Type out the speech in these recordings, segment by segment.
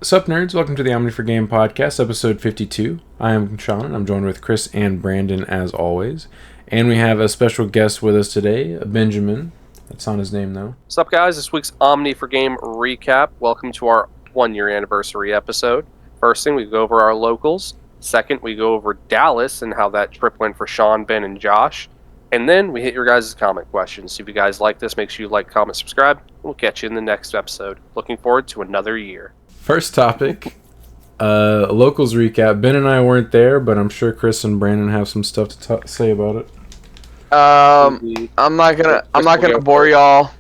Sup, nerds? Welcome to the Omni4Game podcast, episode 52. I am Sean, and I'm joined with Chris and Brandon as always. And we have a special guest with us today, Benjamin. That's not his name, though. What's up, guys? This week's Omni4Game recap. Welcome to our 1-year anniversary episode. First thing, we go over our locals. Second, we go over Dallas and how that trip went for Sean, Ben, and Josh. And then we hit your guys' comment questions. So if you guys like this, make sure you like, comment, subscribe. We'll catch you in the next episode. Looking forward to another year. First topic, locals recap. Ben and I weren't there, but I'm sure Chris and Brandon have some stuff to say about it. I'm not gonna bore y'all.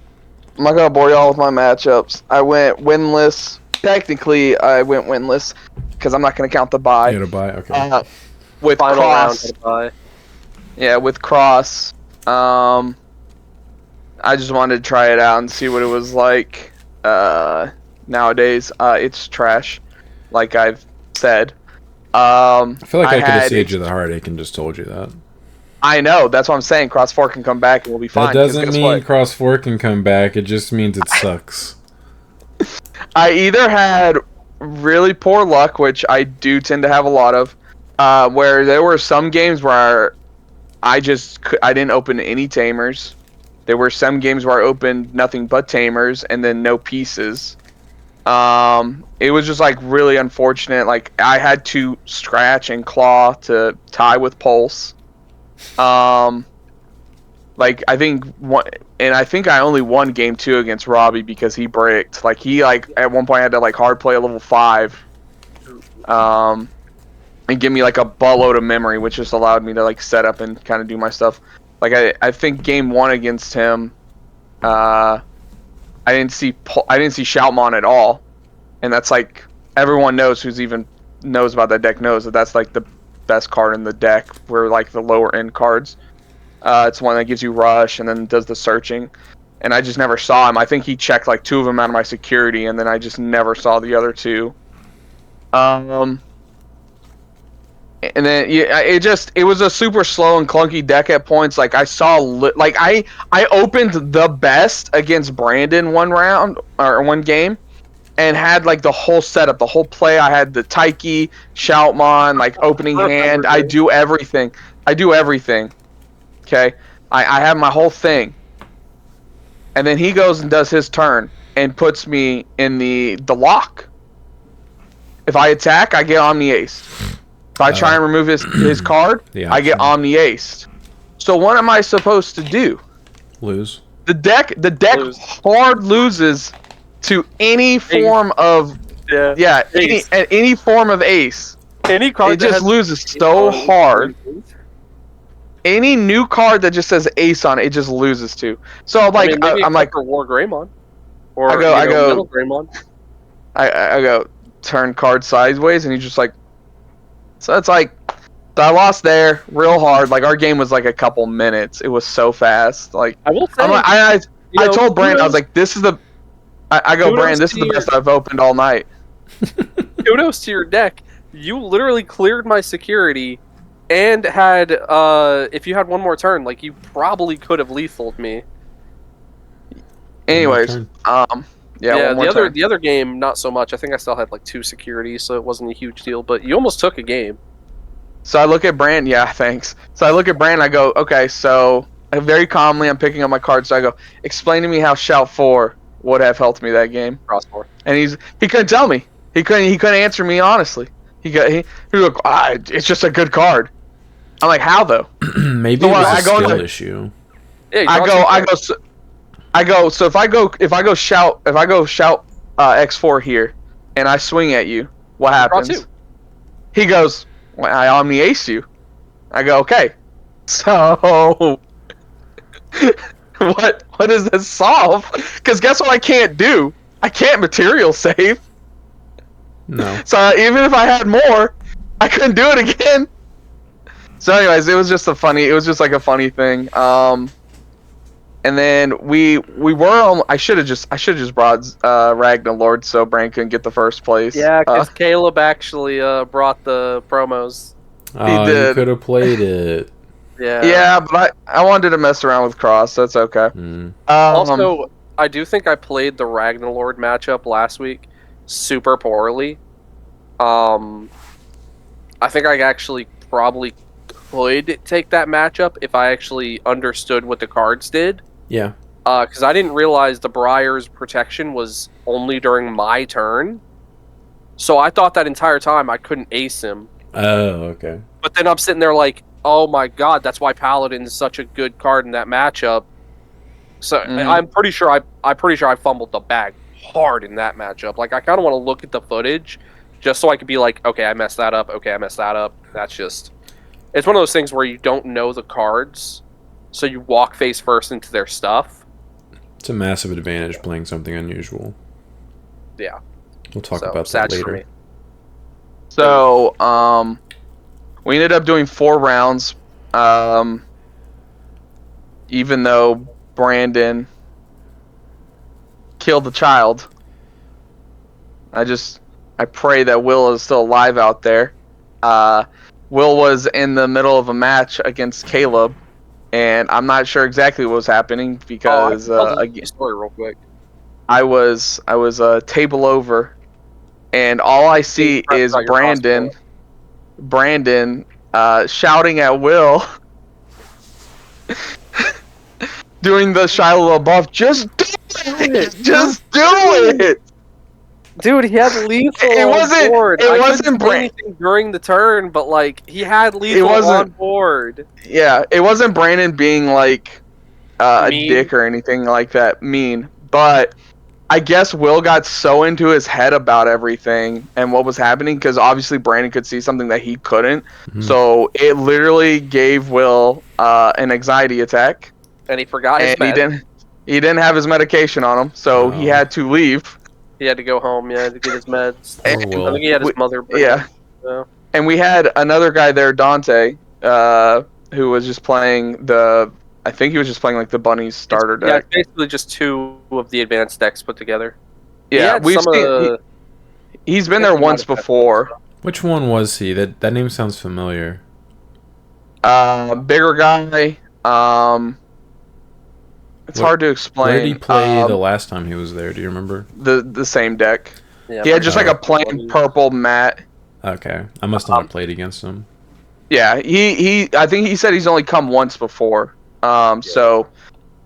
I'm not gonna bore y'all with my matchups. I went winless. Technically, I went winless because I'm not gonna count the bye. You had a bye, okay. With Final Cross. round of the bye. Yeah, with Cross. I just wanted to try it out and see what it was like. Nowadays, it's trash, like I've said. I feel like I could have saved you the heartache and just told you that. I know, that's what I'm saying. Cross 4 can come back and we'll be fine. That doesn't mean Cross 4 can come back, it just means it sucks. I either had really poor luck, which I do tend to have a lot of, where there were some games where I didn't open any tamers. There were some games where I opened nothing but tamers and then no pieces. It was just like really unfortunate. Like I had to scratch and claw to tie with Pulse. Like I think I only won game 2 against Robbie because he bricked. Like he at one point had to like hard play a level 5. And give me like a buttload of memory, which just allowed me to like set up and kind of do my stuff. Like I think game 1 against him, I didn't see Shoutmon at all, and that's like everyone knows who's even knows about that deck knows that that's like the best card in the deck. We're like the lower end cards. It's one that gives you rush and then does the searching, and I just never saw him. I think he checked like 2 of them out of my security, and then I just never saw the other 2. And then it was a super slow and clunky deck at points. Like I saw, I opened the best against Brandon one game, and had like the whole setup, the whole play. I had the Taiki, Shoutmon, like opening hand. I do everything. Okay, I have my whole thing, and then he goes and does his turn and puts me in the lock. If I attack, I get Omni-Aced. If I try and remove his card, I get Omni-Aced. So what am I supposed to do? Lose. The deck hard loses to any form of any form of ace. Any card it just loses so hard. Any new card that just says ace on it, it just loses to. So like I'm like for War Greymon, or I go Middle Greymon. I go turn card sideways, and he's just like. So it's like, so I lost there real hard. Like our game was like a couple minutes. It was so fast. Like I will say, I told Brandon, I was like, this is the. I go, Brandon, this is the best I've opened all night. Kudos to your deck. You literally cleared my security, and had if you had one more turn, like you probably could have lethaled me. Anyways, the other game, not so much. I think I still had like 2 securities, so it wasn't a huge deal. But you almost took a game. So I look at Brand. Yeah, thanks. So I look at Brand. I go, okay. So very calmly, I'm picking up my cards. So I go, explain to me how Shout 4 would have helped me that game. Cross 4. And he couldn't tell me. He couldn't answer me honestly. He was like, it's just a good card. I'm like, how though? Maybe it was a skill issue. Yeah, I go. So if I go shout X4 here, and I swing at you, what happens? He goes, well, I Omni-Ace you. I go, okay. So what does this solve? Because guess what I can't do? I can't material save. No. So even if I had more, I couldn't do it again. So anyways, it was just like a funny thing. And then we were. I should have just brought Ragnar Lord so Brand couldn't get the first place. Yeah, because Caleb actually brought the promos. Oh, he did. You could have played it. Yeah. Yeah, but I wanted to mess around with Cross. That's okay. Also, I do think I played the Ragnar Lord matchup last week, super poorly. I think I actually probably could take that matchup if I actually understood what the cards did. Yeah. Because I didn't realize the Briar's protection was only during my turn. So I thought that entire time I couldn't ace him. Oh, okay. But then I'm sitting there like, oh my god, that's why Paladin is such a good card in that matchup. So I'm pretty sure I fumbled the bag hard in that matchup. Like I kind of want to look at the footage just so I could be like, okay, I messed that up. Okay, I messed that up. That's just, it's one of those things where you don't know the cards, so you walk face first into their stuff. It's a massive advantage playing something unusual. Yeah. We'll talk about that later. So, we ended up doing 4 rounds, even though Brandon killed the child. I pray that Will is still alive out there. Will was in the middle of a match against Caleb, and I'm not sure exactly what was happening because story real quick. I was table over, and all I see is Brandon shouting at Will, doing the Shia LaBeouf, just do it, just do it. Dude, he had lethal on board. I couldn't do anything during the turn, but like he had lethal on board. Yeah, it wasn't Brandon being like a dick or anything like that, mean. But I guess Will got so into his head about everything and what was happening because obviously Brandon could see something that he couldn't. Mm-hmm. So it literally gave Will an anxiety attack. And he forgot his med. He didn't have his medication on him, so he had to leave. He had to go home, to get his meds. I think he had his mother. And we had another guy there, Dante, who was just playing I think he was just playing like the Bunnies starter deck. Yeah, basically just 2 of the advanced decks put together. Yeah, he's been there once before. Which one was he? That name sounds familiar. Bigger guy. It's hard to explain. Where did he play the last time he was there? Do you remember? The same deck. Yeah, he had just like a plain purple mat. Okay, I must not have played against him. Yeah, I think he said he's only come once before. So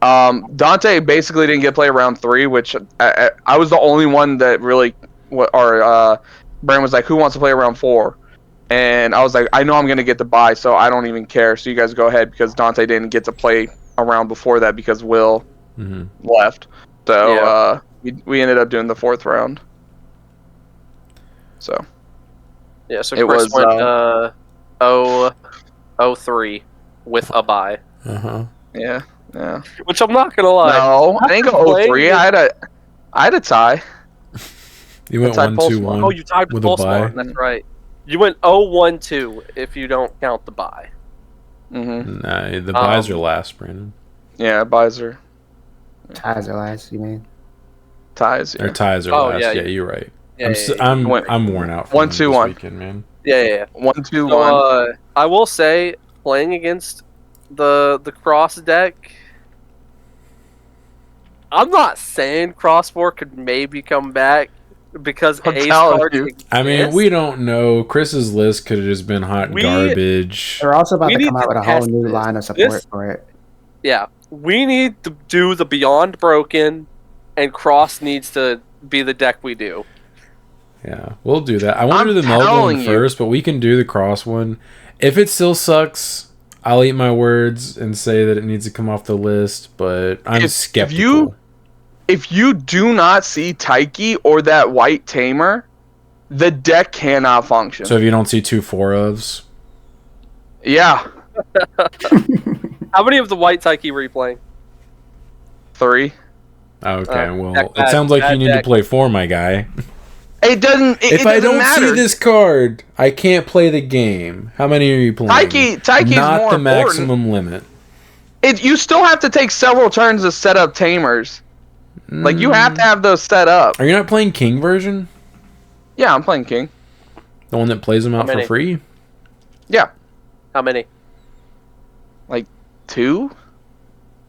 Dante basically didn't get to play round 3, which I was the only one that really, Brandon was like, who wants to play round 4? And I was like, I know I'm going to get the bye, so I don't even care. So you guys go ahead because Dante didn't get to play a round before that because Will left. So we ended up doing the 4th round. So. Yeah, so Chris went 0-3 with a bye. Uh-huh. Yeah. Which I'm not gonna lie. No, I didn't go 0-3. I had a tie. You went 1-2-1. Oh, you tied with Pulsar. That's right. You went 0-1-2 if you don't count the bye. Mm-hmm. Nah, the buys are last, Brandon. Yeah, buys are. Ties are last. You mean? Ties. Yeah. Or ties are last. Yeah, you're right. Yeah, I'm worn out. 1-2-1 weekend, man. Yeah. 1-2-1. So, I will say, playing against the cross deck, I'm not saying Crossboard could maybe come back because Ace cards exist. I mean, we don't know. Chris's list could have just been hot garbage. They're also about to come out with a whole new line of support for it. Yeah, we need to do the Beyond Broken, and Cross needs to be the deck we do. Yeah, we'll do that. I want to do the Melbourne one first, but we can do the Cross one. If it still sucks, I'll eat my words and say that it needs to come off the list, but I'm skeptical. If you do not see Taiki or that white tamer, the deck cannot function. So if you don't see 2 4-ofs? Yeah. How many of the white Taiki were you playing? 3. Okay, well, it sounds like you need to play 4, my guy. It doesn't. If I don't see this card, I can't play the game. How many are you playing? Taiki's not more the important. maximum limit. You still have to take several turns to set up tamers. Like you have to have those set up. Are you not playing King version? Yeah, I'm playing King. The one that plays them out for free? Yeah. How many? Like 2.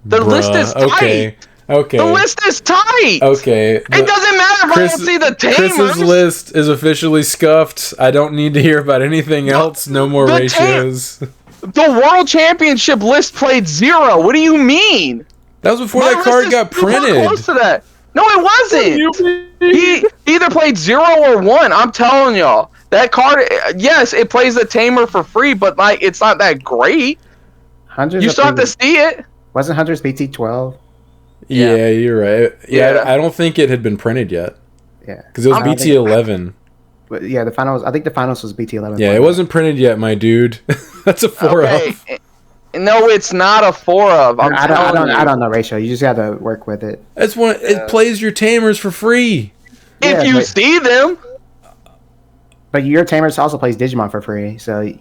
The list is tight. Okay. Okay. The list is tight. Okay. It doesn't matter if I don't see the tamers. Chris's list is officially scuffed. I don't need to hear about anything else. No more ratios. The World Championship list played 0. What do you mean? That was before that card got printed. Close to that. No, it wasn't. He either played 0 or 1. I'm telling y'all. That card, yes, it plays the tamer for free, but like it's not that great. You still have to see it. Wasn't Hunter's BT12? Yeah, you're right. Yeah, I don't think it had been printed yet. Yeah. Because it was BT11. But yeah, the finals. I think the finals was BT11. Yeah, it wasn't printed yet, my dude. That's a 4 of. No, it's not a 4 of. I don't know ratio. You just got to work with it. That's one. It plays your tamers for free. If you see them. But your tamers also plays Digimon for free, so.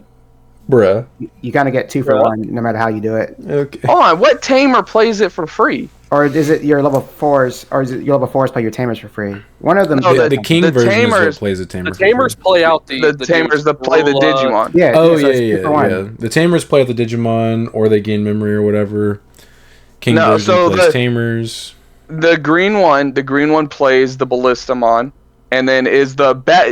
Bruh. You kind of get 2 for 1, no matter how you do it. Okay. Hold on, what tamer plays it for free? Or is it your level 4s? Or is it your level 4s play your tamers for free? One of them. No, the king version tamers, is what plays the tamer. The tamers play out the tamers that play the Digimon. Yeah. Oh yeah. The tamers play out the Digimon, or they gain memory or whatever. King version plays tamers. The green one plays the Ballistamon, and then is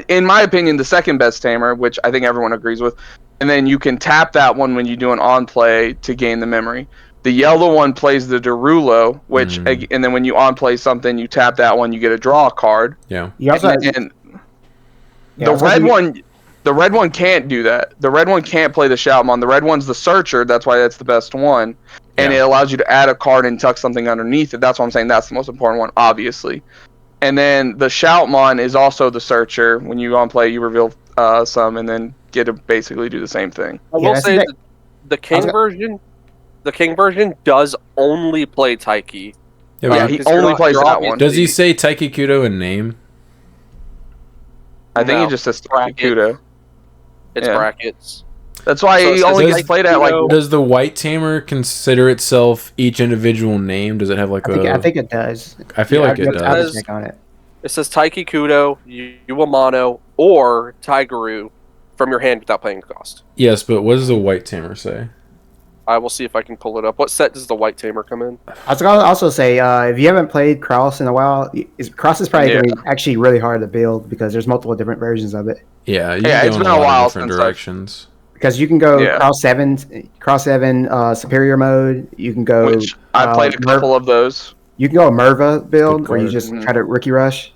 in my opinion, the second best tamer, which I think everyone agrees with. And then you can tap that one when you do an on play to gain the memory. The yellow one plays the Derulo, which and then when you on play something, you tap that one, you get a draw card. Yeah. You also the red one can't do that. The red one can't play the Shoutmon. The red one's the Searcher, that's why that's the best one. And it allows you to add a card and tuck something underneath it. That's why I'm saying that's the most important one, obviously. And then the Shoutmon is also the Searcher. When you on play, you reveal some and then get to basically do the same thing. I will say the King version. The King version does only play Taiki. Yeah, he only plays that one. Does he say Taiki Kudo in name? I think he just says Taiki Kudo. It's brackets. That's why he only gets played at like. Does the White Tamer consider itself each individual name? Does it have like I think it does. I feel like it does. It says Taiki Kudo, Uamano, or Tigeru from your hand without paying the cost. Yes, but what does the White Tamer say? I will see if I can pull it up. What set does the White Tamer come in? I was going to also say, if you haven't played Cross in a while, Cross is probably going to be actually really hard to build because there's multiple different versions of it. Yeah, it's been a while different directions. Because you can go Cross 7 Superior Mode. You can go. Which I played a couple of those. You can go a Merva build where you just try to Rookie Rush.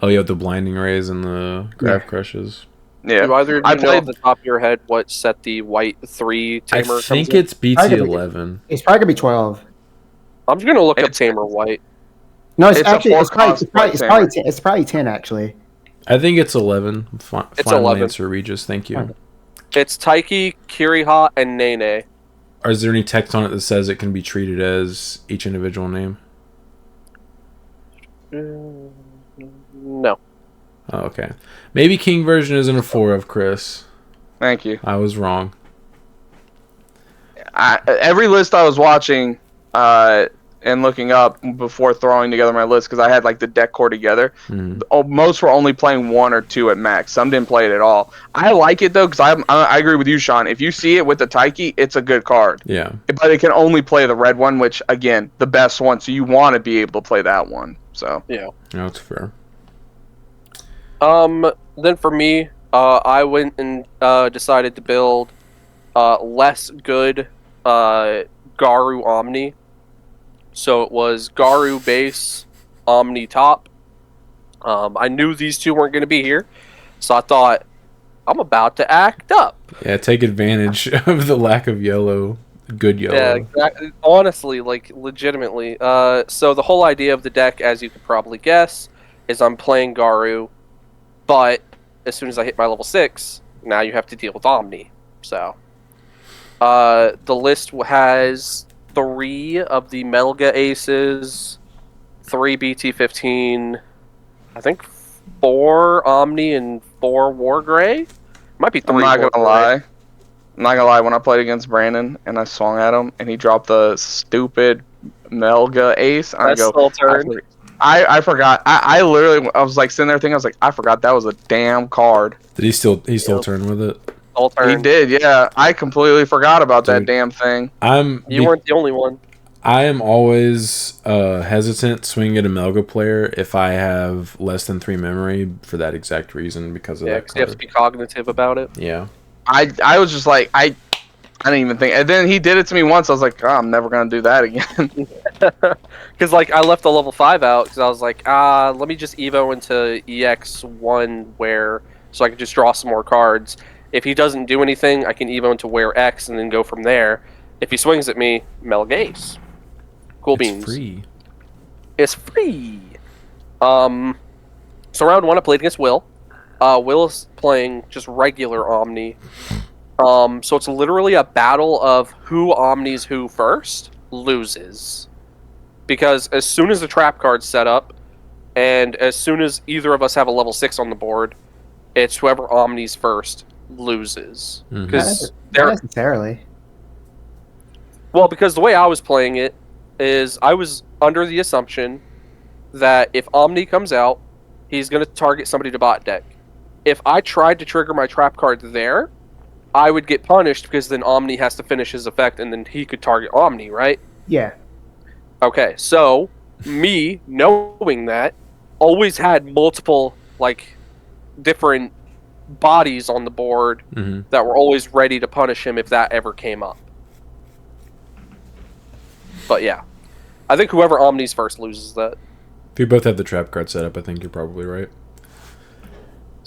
Oh, you have the Blinding Rays and the Graph Crushes. Yeah, do either of you know off the top of your head what set the White 3 Tamer I think it's BT11. It's probably going to be 12. I'm just going to look up Tamer White. No, it's probably 10, actually. I think it's 11. It's 11. Answer, Regis. Thank you. It's Taiki, Kiriha, and Nene. Is there any text on it that says it can be treated as each individual name? No. Oh, okay. Maybe King version isn't a 4 of, Chris. Thank you. I was wrong. Every list I was watching and looking up before throwing together my list, because I had like the deck core together, most were only playing 1 or 2 at max. Some didn't play it at all. I like it though, because I agree with you, Sean. If you see it with the Taiki, it's a good card. Yeah. But it can only play the red one, which again, the best one. So you want to be able to play that one. So yeah, that's fair. Then for me, I went and decided to build less good Garu Omni. So it was Garu base, Omni top. I knew these two weren't going to be here, so I thought, I'm about to act up. Yeah, take advantage of the lack of yellow, good yellow. Yeah, honestly, like, legitimately. So the whole idea of the deck, as you could probably guess, is I'm playing Garu, but as soon as I hit my level 6, now you have to deal with Omni. So, the list has 3 of the Melga Aces, 3 BT17, I think 4 Omni and 4 War Gray. Might be 3. I'm not gonna lie. When I played against Brandon and I swung at him and he dropped the stupid Melga Ace, I forgot. I literally was like sitting there thinking, I was like, I forgot that was a damn card. Did he still turn with it? He did, yeah. I completely forgot about that damn thing. You weren't the only one. I am always hesitant swinging at a Melga player if I have less than 3 memory for that exact reason because of that card. You have to be cognitive about it. Yeah. I was just like I didn't even think, and then he did it to me once. I was like, oh, I'm never gonna do that again. Because like I left the level 5 out because I was like, let me just evo into EX1 where so I can just draw some more cards. If he doesn't do anything, I can evo into where X and then go from there. If he swings at me, Melgace. Cool beans. Free. It's free. So round 1, I played against Will. Will is playing just regular Omni. So it's literally a battle of who Omnis who first loses. Because as soon as the trap card's set up, and as soon as either of us have a level 6 on the board, it's whoever Omnis first loses. Because not necessarily. Well, because the way I was playing it is I was under the assumption that if Omni comes out, he's going to target somebody to bot deck. If I tried to trigger my trap card there, I would get punished because then Omni has to finish his effect and then he could target Omni, right? Yeah. Okay, so me knowing that always had multiple like different bodies on the board that were always ready to punish him if that ever came up. But yeah, I think whoever Omnis first loses that. If you both have the trap card set up, I think you're probably right.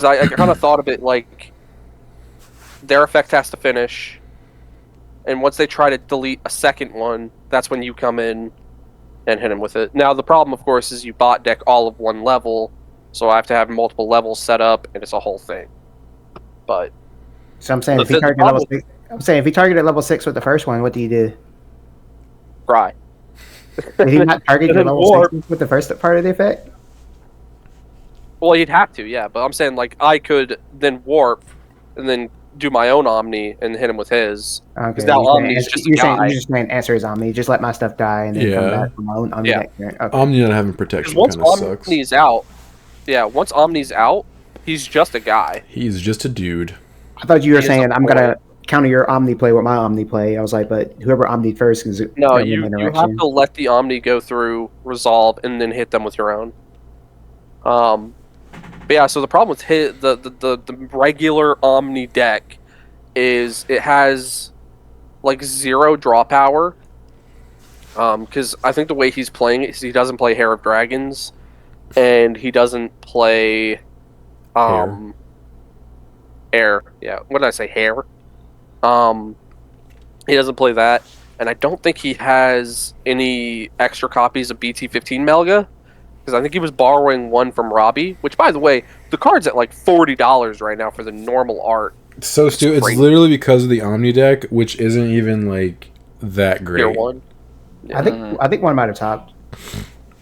I kind of thought of it like their effect has to finish, and once they try to delete a second one, that's when you come in and hit him with it. Now, the problem, of course, is you bot deck all of one level, so I have to have multiple levels set up, and it's a whole thing. But so I'm saying if he targeted level 6, if he targeted level 6 with the first one, what do you do? Cry. Did he not target your level 6 with the first part of the effect? Well, he'd have to, yeah. But I'm saying, like, I could then warp and then do my own Omni and hit him with his. Okay. Now Omni's just a guy. You're just saying answer his Omni. Just let my stuff die and then come back from my own Omni deck. Okay. Omni not having protection once kind of sucks. Omni's out, once Omni's out, he's just a guy. He's just a dude. I thought you were saying I'm gonna counter your Omni play with my Omni play. I was like, but whoever Omni first is no. You have to let the Omni go through, resolve, and then hit them with your own. But yeah, so the problem with the regular Omni deck is it has like 0 draw power. Because I think the way he's playing it is he doesn't play Hair of Dragons, and he doesn't play Air. Yeah, what did I say? Hair. He doesn't play that, and I don't think he has any extra copies of BT17 Melga. Because I think he was borrowing one from Robbie, which, by the way, the card's at like $40 right now for the normal art. It's so stupid. It's literally because of the Omni deck, which isn't even like that great. Tier 1. Yeah. I think one might have topped.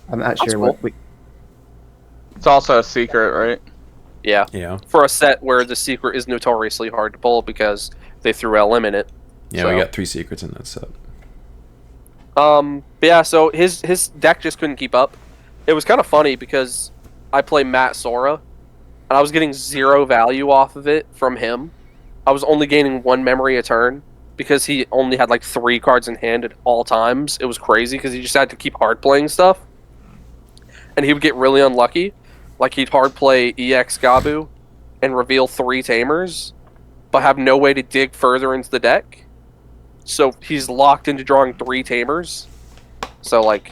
I'm not sure cool. what. It's also a secret, right? Yeah. Yeah. For a set where the secret is notoriously hard to pull because they threw LM in it. Yeah, so. We got 3 secrets in that set. But yeah, so his deck just couldn't keep up. It was kind of funny because I play Matt Sora, and I was getting 0 value off of it from him. I was only gaining 1 memory a turn because he only had like 3 cards in hand at all times. It was crazy because he just had to keep hard playing stuff. And he would get really unlucky. Like he'd hard play EX Gabu and reveal 3 Tamers, but have no way to dig further into the deck. So he's locked into drawing 3 Tamers. So like...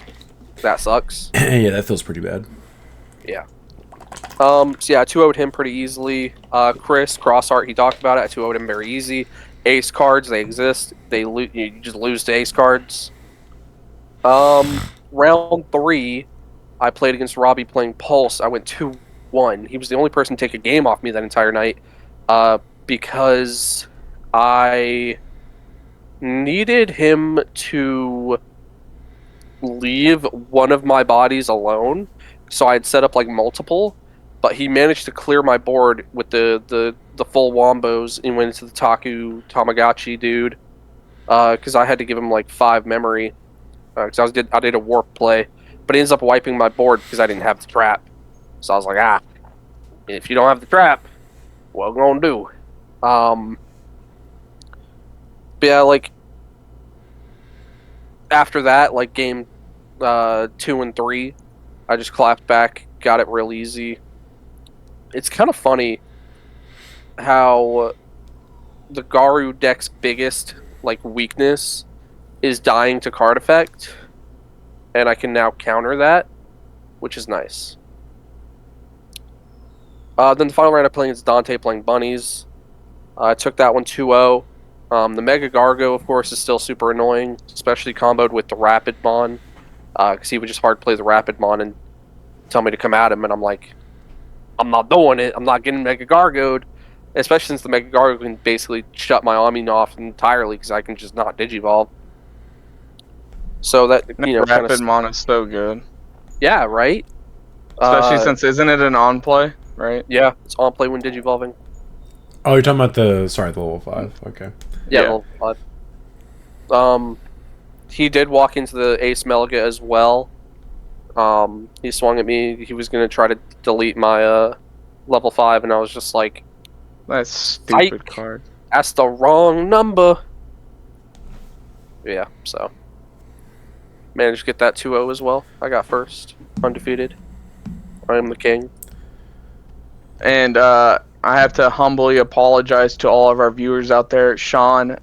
that sucks. Yeah, that feels pretty bad. Yeah. So yeah, I 2-0'd him pretty easily. Chris, Crossheart, he talked about it. I 2-0'd him very easy. Ace cards, they exist. You just lose to ace cards. Round 3, I played against Robbie playing Pulse. I went 2-1. He was the only person to take a game off me that entire night. Because I needed him to leave one of my bodies alone, so I had set up like multiple, but he managed to clear my board with the full wombos and went into the Tamagotchi dude, because I had to give him like 5 memory, because I did a warp play, but he ends up wiping my board because I didn't have the trap. So I was like, if you don't have the trap, what we gonna do? But yeah, like after that, like game 2 and 3, I just clapped back, got it real easy. It's kind of funny how the Garu deck's biggest like weakness is dying to card effect, and I can now counter that, which is nice. Then the final round I'm playing is Dante playing bunnies. I took that one 2-0. The Mega Gargo, of course, is still super annoying, especially comboed with the Rapid Mon, because he would just hard play the Rapid Mon and tell me to come at him, and I'm like, I'm not doing it. I'm not getting Mega Gargoed, especially since the Mega Gargo can basically shut my Omni off entirely because I can just not Digivolve. So that, Rapid Mon is so good. Yeah, right? Especially since, isn't it an on-play, right? Yeah, it's on-play when Digivolving. Oh, you're talking about the level 5. Okay. Yeah, level 5. He did walk into the Ace Melga as well. He swung at me. He was going to try to delete my level 5, and I was just like, that's stupid card. That's the wrong number. Yeah, so managed to get that 2-0 as well. I got first, undefeated. I am the king. And I have to humbly apologize to all of our viewers out there. Sean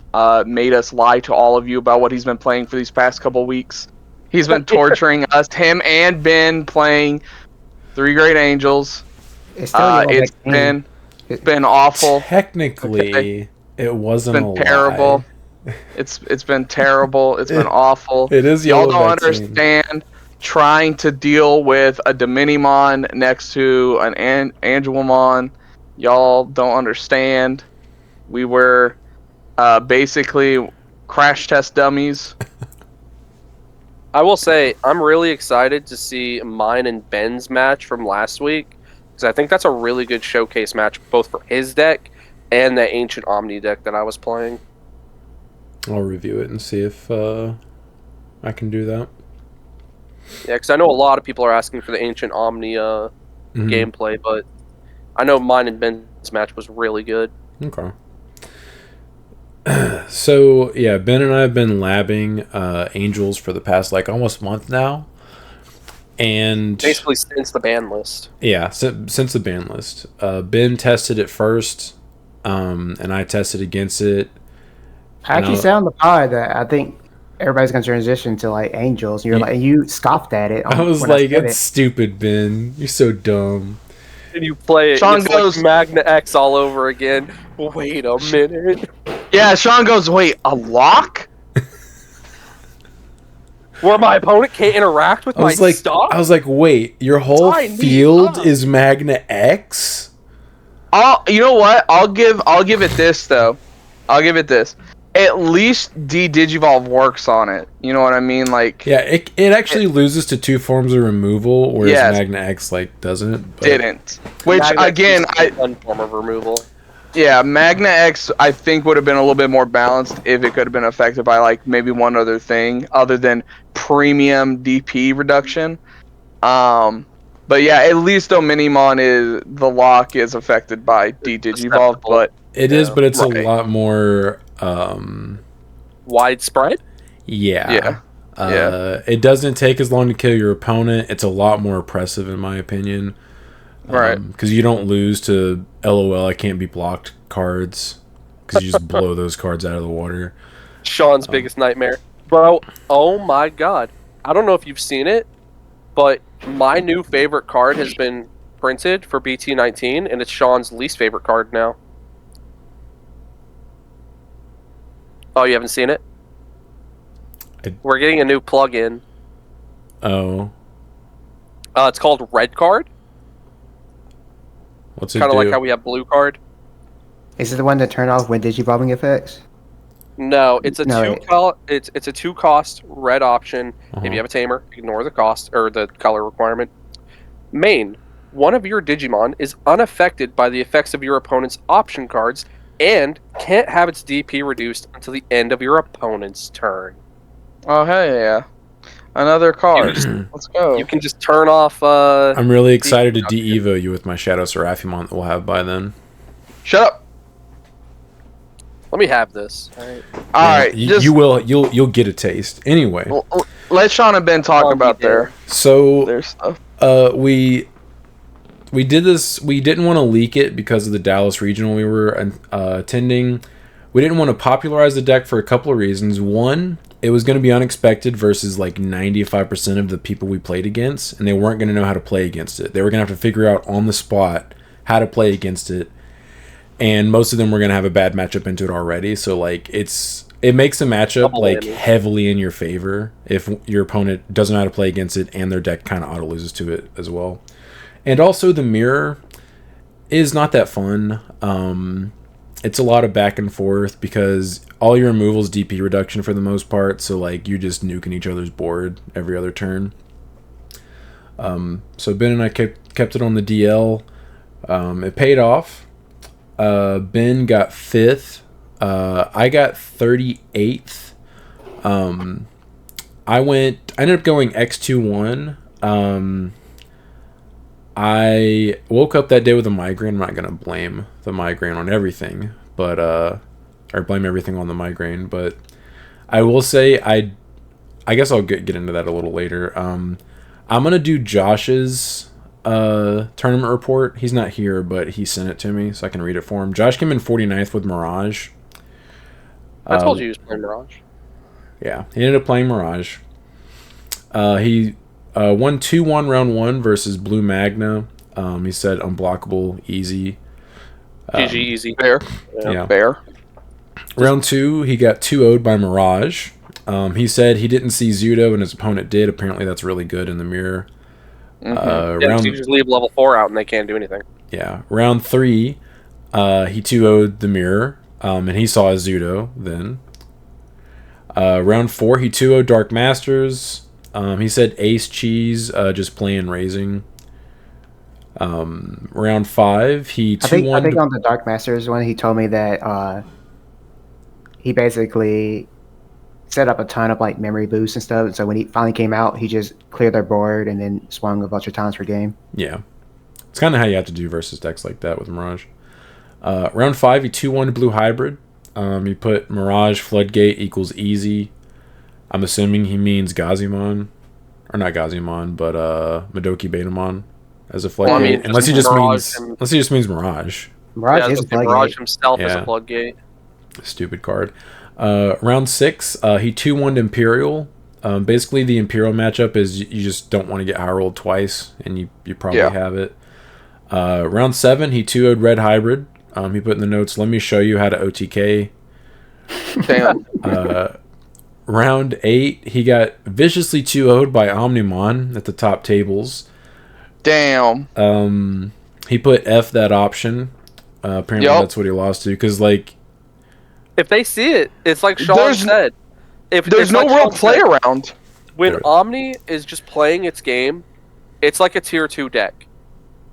made us lie to all of you about what he's been playing for these past couple weeks. He's been torturing us. Him and Ben playing 3 Great Angels. It's been awful. Technically, it wasn't been terrible. It's been terrible. It's been awful. It is. Y'all don't understand trying to deal with a Diminimon next to an Angelmon. Y'all don't understand. We were basically crash test dummies. I will say, I'm really excited to see mine and Ben's match from last week, because I think that's a really good showcase match, both for his deck and the Ancient Omni deck that I was playing. I'll review it and see if I can do that. Yeah, because I know a lot of people are asking for the Ancient Omni gameplay, but I know mine and Ben's match was really good. Okay. So, yeah, Ben and I have been labbing Angels for the past, like, almost month now. And basically since the ban list. Yeah, since the ban list. Ben tested it first, and I tested against it. I actually said on the pod that I think everybody's going to transition to, like, Angels. And you're like, and you scoffed at it. I was like, it's stupid, Ben. You're so dumb. And you play it, Sean it's goes, like Magna X all over again. Wait a minute. Yeah, Sean goes, wait, a lock? Where my opponent can't interact with my stuff? I was like, wait, your whole field is Magna X? You know what? I'll give it this, though. I'll give it this. At least Digivolve works on it. You know what I mean? Like, yeah, it actually loses to 2 forms of removal, whereas Magna X like doesn't. Didn't. Which Magna again, one form of removal. Yeah, Magna X I think would have been a little bit more balanced if it could have been affected by like maybe one other thing other than premium DP reduction. But yeah, at least Minimon is the lock is affected by Digivolve, but it is, but it's a lot more widespread. Yeah. It doesn't take as long to kill your opponent. It's a lot more oppressive in my opinion. Right. Because you don't lose to LOL, I can't be blocked cards. Because you just blow those cards out of the water. Sean's biggest nightmare. Bro, oh my god. I don't know if you've seen it, but my new favorite card has been printed for BT19, and it's Sean's least favorite card now. Oh, you haven't seen it? We're getting a new plugin. Oh. It's called Red Card. What's it kind of do? like how we have Blue Card. Is it the one that turned off when Digivolving effects? No, it's a it's a 2-cost red option. If you have a tamer, ignore the cost or the color requirement. Main, one of your Digimon is unaffected by the effects of your opponent's option cards and can't have its DP reduced until the end of your opponent's turn. Oh, hey, yeah. Another card. Let's go. You can just turn off... I'm really excited to de-evo you with my Shadow Seraphimon that we'll have by then. Shut up! Let me have this. All right. All right, you'll get a taste. Anyway, let Sean and Ben talk about their stuff. We did this. We didn't want to leak it because of the Dallas regional we were attending. We didn't want to popularize the deck for a couple of reasons. One, it was going to be unexpected versus like 95% of the people we played against, and they weren't going to know how to play against it. They were going to have to figure out on the spot how to play against it, and most of them were going to have a bad matchup into it already. So like it makes a matchup like heavily in your favor if your opponent doesn't know how to play against it and their deck kind of auto loses to it as well. And also the mirror is not that fun. It's a lot of back and forth because all your removals DP reduction for the most part, so like you're just nuking each other's board every other turn. So Ben and I kept it on the DL. It paid off. Ben got 5th. I got 38th. I ended up going X2-1. I woke up that day with a migraine. I'm not going to blame the migraine on everything, but or blame everything on the migraine, but I will say I guess I'll get into that a little later. I'm going to do Josh's tournament report. He's not here, but he sent it to me so I can read it for him. Josh came in 49th with Mirage. I told you he was playing Mirage. Yeah, he ended up playing Mirage. He won 2-1 round 1 versus Blue Magna. He said unblockable, easy. GG easy. Fair. Yeah. Fair. Round 2, he got 2-0'd by Mirage. He said he didn't see Zudo and his opponent did. Apparently that's really good in the mirror. You just leave level 4 out and they can't do anything. Yeah. Round 3, he 2-0'd the mirror. And he saw a Zudo then. Round 4, he 2-0'd Dark Masters. He said Ace Cheese, just playing Raising. Round 5, he 2-1. I think on the Dark Masters one, he told me that he basically set up a ton of like memory boosts and stuff. So when he finally came out, he just cleared their board and then swung a bunch of times per game. Yeah, it's kind of how you have to do versus decks like that with Mirage. Round 5, he 2-1 Blue Hybrid. He put Mirage Floodgate equals easy. I'm assuming he means Gazimon, or not Gazimon, but Madoki Betamon as a floodgate. Unless he just means Mirage. Mirage is Mirage himself as a floodgate. Stupid card. Round 6, he 2-1'd Imperial. Basically, the Imperial matchup is you just don't want to get high rolled twice, and you probably have it. Round 7, he 2-0'd Red Hybrid. He put in the notes, let me show you how to OTK. Damn. Round 8, he got viciously 2-0'd by Omnimon at the top tables. Damn. He put F that option. Apparently that's what he lost to, because like if they see it, it's like Sean said. If there's no real play around. When Omni is just playing its game, it's like a tier 2 deck.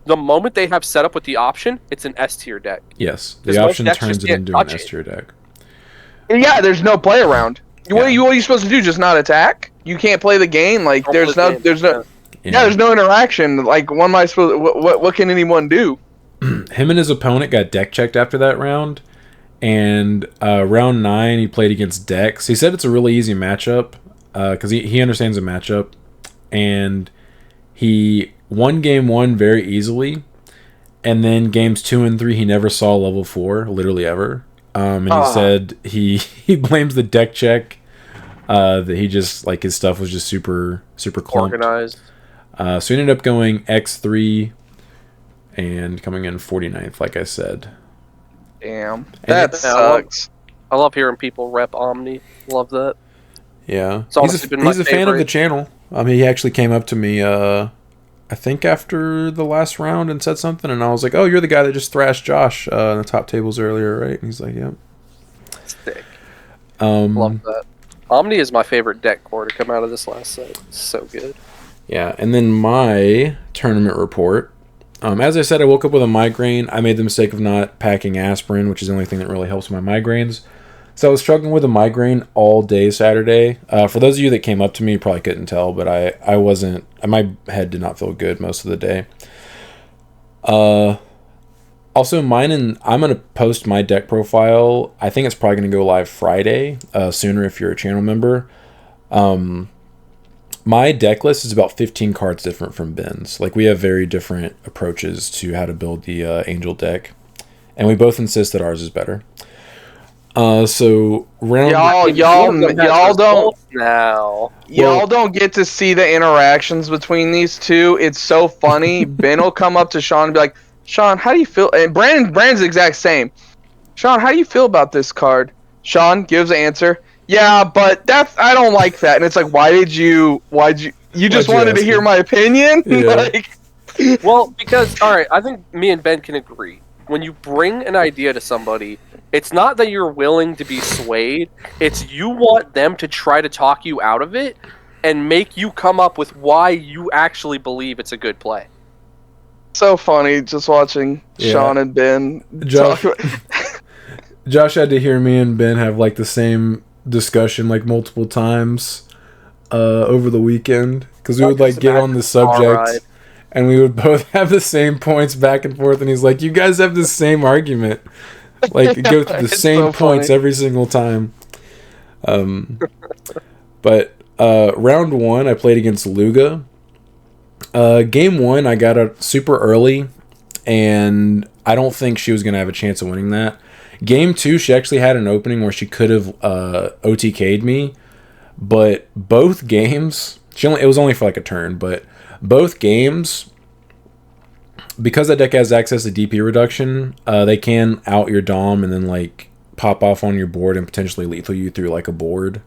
The moment they have set up with the option, it's an S tier deck. Yes, the option turns it into an S tier deck. Yeah, there's no play around. What are you supposed to do? Just not attack? You can't play the game. Like there's no interaction. Like what am I supposed? What can anyone do? Him and his opponent got deck checked after that round, and round 9 he played against Dex. He said it's a really easy matchup because he understands the matchup, and he won game 1 very easily, and then games 2 and 3 he never saw level 4 literally ever. And he said he blames the deck check that he just like his stuff was just super clumped. Organized. So he ended up going X3 and coming in 49th, like I said. Damn, that sucks. I love hearing people rep Omni. Love that. Yeah, he's a fan of the channel. He actually came up to me I think after the last round and said something, and I was like, "Oh, you're the guy that just thrashed Josh in the top tables earlier, right?" And he's like, "Yep." Sick. Love that. Omni is my favorite deck core to come out of this last set. It's so good. Yeah, and then my tournament report. As I said, I woke up with a migraine. I made the mistake of not packing aspirin, which is the only thing that really helps my migraines. So I was struggling with a migraine all day Saturday. For those of you that came up to me, you probably couldn't tell, but I wasn't. My head did not feel good most of the day. Also, I'm going to post my deck profile. I think it's probably going to go live Friday, sooner if you're a channel member. My deck list is about 15 cards different from Ben's. Like, we have very different approaches to how to build the Angel deck. And we both insist that ours is better. So round y'all don't now. Y'all don't get to see the interactions between these two. It's so funny. Ben will come up to Sean and be like, Sean, how do you feel? And Brandon's the exact same. Sean, how do you feel about this card? Sean gives the answer. Yeah, but I don't like that. And it's like, why'd you just wanted to hear my opinion? Yeah. Like, well, because, all right, I think me and Ben can agree. When you bring an idea to somebody, it's not that you're willing to be swayed. It's you want them to try to talk you out of it and make you come up with why you actually believe it's a good play. So funny just watching Sean and Ben Josh, talk. Josh had to hear me and Ben have like the same discussion like multiple times over the weekend because we would like get on the subject and we would both have the same points back and forth, and he's like, you guys have the same argument, like go through the same points every single time. But round one I played against Luga. Game one I got out super early and I don't think she was gonna have a chance of winning that. Game two, she actually had an opening where she could have OTK'd me, but both games, it was only for like a turn, but both games, because that deck has access to DP reduction, they can out your Dom and then like pop off on your board and potentially lethal you through like a board.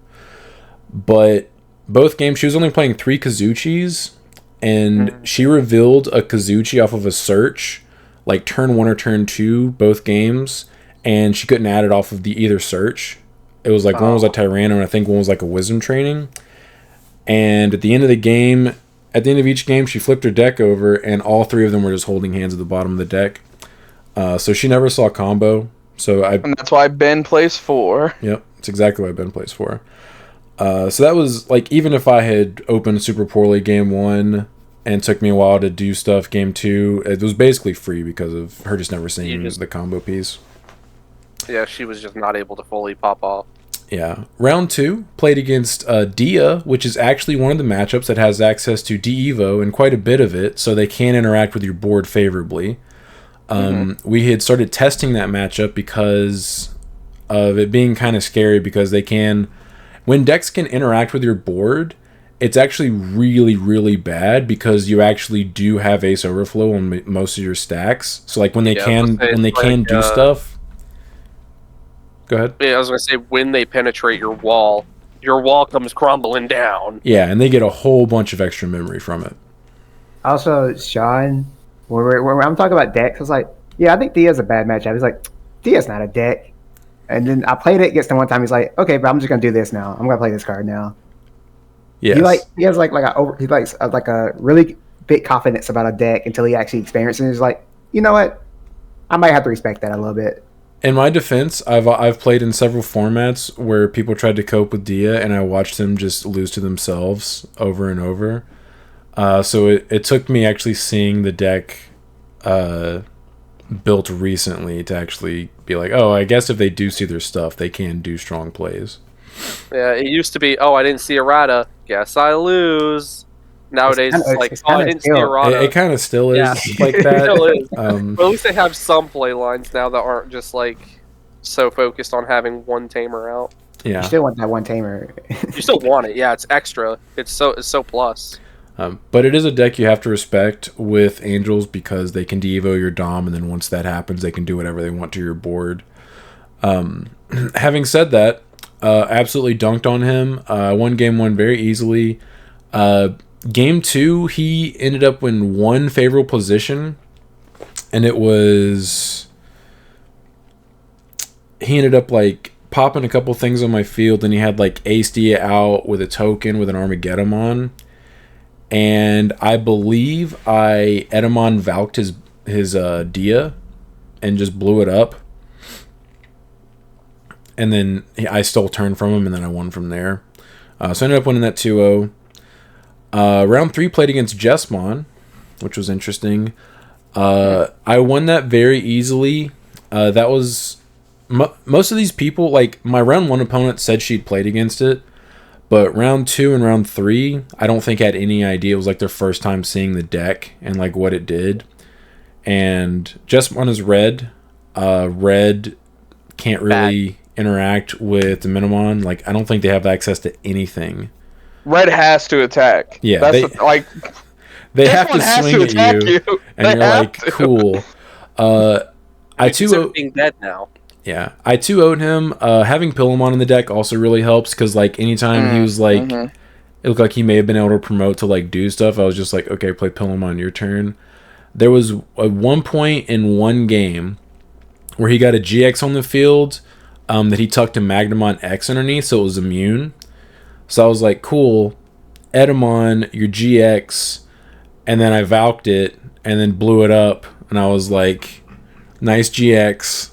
But both games, she was only playing 3 Kazuchis, and she revealed a Kazuchi off of a search, like turn 1 or turn 2, both games. And she couldn't add it off of the either search. It was like one was a Tyranno and I think one was like a Wisdom Training. And at the end of each game, she flipped her deck over and all 3 of them were just holding hands at the bottom of the deck. So she never saw combo. And that's why Ben plays 4. Yep, that's exactly why Ben plays 4. So that was like, even if I had opened super poorly game 1 and took me a while to do stuff game 2, it was basically free because of her just never seeing the combo piece. Yeah, she was just not able to fully pop off. Yeah. Round 2, played against Dia, which is actually one of the matchups that has access to D-Evo and quite a bit of it, so they can interact with your board favorably. We had started testing that matchup because of it being kind of scary, because when decks can interact with your board, it's actually really, really bad because you actually do have Ace Overflow on most of your stacks. So like when they can do stuff. Go ahead. Yeah, I was going to say, when they penetrate your wall comes crumbling down. Yeah, and they get a whole bunch of extra memory from it. Also, Sean, when I'm talking about decks, I was like, yeah, I think Dia's a bad matchup. He's like, Dia's not a deck. And then I played it against him one time. He's like, okay, but I'm just going to do this now. I'm going to play this card now. Yes. He has like a really big confidence about a deck until he actually experiences it. He's like, you know what? I might have to respect that a little bit. In my defense, I've played in several formats where people tried to cope with Dia, and I watched them just lose to themselves over and over. So it took me actually seeing the deck built recently to actually be like, oh, I guess if they do see their stuff, they can do strong plays. Yeah, it used to be, oh, I didn't see errata, guess I lose. Nowadays, I didn't see errata. It kind of still is like that. It still is. But at least they have some play lines now that aren't just like so focused on having one tamer out. Yeah, you still want that one tamer. You still want it. Yeah, it's extra. It's so plus. But it is a deck you have to respect with Angels because they can de-evo your Dom, and then once that happens, they can do whatever they want to your board. Having said that, absolutely dunked on him. Won game 1 very easily. Game 2, he ended up in one favorable position, and it was... He ended up, like, popping a couple things on my field, and he had, like, Ace Dia out with a token with an Armageddon, and I believe I Edamon Valked his Dia and just blew it up. And then I stole turn from him, and then I won from there. So I ended up winning that 2-0. Round 3 played against Jessmon, which was interesting. I won that very easily. That was most of these people, like my round 1 opponent said she'd played against it, but round 2 and round 3 I don't think had any idea. It was like their first time seeing the deck and like what it did. And just one is red. Red can't really interact with the Minimon. Like I don't think they have access to anything. Red has to attack. Yeah, they have to swing at you, and you're like, cool. I too being dead now. Yeah, I too owed him. Having Pillamon in the deck also really helps because like anytime he was like, it looked like he may have been able to promote to like do stuff. I was just like, okay, play Pillamon your turn. There was one point in one game where he got a GX on the field that he tucked a Magnamon X underneath, so it was immune. So I was like, cool, Edamon, your GX, and then I Valked it and then blew it up, and I was like, nice GX,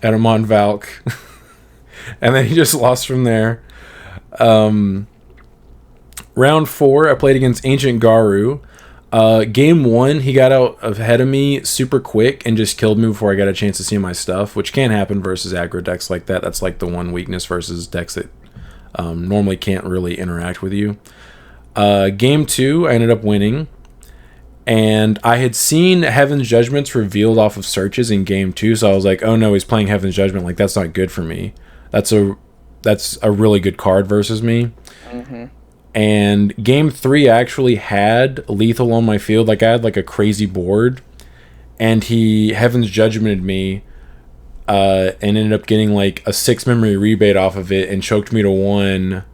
Edamon Valk. And then he just lost from there. Round 4, I played against Ancient Garu. Game 1, he got out ahead of me super quick and just killed me before I got a chance to see my stuff, which can happen versus aggro decks like that. That's like the one weakness versus decks that normally can't really interact with you. Game 2, I ended up winning. And I had seen Heaven's Judgments revealed off of searches in Game 2, so I was like, oh no, he's playing Heaven's Judgment. Like, that's not good for me. That's a really good card versus me. Mm-hmm. And Game 3 I actually had lethal on my field. Like, I had like a crazy board. And he Heaven's Judgmented me and ended up getting like a 6 memory rebate off of it and choked me to 1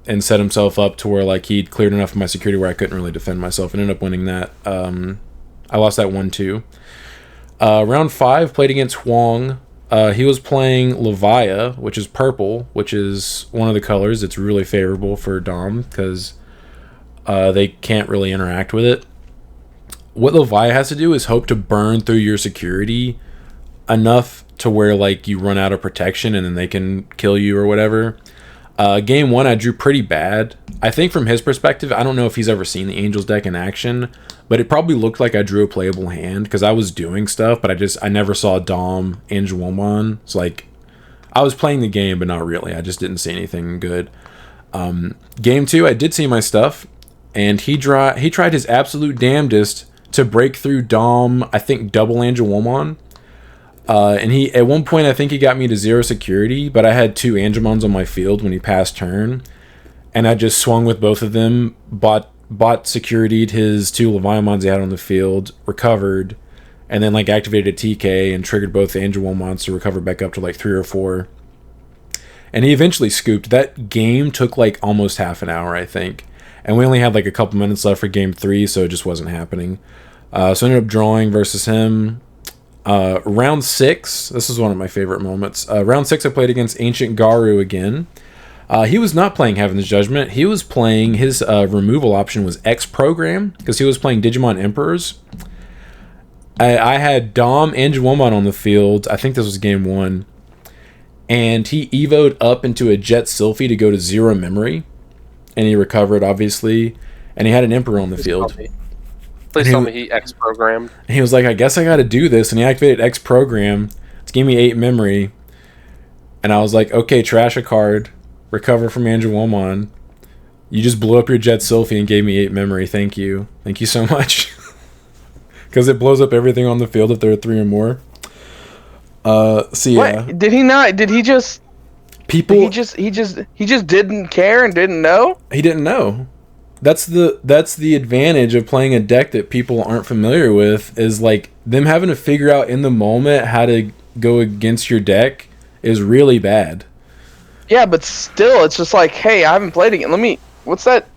and set himself up to where like he'd cleared enough of my security where I couldn't really defend myself and ended up winning that. I lost that 1-2. Round 5, played against Huang. He was playing Levia, which is purple, which is one of the colors that's really favorable for Dom because they can't really interact with it. What Levia has to do is hope to burn through your security enough to where like you run out of protection and then they can kill you or whatever. Game 1 I drew pretty bad. I think from his perspective, I don't know if he's ever seen the Angels deck in action, but it probably looked like I drew a playable hand because I was doing stuff, but I never saw Dom Angelomon. It's like I was playing the game, but not really. I just didn't see anything good. Game 2, I did see my stuff, and he tried his absolute damnedest to break through Dom, I think double Angelomon. And he at one point I think he got me to 0 security, but I had 2 Angemons on my field when he passed turn, and I just swung with both of them, bought security'd his 2 Leviamons he had on the field, recovered, and then like activated a TK and triggered both the Angemons to recover back up to like 3 or 4. And he eventually scooped. That game took like almost half an hour, I think, and we only had like a couple minutes left for game 3, so it just wasn't happening. So I ended up drawing versus him. Round 6, this is one of my favorite moments. Round 6, I played against Ancient Garu again. He was not playing Heaven's Judgment. He was playing, his removal option was X Program, because he was playing Digimon Emperors. I had Dom Angelomon on the field. I think this was game 1. And he evoed up into a Jet Sylphie to go to 0 memory. And he recovered, obviously. And he had an Emperor on the field. Please tell me he X-programmed. And he was like, I guess I got to do this. And he activated X-program. It gave me 8 memory. And I was like, okay, trash a card. Recover from Angelomon. You just blew up your Jet Sylphie and gave me 8 memory. Thank you. Thank you so much. Because it blows up everything on the field if there are 3 or more. So yeah. What? Did he not? Did he just... People... He just didn't care and didn't know? He didn't know. That's the advantage of playing a deck that people aren't familiar with, is like them having to figure out in the moment how to go against your deck is really bad. Yeah, but still, it's just like, hey, I haven't played it. What's that?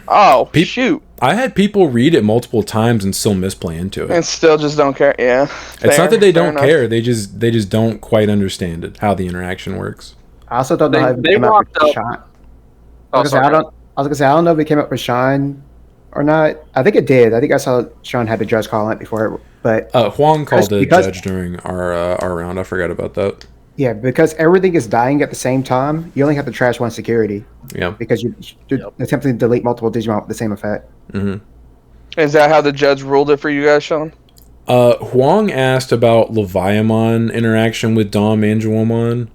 Oh, shoot. I had people read it multiple times and still misplay into it. And still just don't care. Yeah. It's not that they don't care. They just don't quite understand it, how the interaction works. I also don't know how it came up with Shine. I was gonna say, I don't know if it came up with Shine or not. I think it did. I think I saw Sean had a judge call it before, but Huang called a judge during our round. I forgot about that. Yeah, because everything is dying at the same time, you only have to trash 1 security. Yeah. Because you're attempting to delete multiple Digimon with the same effect. Mm-hmm. Is that how the judge ruled it for you guys, Sean? Huang asked about Leviamon interaction with Dom Angelomon,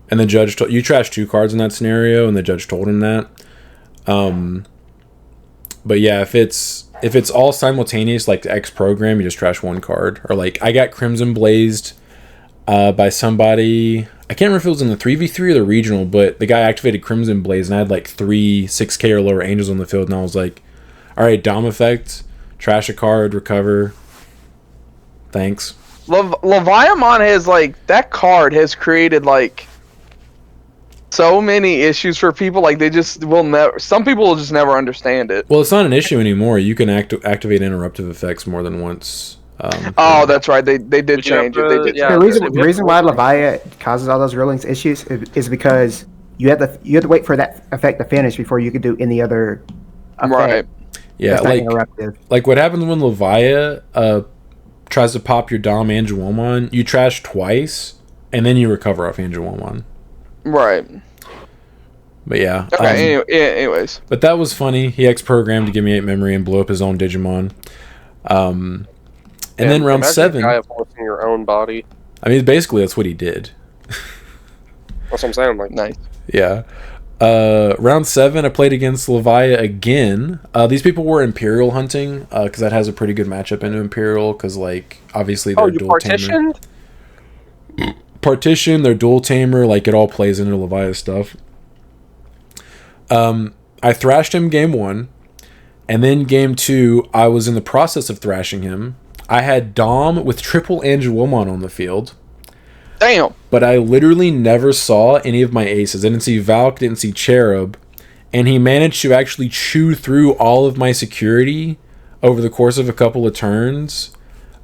and the judge told you trashed 2 cards in that scenario, and the judge told him that. But yeah, if it's all simultaneous, like the X program, you just trash 1 card. Or like I got Crimson Blazed by somebody. I can't remember if it was in the 3v3 or the regional, but the guy activated Crimson Blaze, and I had like 3 6k or lower angels on the field, and I was like, all right, Dom effect, trash a card, recover. Thanks. Leviamon has like that card has created like so many issues for people. Like they just will never. Some people will just never understand it. Well, it's not an issue anymore. You can activate interruptive effects more than once. Oh, that's right. They did change it. They did. Yeah, The reason why Levia causes all those rulings issues is because you have to wait for that effect to finish before you could do any other effect. Right. Yeah, like what happens when Levia tries to pop your Dom Angelomon, you trash twice, and then you recover off Angelomon. Right. But yeah. Okay. Anyways. But that was funny. He X-programmed to give me 8 memory and blew up his own Digimon. And then round 7. Guy forcing your own body. I mean, basically that's what he did. That's what I'm saying. Like, nice. Yeah. Round 7, I played against Levia again. These people were Imperial hunting, because that has a pretty good matchup into Imperial, because, like, obviously they're dual partitioned? tamer. Partition, they're dual tamer, like, it all plays into Levia's stuff. I thrashed him game 1, and then game 2, I was in the process of thrashing him. I had Dom with triple Angelomon on the field. Damn. But I literally never saw any of my aces. I didn't see Valk, didn't see Cherub, and he managed to actually chew through all of my security over the course of a couple of turns.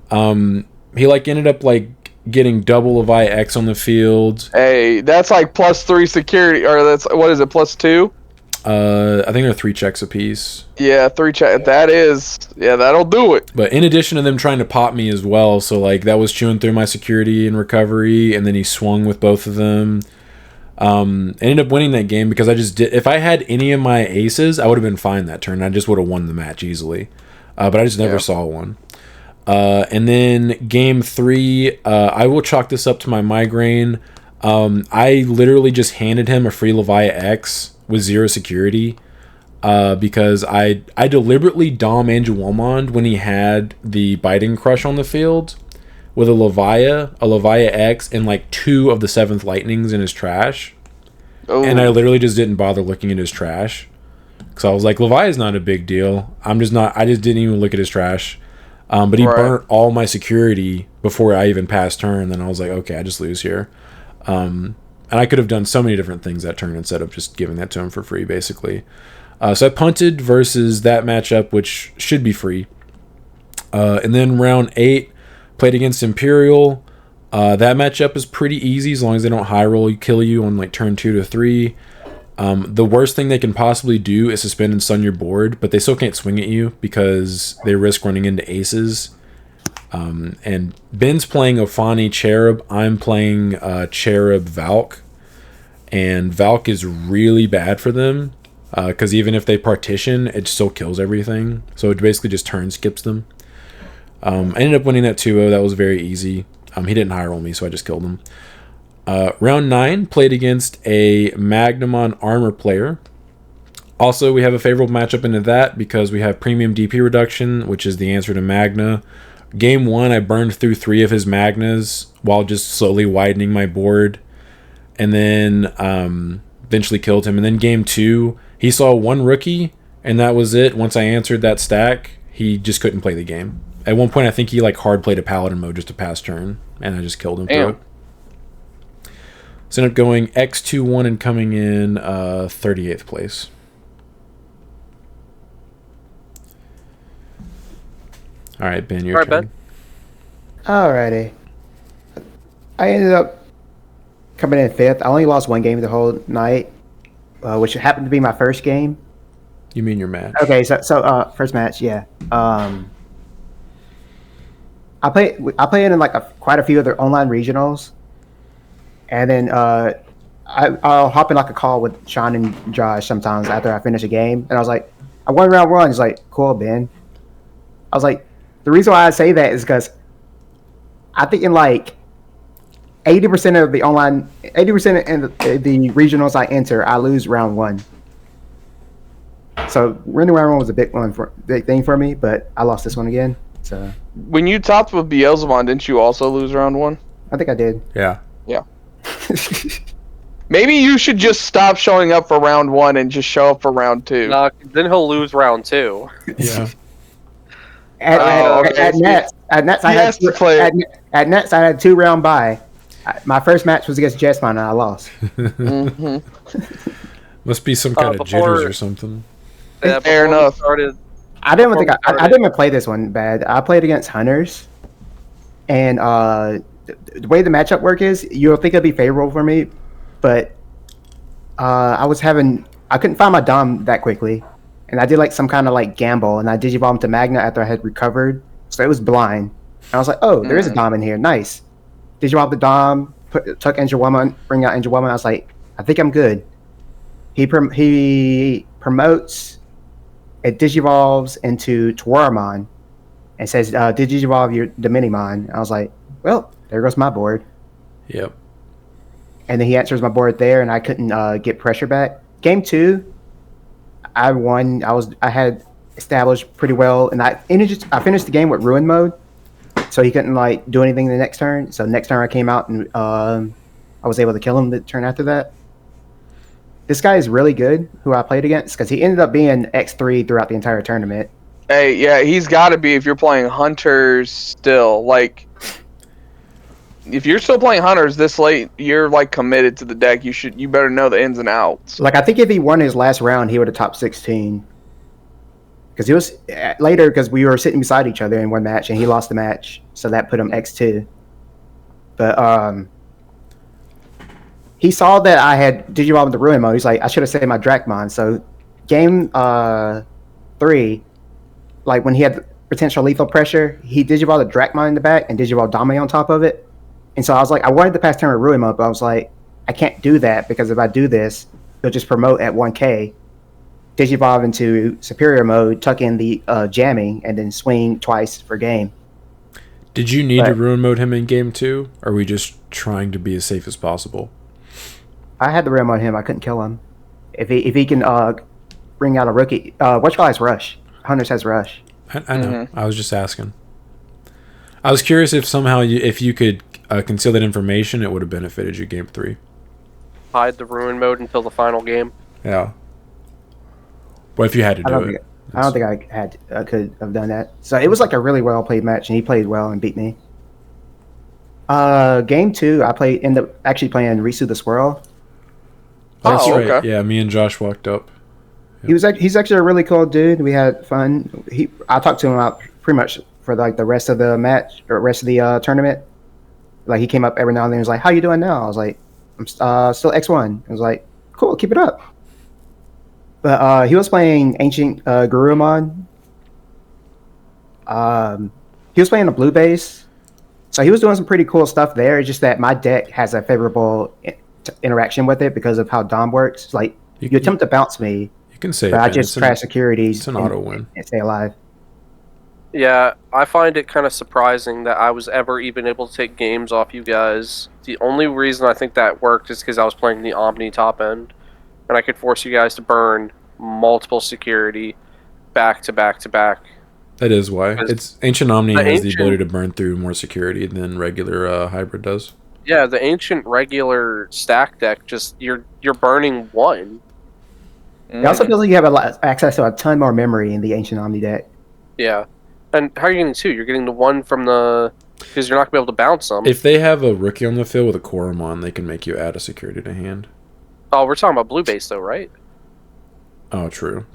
He like ended up like getting double Levi X on the field. Hey, that's like +3 security, or that's what is it, +2? I think they're 3 checks apiece. Yeah, 3 check. That'll do it. But in addition to them trying to pop me as well, so like that was chewing through my security and recovery, and then he swung with both of them. I ended up winning that game because I just did. If I had any of my aces, I would have been fine that turn. I just would have won the match easily. But I just never saw one. And then game 3, I will chalk this up to my migraine. I literally just handed him a free Levi X with 0 security, because I deliberately Dom Angelomon when he had the Biting Crush on the field with a Levi X, and like 2 of the 7th Lightnings in his trash. Oh. And I literally just didn't bother looking at his trash, because I was like, Levi is not a big deal. I just didn't even look at his trash. But he burnt all my security before I even passed turn. Then I was like, okay, I just lose here. And I could have done so many different things that turn instead of just giving that to him for free, basically. So I punted versus that matchup, which should be free. And then round 8, played against Imperial. That matchup is pretty easy as long as they don't high roll kill you on like turn 2 to 3. The worst thing they can possibly do is suspend and stun your board, but they still can't swing at you because they risk running into aces. And Ben's playing Ophani Cherub. I'm playing Cherub Valk. And Valk is really bad for them, because even if they partition, it still kills everything. So it basically just turn skips them. I ended up winning that 2-0. That was very easy. He didn't high roll me, so I just killed him. Round 9, played against a Magnamon Armor player. Also, we have a favorable matchup into that because we have Premium DP Reduction, which is the answer to Magna. Game 1, I burned through 3 of his Magnas while just slowly widening my board. And then eventually killed him. And then game 2, he saw 1 rookie, and that was it. Once I answered that stack, he just couldn't play the game. At one point, I think he like hard played a Paladin mode just to pass turn, and I just killed him through it. So I ended up going X2-1 and coming in 38th place. All right, Ben, your turn. Ben. Alrighty. I ended up coming in 5th. I only lost 1 game the whole night, which happened to be my first game. You mean your match? Okay, so first match, yeah. I played in like quite a few other online regionals, and then I'll hop in like a call with Sean and Josh sometimes after I finish a game, and I was like, I won round 1. He's like, cool, Ben. I was like, The reason why I say that is because I think in like 80% of the online, 80% in the regionals I enter, I lose round 1. So winning round 1 was a big thing for me, but I lost this one again. So when you topped with Beelzebub, didn't you also lose round 1? I think I did. Yeah. Maybe you should just stop showing up for round 1 and just show up for round 2. Then he'll lose round 2. Yeah. Okay. At Nets, I had 2 round bye. My first match was against Jessmon and I lost. Must be some kind of jitters or something. Yeah, Fair enough. I didn't even play this one bad. I played against Hunters, and the way the matchup work is, you'll think it'd be favorable for me, but I couldn't find my Dom that quickly, and I did like some kind of like gamble, and I digivolved to Magna after I had recovered, so it was blind. And I was like, oh, there is a Dom in here, nice. Digivolved the Dom, took Angel Woman, bring out Angel Woman. I was like, I think I'm good. He promotes. It digivolves into Toramon and says, digivolve your Dominimon. I was like, well, there goes my board. Yep. And then he answers my board there, and I couldn't get pressure back. Game 2, I won. I had established pretty well, and I finished the game with Ruin mode, so he couldn't like do anything the next turn. So next turn I came out and I was able to kill him the turn after that. This guy is really good, who I played against, because he ended up being X3 throughout the entire tournament. Hey, yeah, he's got to be if you're playing Hunters still. Like, if you're still playing Hunters this late, you're like committed to the deck. You better know the ins and outs. Like, I think if he won his last round, he would have top 16. Because he was later, because we were sitting beside each other in one match, and he lost the match, so that put him X2. But he saw that I had Digivolved into Ruin mode. He's like, I should have saved my Dracmon. So game 3, like when he had potential lethal pressure, he Digivolved the Dracmon in the back and Digivolved Dame on top of it. And so I was like, I wanted to pass turn with Ruin mode, but I was like, I can't do that because if I do this, he'll just promote at 1k, Digivolve into Superior mode, tuck in the jamming, and then swing twice for game. Did you need to Ruin mode him in game 2? Or are we just trying to be as safe as possible? I had the rim on him. I couldn't kill him. If he can bring out a rookie, what has Rush? Hunters has Rush. I know. I was just asking. I was curious if somehow if you could conceal that information, it would have benefited you game 3. Hide the Ruin mode until the final game. Yeah. What if you had to do it? I don't think I could have done that. So it was like a really well played match, and he played well and beat me. Game 2, I ended up actually playing Risu the Swirl. Oh, that's right. Okay. Yeah, me and Josh walked up. Yep. He's actually a really cool dude. We had fun. I talked to him out pretty much for like the rest of the match or rest of the tournament. Like he came up every now and then. He was like, "How you doing now?" I was like, "I'm still X1." I was like, "Cool, keep it up." But he was playing Ancient Garurumon. He was playing a blue base, so he was doing some pretty cool stuff there. It's just that my deck has a favorable interaction with it because of how Dom works. Like you attempt to bounce me, you can say, but I just trash securities. It's an auto win and stay alive. Yeah, I find it kind of surprising that I was ever even able to take games off you guys. The only reason I think that worked is because I was playing the Omni top end, and I could force you guys to burn multiple security back to back to back. That is why. It's Ancient Omni has the ability to burn through more security than regular hybrid does. Yeah, the Ancient regular stack deck, just you're burning one. It also feels like you have access to a ton more memory in the Ancient Omni deck. Yeah. And how are you getting 2? You're getting the 1 from the... Because you're not going to be able to bounce them. If they have a rookie on the field with a Koromon, they can make you add a security to hand. Oh, we're talking about blue base, though, right? Oh, true.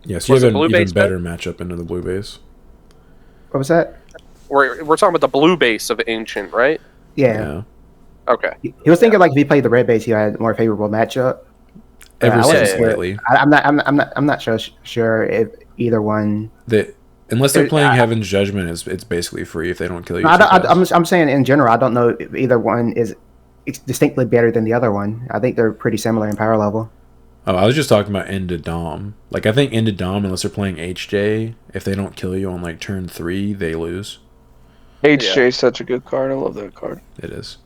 Yes, you have an even better matchup into the blue base. What was that? We're talking about the blue base of Ancient, right? Yeah. Okay. He was thinking like if he played the red base, he had a more favorable matchup. Ever so slightly. I'm not sure if either one. Unless they're playing Heaven's Judgment, it's basically free if they don't kill you. I'm saying in general, I don't know if either one is distinctly better than the other one. I think they're pretty similar in power level. Oh, I was just talking about end to Dom. Like, I think end to Dom, unless they're playing HJ, if they don't kill you on, like, turn 3, they lose. HJ is such a good card. I love that card. It is.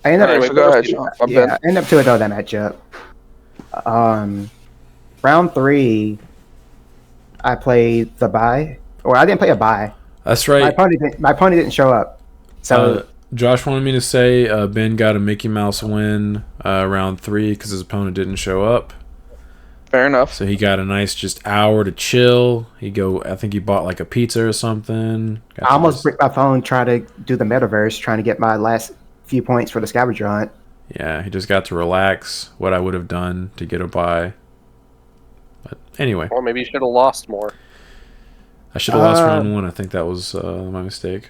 I end up, Anyway, so go ahead, Sean. I end up 2-0 that matchup. Round 3, I played the bye. Or I didn't play a bye. That's right. My opponent didn't show up. So Josh wanted me to say Ben got a Mickey Mouse win round 3 because his opponent didn't show up. Fair enough. So he got a nice just hour to chill. I think he bought like a pizza or something. I almost bricked my phone trying to do the metaverse, trying to get my last few points for the scavenger hunt. Yeah, he just got to relax. What I would have done to get a bye. But anyway. Or maybe you should have lost more. I should have lost round 1. I think that was my mistake.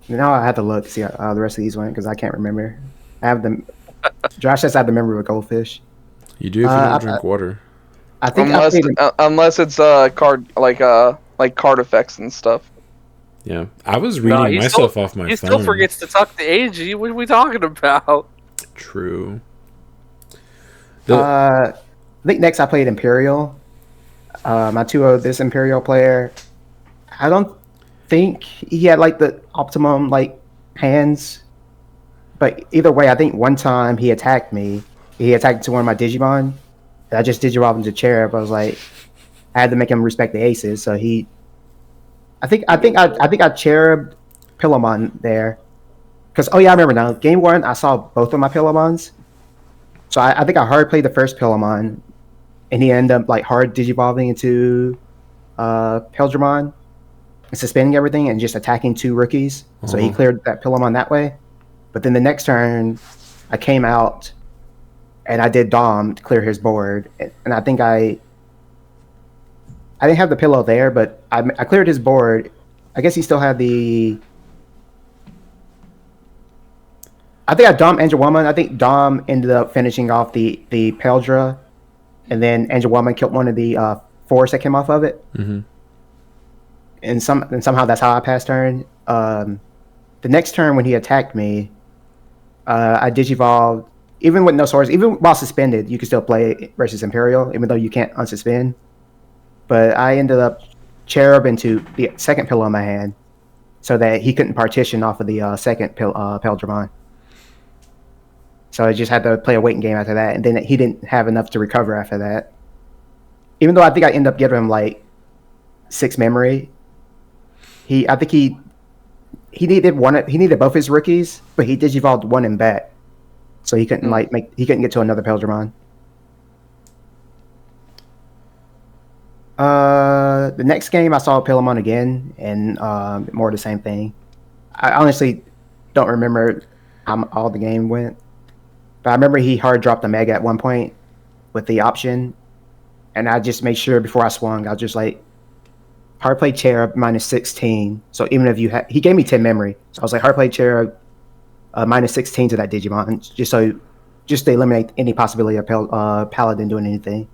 Now I have to look to see how the rest of these went because I can't remember. I have them. Josh says I have to remember with goldfish. You do if you don't drink water. I think unless it's card like card effects and stuff. Yeah, I was reading myself off my phone. He still forgets to talk to AG. What are we talking about? True. I think next I played Imperial. My 2-0 this Imperial player. I don't think he had like the optimum like hands, but either way, I think one time he attacked me. He attacked to one of my Digimon. I just Digivolved him to Cherub. I was like, I had to make him respect the aces. So I think I Cherub Pillowmon there. Because I remember now. Game 1, I saw both of my Pillowmons. So I think I hard played the first Pillowmon, and he ended up like hard Digivolving into Peldramon and suspending everything and just attacking 2 rookies. So he cleared that Pillowmon that way. But then the next turn, I came out and I did Dom to clear his board. And I think I didn't have the pillow there, but I cleared his board. I guess he still had the... I think I Dom Angel Woman. I think Dom ended up finishing off the Peldra, and then Angel Woman killed one of the force that came off of it. Mm-hmm. And somehow that's how I passed turn. The next turn when he attacked me, I Digivolved. Even with no swords, even while suspended, you can still play versus Imperial, even though you can't unsuspend. But I ended up Cherub into the second pillow in my hand, so that he couldn't partition off of the second Peldramon. So I just had to play a waiting game after that, and then he didn't have enough to recover after that. Even though I think I ended up giving him like 6 memory. I think he needed one. He needed both his rookies, but he Digivolved one in back, so he couldn't he couldn't get to another Peldramon. The next game I saw Pillamon again, and more of the same thing. I honestly don't remember how all the game went, but I remember he hard dropped the Mega at one point with the option, and I just made sure before I swung, I was just like, hard play Cherub minus 16. So even if he gave me 10 memory, so I was like, hard play Cherub minus 16 to that Digimon, just to eliminate any possibility of Paladin doing anything,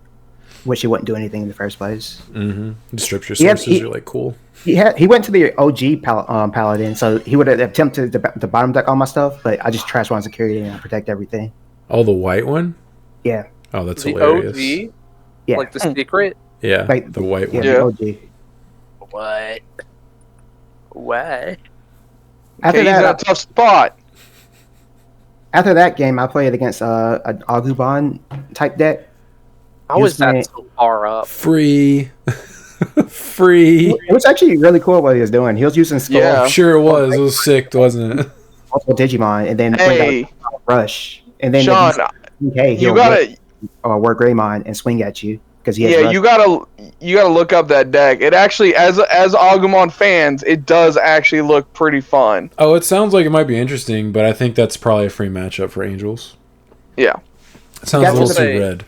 which he wouldn't do anything in the first place. Mm-hmm. Disrupt your sources are like cool. He went to the OG Paladin, so he would have attempted to bottom deck all my stuff, but I just trash one security and I protect everything. Oh, the white one? Yeah. Oh, that's the hilarious. OG? Yeah. Like the secret? Yeah, like, the white one. Yeah, the OG. What? After he's that, in a tough spot. After that game, I played against an Agumon type deck. How is that so far up? Free. Free. It was actually really cool what he was doing. He was using Skull. Yeah. Sure it was. It was sick, wasn't it? Multiple Digimon, and then bring out Rush. And then Sean, you gotta work Greymon and swing at you because he has Rush. you gotta look up that deck. It actually, as Agumon fans, it does actually look pretty fun. Oh, it sounds like it might be interesting, but I think that's probably a free matchup for Angels. Yeah. It sounds a little too red.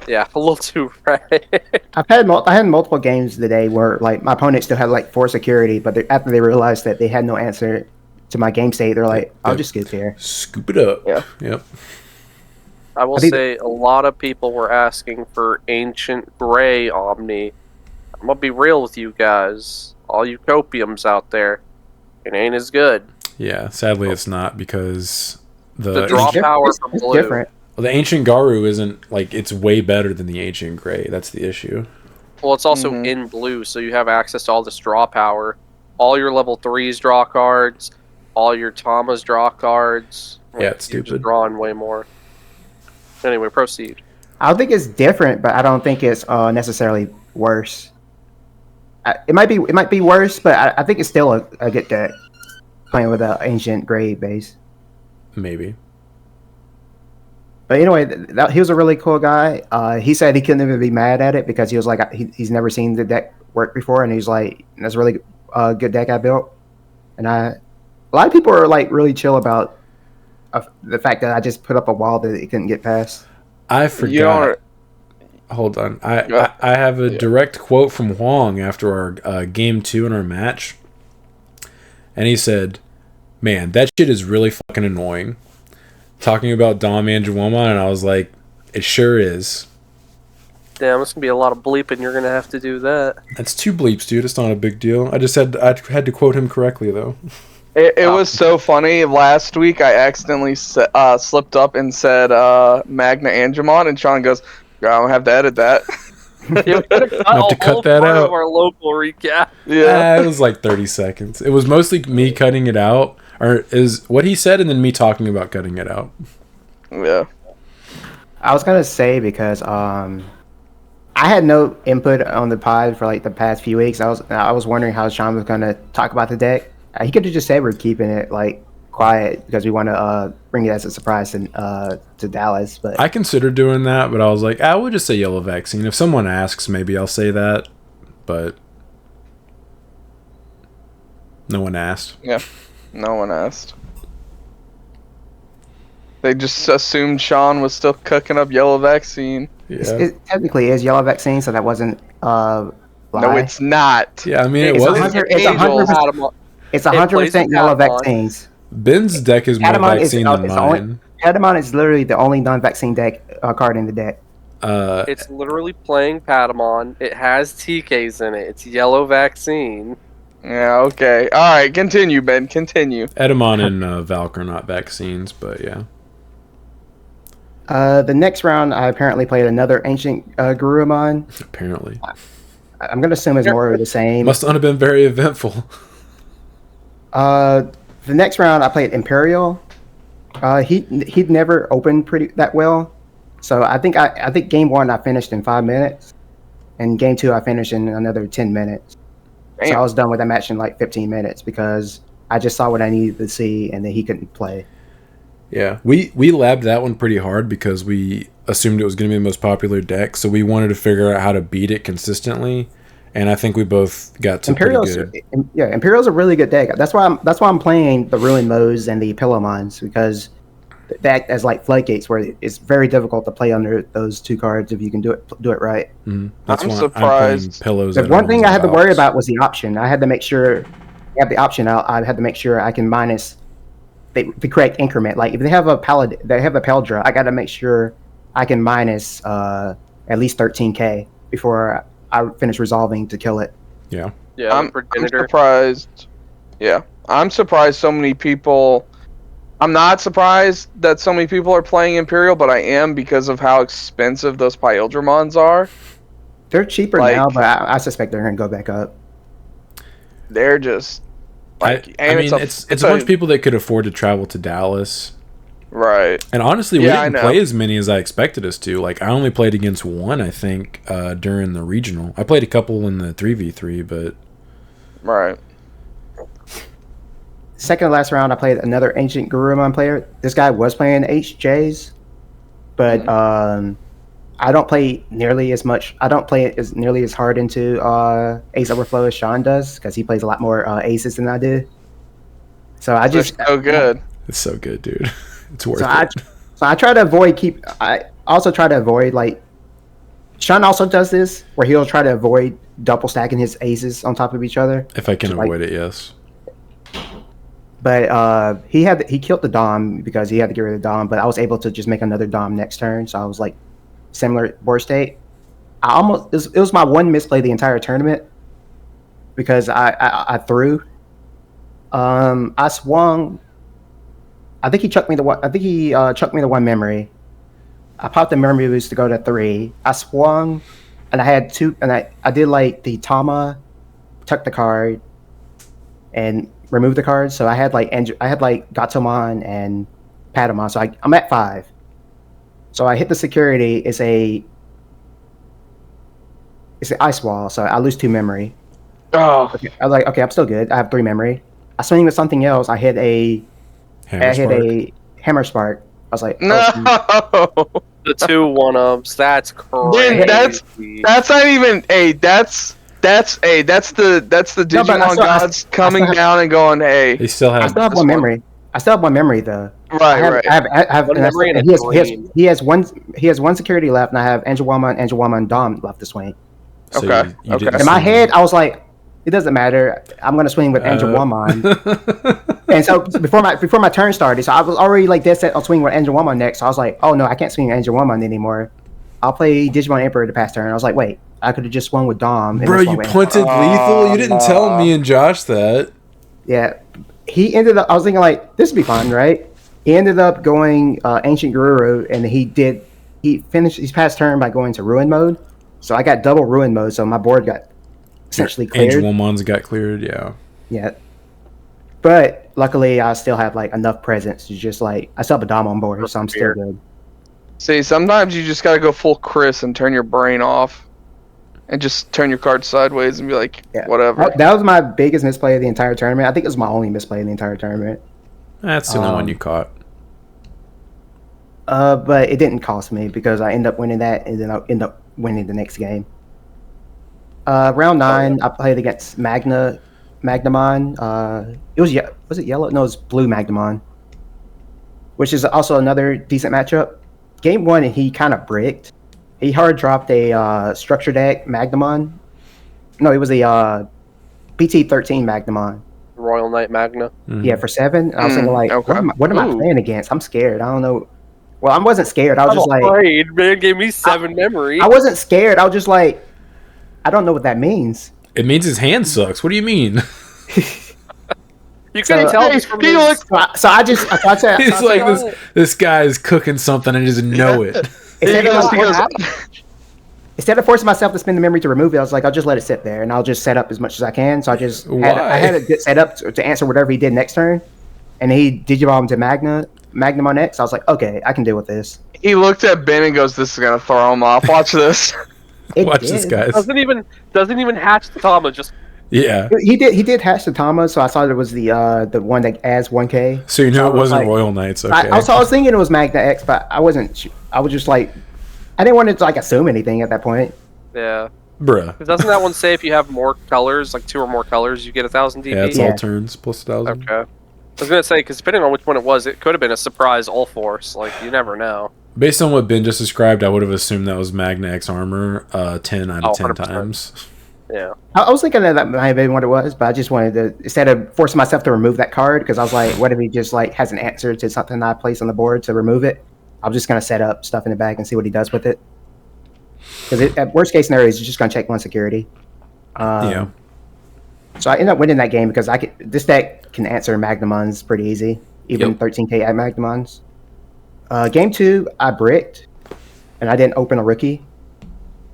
Yeah, a little too red. I had multiple games today where like my opponent still had like 4 security, but after they realized that they had no answer to my game state, they're like, "I'll just scoop here." Scoop it up. Yeah. Yep. I will say a lot of people were asking for Ancient Gray Omni. I'm gonna be real with you guys, all you copiums out there. It ain't as good. Yeah, sadly it's not because the draw power from blue. Different. Well, the Ancient Garu isn't, like, it's way better than the Ancient Gray. That's the issue. Well, it's also in blue, so you have access to all this draw power. All your level 3s draw cards. All your Tamas draw cards. Yeah, it's You're stupid. just drawing way more. Anyway, proceed. I don't think it's different, but I don't think it's necessarily worse. It might be worse, but I think it's still a good deck. Playing with an Ancient Gray base. Maybe. But anyway, he was a really cool guy. He said he couldn't even be mad at it because he was like, he's never seen the deck work before, and he's like, that's a really good deck I built. And a lot of people are like really chill about the fact that I just put up a wall that it couldn't get past. I forgot. Hold on. I have a direct quote from Huang after our game 2 in our match. And he said, man, that shit is really fucking annoying. Talking about Dom Anjuwama, and I was like, it sure is. Damn, it's going to be a lot of bleeping. You're going to have to do that. That's 2 bleeps, dude. It's not a big deal. I had to quote him correctly, though. It was so funny. Last week, I accidentally slipped up and said Magna Angemon, and Sean goes, I don't have to edit that. You have to cut that out. Of our local recap. Yeah, it was like 30 seconds. It was mostly me cutting it out, or is what he said, and then me talking about cutting it out. Yeah. I was gonna say because I had no input on the pod for like the past few weeks. I was wondering how Sean was gonna talk about the deck. He could have just said we're keeping it like quiet because we want to bring it as a surprise to Dallas. But I considered doing that, but I was like, I would just say yellow vaccine. If someone asks, maybe I'll say that, but no one asked. Yeah, no one asked. They just assumed Sean was still cooking up yellow vaccine. Yeah. It technically is yellow vaccine, so that wasn't No, it's not. Yeah, I mean, it It's wasn't. 100%. It's 100% yellow vaccines. Ben's deck is more vaccine than mine. Patamon is literally the only non-vaccine deck card in the deck. It's literally playing Patamon. It has TKs in it. It's yellow vaccine. Yeah, okay. Alright, continue, Ben. Continue. Edamon and Valk are not vaccines, but yeah. The next round, I apparently played another Ancient Garurumon. Apparently. I'm going to assume it's more of the same. Must not have been very eventful. The next round, I played Imperial. He'd never opened that well, so I think game 1 I finished in 5 minutes, and game 2 I finished in another 10 minutes. Damn. So I was done with that match in like 15 minutes because I just saw what I needed to see, and then he couldn't play. Yeah, we labbed that one pretty hard because we assumed it was going to be the most popular deck, so we wanted to figure out how to beat it consistently. And I think we both got to Imperial's, pretty good. Yeah, Imperial's a really good deck. That's why I'm playing the Ruin Modes and the Pillowmons, because they act as like floodgates where it's very difficult to play under those 2 cards if you can do it right. Mm-hmm. That's I'm why surprised. I'm pillows. The one thing I had to worry about was the option. I had to make sure I have the option out. I had to make sure I can minus the correct increment. Like if they have a Peldra, I got to make sure I can minus at least 13k before I finish resolving to kill it. Yeah. Yeah, I'm surprised. Yeah, I'm surprised so many people. I'm not surprised that so many people are playing Imperial, but I am because of how expensive those Pyldramons are. They're cheaper now, but I suspect they're going to go back up. They're just like. It's a bunch of people that could afford to travel to Dallas. Right. And honestly, we didn't play as many as I expected us to. Like, I only played against one, I think, during the regional. I played a couple in the 3v3, but... Right. Second to last round, I played another Ancient Garurumon player. This guy was playing HJs, but I don't play nearly as much. I don't play it as nearly as hard into Ace Overflow as Sean does, because he plays a lot more aces than I do. So I just... so good. It's so good, dude. It's worth it. So I try to avoid I also try to avoid, like, Sean also does this where he'll try to avoid double stacking his aces on top of each other. If I can avoid it, yes. But he killed the Dom because he had to get rid of the Dom, but I was able to just make another Dom next turn, so I was like similar board state. It was my one misplay the entire tournament because I threw. I swung. I think he chucked me the one. I think he chucked me the one memory, I popped the memory boost to go to 3. I swung, and I had 2, and I did like the Tama, tuck the card, and remove the card. So I had like Gatomon and Patamon. So I'm at 5. So I hit the security. It's an ice wall. So I lose 2 memory. Oh, Okay. I was like, okay, I'm still good. I have 3 memory. I swing with something else. I hit a hammer spark. I was like, no. The 2 1-ups. That's crazy. Dude, that's not even that's the Digimon gods coming down and going, hey. They still have. I still have 1 memory. I still have 1 memory though. Right. I have 1 memory and he has one security left, and I have Angelwama and Dom left to swing. So Okay. you didn't In my swing. head, I was like, it doesn't matter. I'm gonna swing with Angelwama. And so before my turn started, so I was already like dead set on swinging with Angelwama next. So I was like, oh no, I can't swing Angelwama anymore. I'll play Digimon Emperor to pass turn. I was like, wait, I could have just swung with Dom. Bro, you punted lethal. You didn't tell me and Josh that. Yeah, he ended up. I was thinking like this would be fun, right? He ended up going Ancient Guru, and he finished his past turn by going to Ruin mode. So I got double Ruin mode, so my board got essentially cleared. Angelwomon's got cleared, yeah. Yeah. But luckily, I still have like enough presence to just like I still have a Dom on board, so I'm still good. See, sometimes you just gotta go full Chris and turn your brain off, and just turn your card sideways and be like, whatever. That was my biggest misplay of the entire tournament. I think it was my only misplay of the entire tournament. That's the only one you caught. But it didn't cost me because I end up winning that, and then I end up winning the next game. Round 9, I played against Magnamon. Was it yellow? No, it was blue Magnamon, which is also another decent matchup. Game 1, he kind of bricked. He hard dropped a structure deck Magnamon. No, it was a BT17 Magnamon. Royal Knight Magna. Mm-hmm. Yeah, for 7. I was thinking like, okay. what am I playing against? I'm scared. I don't know. Well, I wasn't scared. I was just like, afraid. Man gave me 7 memory. I wasn't scared. I was just like, I don't know what that means. It means his hand sucks. What do you mean? You couldn't tell this from his... So I said, He's like, this guy is cooking something and he doesn't know it. Instead of forcing myself to spend the memory to remove it, I was like, I'll just let it sit there and I'll just set up as much as I can. So I had a good setup to answer whatever he did next turn. And he Digivolved to Magnamon X. I was like, okay, I can deal with this. He looked at Ben and goes, "This is gonna throw him off. Watch this." Watch this, guys. Doesn't even hatch the Tama. Just He did hatch the Tama, so I thought it was the one that adds 1K. So you knew it wasn't like, Royal Knights. Okay. I was thinking it was Magna X, but I wasn't. I was just like, I didn't want to like assume anything at that point. Yeah. Bruh. Doesn't that one say if you have more colors, like 2 or more colors, you get 1,000 DP? Yeah, it's all turns plus 1,000. Okay. I was gonna say, because depending on which one it was, it could have been a surprise all force. Like, you never know. Based on what Ben just described, I would have assumed that was Magna X armor 10 out of 10 100%. times. Yeah. I was thinking that might have been what it was, but I just wanted to, instead of forcing myself to remove that card, because I was like, what if he just like has an answer to something I place on the board to remove it? I'm just gonna set up stuff in the bag and see what he does with it. Because at worst case scenario, he's just gonna check 1 security. Yeah. So I ended up winning that game because this deck can answer Magnamons pretty easy, even 13K at Magnamons. Game 2, I bricked, and I didn't open a rookie.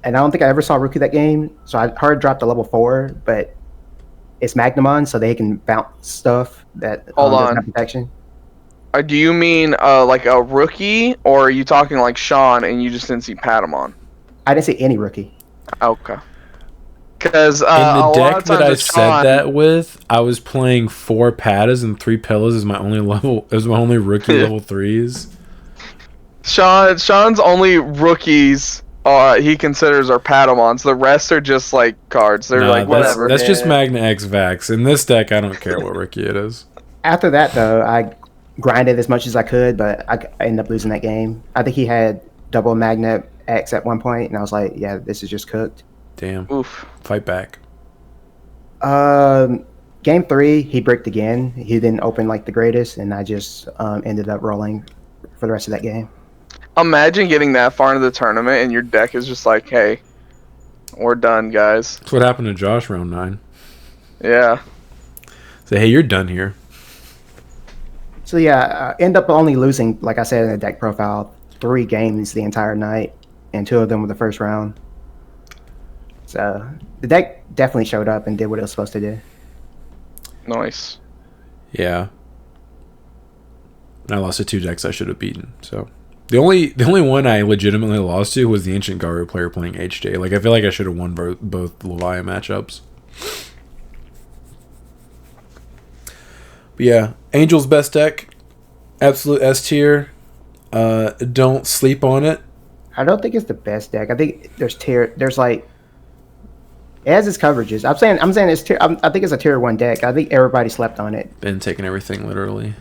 And I don't think I ever saw a rookie that game, so I hard dropped to level 4, but it's Magnamon, so they can bounce stuff that doesn't have protection. Do you mean like a rookie, or are you talking like Sean and you just didn't see Patamon? I didn't see any rookie. Okay. Because in the deck that I said that with, I was playing 4 Patas and 3 Pillas as my only level. It was my only rookie level 3s. Sean's only rookies he considers are Patamons. The rest are just like cards. They're like whatever. That's just Magna X Vax. In this deck, I don't care what rookie it is. After that, though, I grinded as much as I could, but I ended up losing that game. I think he had double Magna X at one point, and I was like, yeah, this is just cooked. Damn. Oof. Fight back. Game 3, he bricked again. He didn't open like the greatest, and I just ended up rolling for the rest of that game. Imagine getting that far into the tournament and your deck is just like, hey, we're done, guys. That's what happened to Josh round 9. Yeah. Say, hey, you're done here. So yeah, I end up only losing, like I said, in the deck profile, 3 games the entire night, and 2 of them were the first round. So the deck definitely showed up and did what it was supposed to do. Nice. Yeah. I lost to 2 decks I should have beaten. So the only one I legitimately lost to was the Ancient Garu player playing HJ. Like I feel like I should have won both Leviathan matchups. But yeah, Angel's best deck, absolute S tier. Don't sleep on it. I don't think it's the best deck. I think there's like it has its coverages. I'm saying it's tier. I think it's a tier 1 deck. I think everybody slept on it. Ben taking everything literally.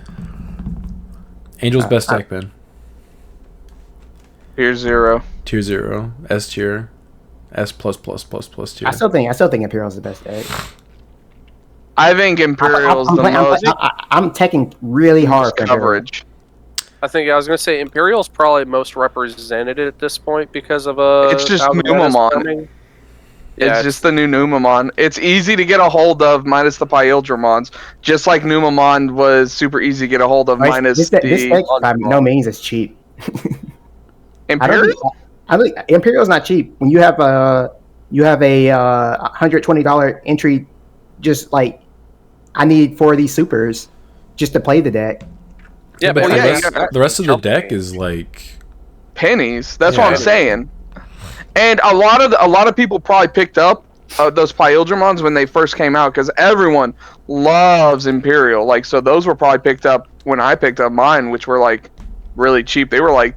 Angel's best deck, Ben. Tier 0. Tier 0. S tier. S plus tier. I still think Imperial's the best deck. I think Imperial's the most I'm taking really hard for coverage. I was going to say Imperial's probably most represented at this point because of It's just how the meta's Numamon. coming. Yeah, It's just the new Numamon. It's easy to get a hold of, minus the Pyldramons. Just like Numamon was super easy to get a hold of, minus this deck by no means is cheap. Imperial. I think Imperial's not cheap. When you have a $120 entry, just like I need 4 of these supers just to play the deck. Yeah, but but the rest of the deck is like pennies. That's what I'm saying. And a lot of people probably picked up those Pyldramons when they first came out because everyone loves Imperial. Like, so those were probably picked up when I picked up mine, which were like really cheap. They were like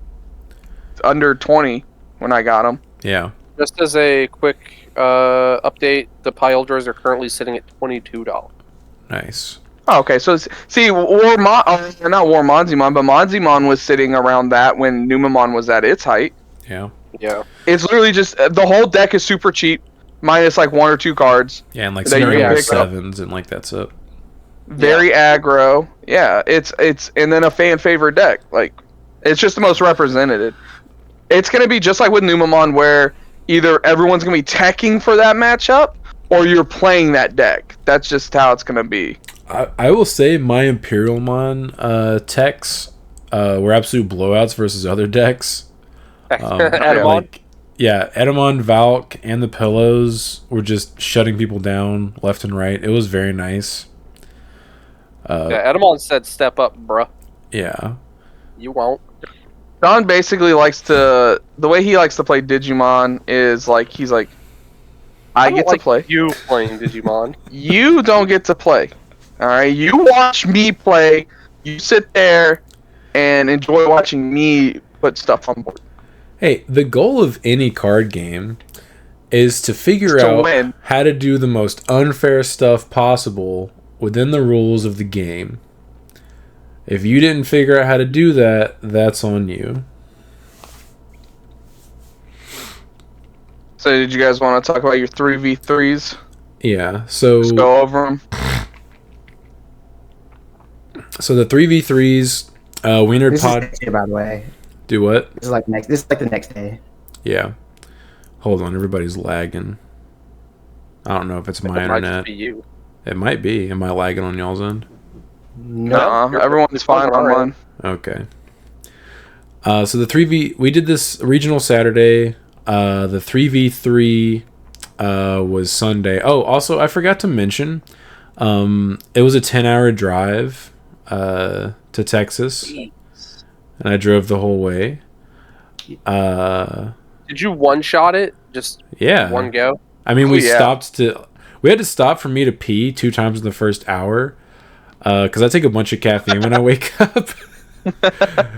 under 20 when I got them. Yeah. Just as a quick update, the Pyldras are currently sitting at $22. Nice. Oh, okay, so see, not Warmonzimon, but Monzimon was sitting around that when Numamon was at its height. Yeah. Yeah. It's literally just the whole deck is super cheap, minus like 1 or 2 cards. Yeah, and like that you can scenario pick up. 7s and like that's it. Very aggro. Yeah, it's and then a fan favorite deck. Like, it's just the most represented. It's gonna be just like with Numamon, where either everyone's gonna be teching for that matchup, or you're playing that deck. That's just how it's gonna be. I will say my Imperialmon techs were absolute blowouts versus other decks. Edamon? Edamon, Valk, and the Pillows were just shutting people down left and right. It was very nice. Edamon said step up, bruh. Yeah. You won't. Don basically likes to, the way he likes to play Digimon is like, he's like, I get to play. You playing Digimon. You don't get to play. Alright, you watch me play, you sit there and enjoy watching me put stuff on board. Hey, the goal of any card game is to figure out how to do the most unfair stuff possible within the rules of the game. If you didn't figure out how to do that, that's on you. So did you guys want to talk about your 3v3s? Yeah, so... Just go over them. So the 3v3s, we entered This pod... is next day, by the way. Do what? This is like the next day. Yeah. Hold on, everybody's lagging. I don't know if it's my It might internet. just be you. It might be. Am I lagging on y'all's end? No, everyone's fine on mine. Okay. So the 3v... We did this regional Saturday. The 3v3 was Sunday. Oh, also, I forgot to mention, it was a 10-hour drive to Texas. And I drove the whole way. Did you one-shot it? Just one go? I mean, we stopped to... We had to stop for me to pee 2 times in the first hour. Because I take a bunch of caffeine when I wake up.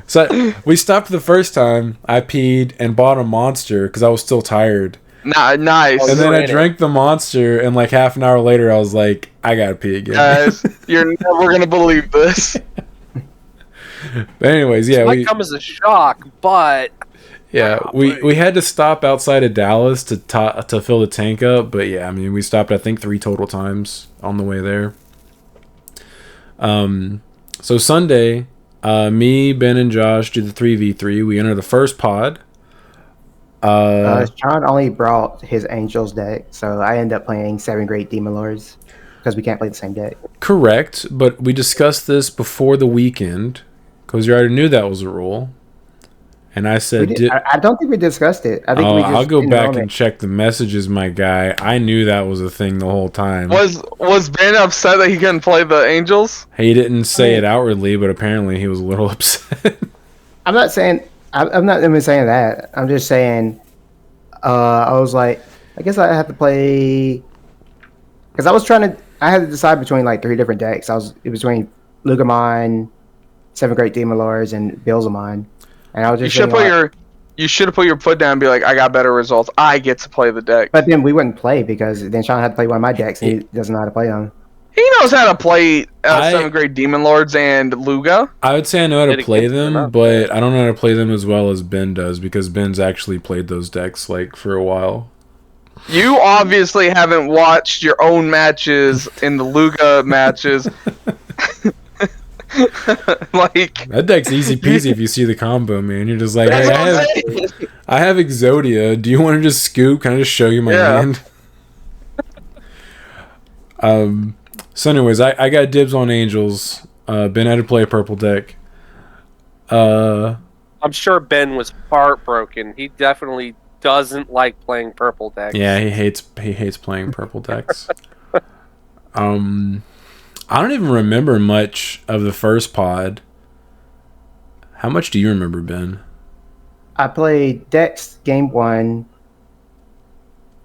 So we stopped the first time. I peed and bought a Monster because I was still tired. Nice. And then I drank the Monster, and like half an hour later, I was like, I gotta pee again. Guys, you're never gonna believe this. But anyways, yeah, it might come as a shock, but we had to stop outside of Dallas to fill the tank up. But yeah, I mean, we stopped I think 3 total times on the way there. So Sunday, me, Ben, and Josh do the 3v3. We enter the first pod. Sean only brought his Angels deck, so I end up playing 7 Great Demon Lords because we can't play the same deck. Correct, but we discussed this before the weekend because you already knew that was a rule. And I said, I don't think we discussed it. I think we just I'll go back and check the messages, my guy. I knew that was a thing the whole time. Was Ben upset that he couldn't play the Angels? He didn't say it outwardly, but apparently he was a little upset. I'm not even saying that. I'm just saying, I was like, I guess I have to play, because I had to decide between like 3 different decks. It was between Lugamon, 7 Great Demon Lords, and Bilzamon. And I was just you should have put your foot down and be like, I got better results. I get to play the deck. But then we wouldn't play because then Sean had to play one of my decks and he doesn't know how to play them. He knows how to play 7 Great Demon Lords and Luga. I would say I know how to play them, but I don't know how to play them as well as Ben does, because Ben's actually played those decks like for a while. You obviously haven't watched your own matches in the Luga matches. Like, that deck's easy peasy if you see the combo, man. You're just like, hey, I have Exodia. Do you want to just scoop? Can I just show you my hand? So anyways, I got dibs on Angels. Ben had to play a purple deck. I'm sure Ben was heartbroken. He definitely doesn't like playing purple decks. Yeah, he hates playing purple decks. I don't even remember much of the first pod. How much do you remember, Ben? I played Dex game 1.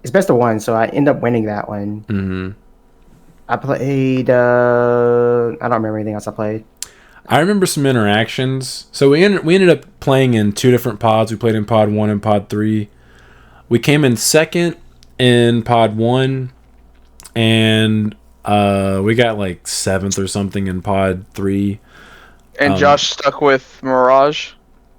It's best of 1, so I end up winning that one. Mm-hmm. I played. I don't remember anything else I played. I remember some interactions. So we ended up playing in 2 different pods. We played in pod 1 and pod 3. We came in second in pod 1, and we got like 7th or something in pod 3. And Josh stuck with Mirage.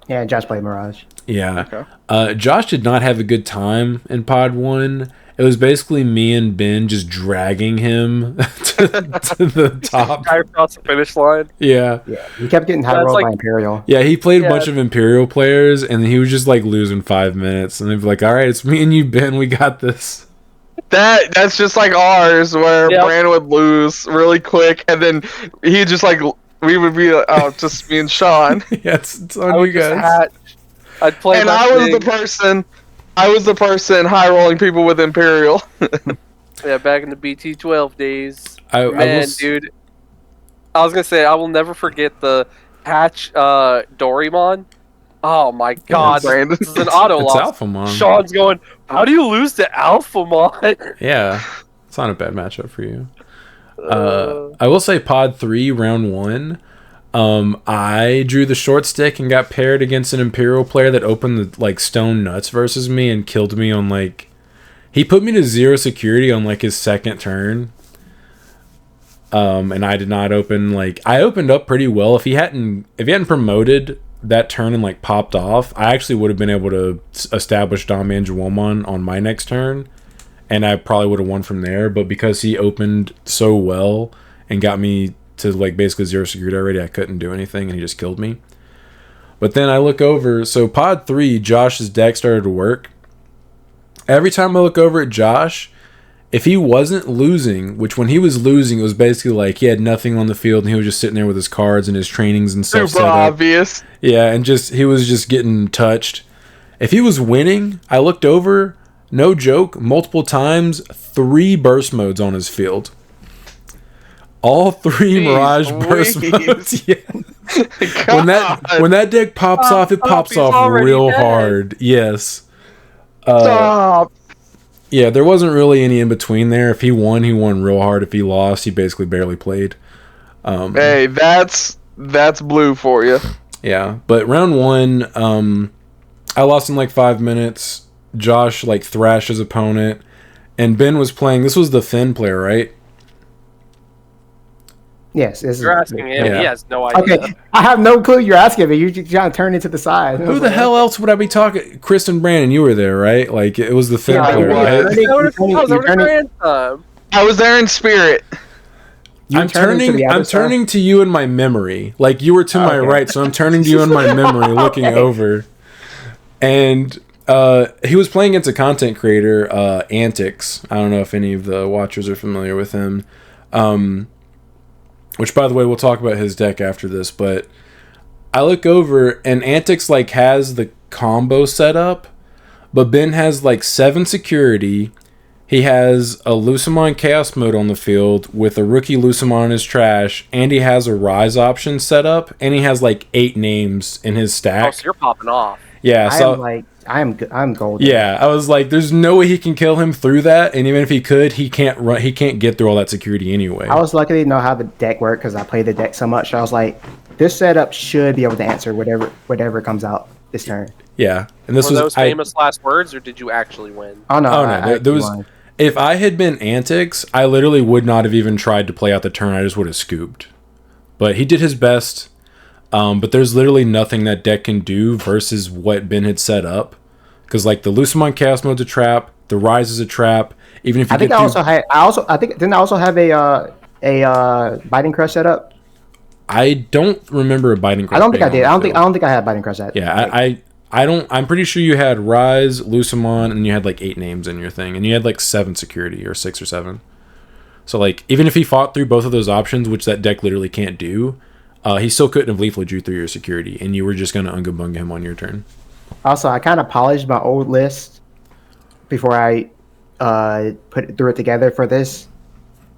Yeah, Josh played Mirage. Yeah. Okay. Josh did not have a good time in pod 1. It was basically me and Ben just dragging him to the top. Across the finish line. Yeah. Yeah. He kept getting high rolled by Imperial. Yeah, he played a bunch of Imperial players, and he was just like losing 5 minutes. And they'd be like, all right, it's me and you, Ben. We got this. That's just like ours, where Brand would lose really quick, and then he'd just like, we would be like, oh, just me and Sean. Yeah, it's on you guys. I'd play, and I was the person high rolling people with Imperial. Yeah, back in the BT12 days. Dude. I was gonna say, I will never forget the patch Dorimon. Oh my god, this is an auto loss. It's Alphamon. Sean's going, how do you lose to Alphamon? Yeah, it's not a bad matchup for you. I will say pod 3, round 1. I drew the short stick and got paired against an Imperial player that opened the like stone nuts versus me and killed me on like, he put me to 0 security on like his 2nd turn. And I did not open, like, I opened up pretty well. If he hadn't promoted that turn and like popped off, I actually would have been able to establish Dom Angelomon on my next turn, and I probably would have won from there. But because he opened so well and got me to like basically 0 security already, I couldn't do anything, and he just killed me. But then I look over, so pod 3, Josh's deck started to work. Every time I look over at Josh, if he wasn't losing, which when he was losing, it was basically like he had nothing on the field and he was just sitting there with his cards and his trainings and stuff. Super obvious. Yeah, and he was just getting touched. If he was winning, I looked over, no joke, multiple times, 3 burst modes on his field. All 3 Mirage burst modes. Yeah. when that deck pops off, it pops off real hard. Yes. Stop. Yeah, there wasn't really any in between there. If he won real hard. If he lost, he basically barely played. Hey, that's blue for you. Yeah, but round 1, I lost in like 5 minutes. Josh like thrashed his opponent, and Ben was playing. This was the Finn player, right? Yes. You're asking him. Yeah. He has no idea. Okay, I have no clue. You're asking me. You're trying to turn it to the side. Who the hell else would I be talking? Chris and Brandon, you were there, right? Like it was the Finn player, right? I was there in spirit. I'm turning to you in my memory. Like you were to my right, so I'm turning to you in my memory, looking over. And he was playing against a content creator, Antics. I don't know if any of the watchers are familiar with him. Which, by the way, we'll talk about his deck after this. But I look over, and Antics like has the combo setup, but Ben has like 7 security. He has a Lucamon Chaos mode on the field with a rookie Lucamon in his trash, and he has a Rise option set up, and he has like 8 names in his stack. Oh, so you're popping off. Yeah, so I'm golden. yeah, I was like, there's no way he can kill him through that, and even if he could, he can't run. He can't get through all that security anyway. I was lucky to know how the deck worked because I played the deck so much. I was like, this setup should be able to answer whatever comes out this turn. Yeah, and this Were was those famous last words, or did you actually win? Oh no! Oh no, there was. Won. If I had been Antics, I literally would not have even tried to play out the turn. I just would have scooped. But he did his best. But there's literally nothing that deck can do versus what Ben had set up. Because like the Lucamon Chaos mode's a trap, the Rise is a trap. Even if you didn't I also have a Biting Crush set up? I don't remember a Biting Crush. I don't think I did. I don't think I had Biting Crush set. Yeah, I don't. I'm pretty sure you had Rise, Lucamon, and you had like 8 names in your thing, and you had like 7 security or 6 or 7. So like, even if he fought through both of those options, which that deck literally can't do, he still couldn't have lethal drew through your security, and you were just gonna Unga Bunga him on your turn. Also, I kind of polished my old list before I threw it together for this.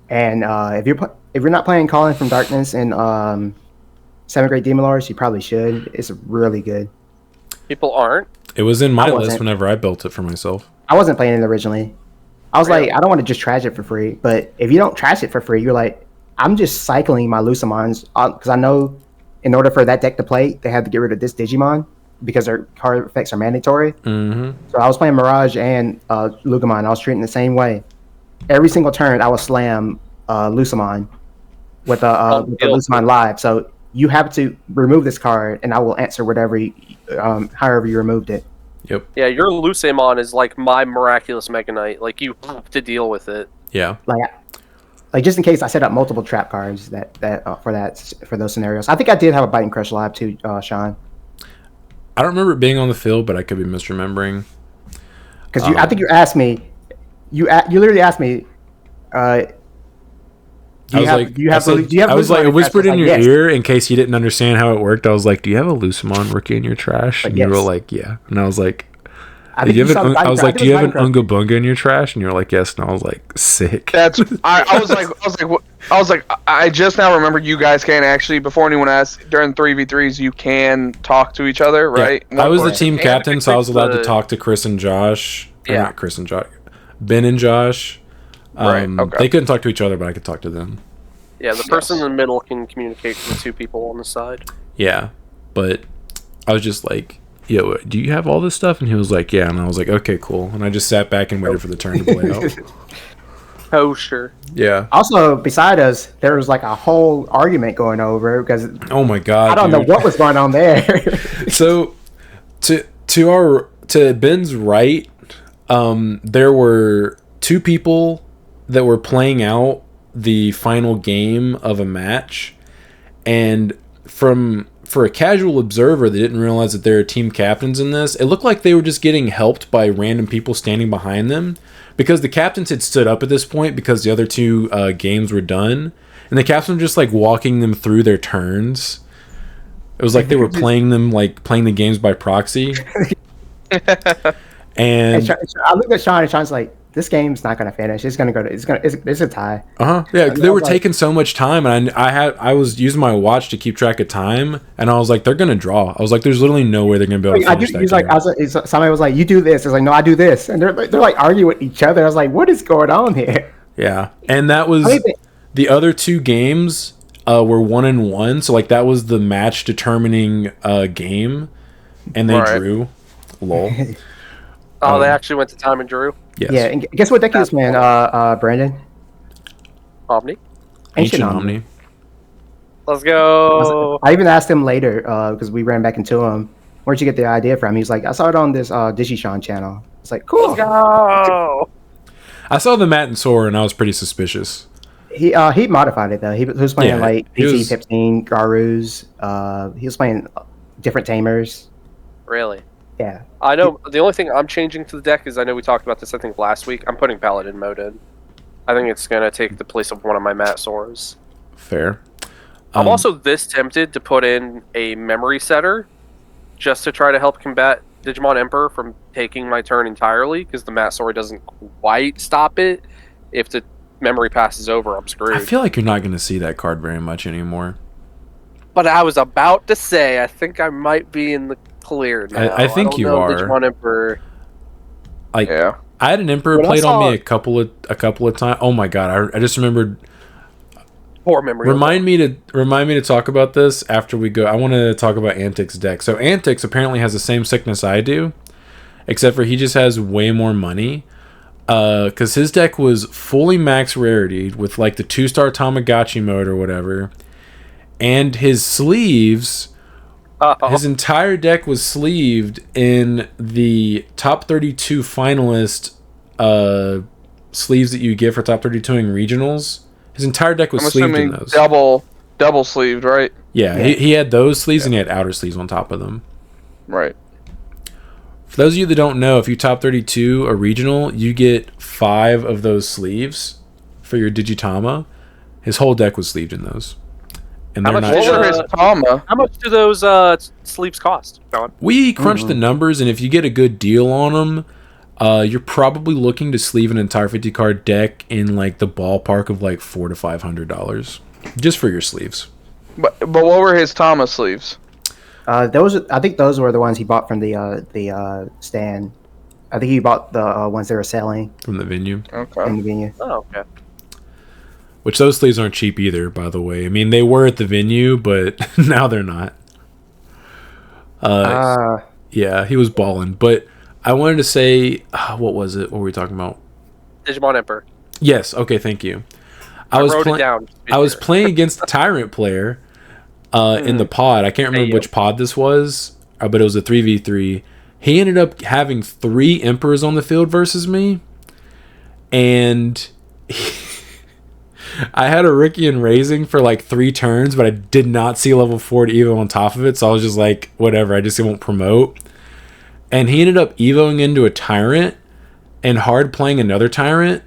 And if you're not playing Calling from Darkness and 7th Grade Demon Lords, you probably should. It's really good. People aren't. It was in my list whenever I built it for myself. I wasn't playing it originally. I was like, I don't want to just trash it for free. But if you don't trash it for free, you're like, I'm just cycling my Lucamons because I know in order for that deck to play, they had to get rid of this Digimon because their card effects are mandatory. Mm-hmm. So I was playing Mirage and Lucamon. I was treating the same way. Every single turn, I would slam Lucamon with the Lucamon live. So you have to remove this card, and I will answer whatever, however you removed it. Yep. Yeah, your Lucamon is like my miraculous Mega Knight. Like you have to deal with it. Yeah. Like just in case, I set up multiple trap cards for those scenarios. I think I did have a Biting Crush live too, Sean. I don't remember it being on the field, but I could be misremembering. Because I think you asked me. You literally asked me. I whispered in your ear in case you didn't understand how it worked. I was like, "Do you have a Lucamon rookie in your trash?" And you were like, "Yeah." And I was like, "Do you have an Unga Bunga in your trash?" And you were like, "Yes." And I was like, "Sick." I was like, I just now remember you guys can actually, before anyone asked, during 3v3s, you can talk to each other, right? Yeah. I was the team captain, so I was allowed to talk to Chris and Josh. Yeah. Not Chris and Josh. Ben and Josh. Right, okay. They couldn't talk to each other, but I could talk to them. Yeah, the person in the middle can communicate with the 2 people on the side. Yeah, but I was just like, "Yo, do you have all this stuff?" And he was like, "Yeah." And I was like, "Okay, cool." And I just sat back and waited for the turn to play out. Oh, sure. Yeah. Also, beside us, there was like a whole argument going over because oh my god, I don't know what was going on there. So, to Ben's right, there were 2 people that were playing out the final game of a match, and for a casual observer that didn't realize that there are team captains in this, it looked like they were just getting helped by random people standing behind them, because the captains had stood up at this point because the other 2 games were done, and the captains were just like walking them through their turns. It was like they were playing the games by proxy. And I looked at Sean, and Sean's like, "This game's not going to finish. It's a tie." Yeah, they were taking so much time, and I was using my watch to keep track of time, and I was like, "They're going to draw." I was like, "There's literally no way they're going to be able to finish that game." Somebody was like, "You do this." I was like, "No, I do this," and they're like arguing with each other. I was like, "What is going on here?" Yeah, and that was the other 2 games were 1-1, so like that was the match determining game, and they drew. Lol. Oh, they actually went to time and drew? Yes. Yeah, and guess what deck is, man, Brandon? Omni? Ancient Omni. Let's go! I even asked him later, because we ran back into him, where'd you get the idea from? He's like, I saw it on this Digimon channel. It's like, cool. Let's go! I saw the Matt and Sora, and I was pretty suspicious. He modified it, though. He was playing, BT17, Garus. He was playing different tamers. Really? Yeah. I know the only thing I'm changing to the deck is, I know we talked about this, I think, last week. I'm putting Paladin mode in. I think it's going to take the place of one of my Matt Soras. Fair. I'm also this tempted to put in a memory setter just to try to help combat Digimon Emperor from taking my turn entirely because the Mat Story doesn't quite stop it. If the memory passes over, I'm screwed. I feel like you're not going to see that card very much anymore. But I was about to say, I think I might be in the clear now. I think you are. Digimon Emperor. Like, yeah. I had an Emperor played on me a couple of times. Oh my god! I just remembered. Poor memory. Remind me to talk about this after we go. I want to talk about Antic's deck. So Antics apparently has the same sickness I do, except for he just has way more money. Because his deck was fully max rarity with like the 2-star Tamagotchi mode or whatever, and his sleeves. His entire deck was sleeved in the top 32 finalist sleeves that you get for top 32 in regionals. His entire deck was sleeved in those. Double sleeved, right? Yeah. He had those sleeves and he had outer sleeves on top of them. Right. For those of you that don't know, if you top 32 a regional, you get 5 of those sleeves for your Digitama. His whole deck was sleeved in those. And how much do those sleeves cost, John? We crunched the numbers, and if you get a good deal on them, you're probably looking to sleeve an entire 50 card deck in like the ballpark of like $400 to $500 just for your sleeves. But what were his Tama sleeves? I think those were the ones he bought from the stand. I think he bought the ones they were selling from the venue. Okay. From the venue. Oh, okay. Which those sleeves aren't cheap either, by the way. I mean, they were at the venue, but now they're not. Yeah, he was balling. But I wanted to say, what was it? What were we talking about? Digimon Emperor. Yes. Okay. Thank you. I wrote it down. I was playing against the Tyrant player in the pod. I can't remember which pod this was, but it was a 3v3. He ended up having 3 Emperors on the field versus me, and I had a Ricky and Raising for like 3 turns, but I did not see level 4 to Evo on top of it, so I was just like, whatever, I just won't promote. And he ended up Evoing into a Tyrant and hard playing another Tyrant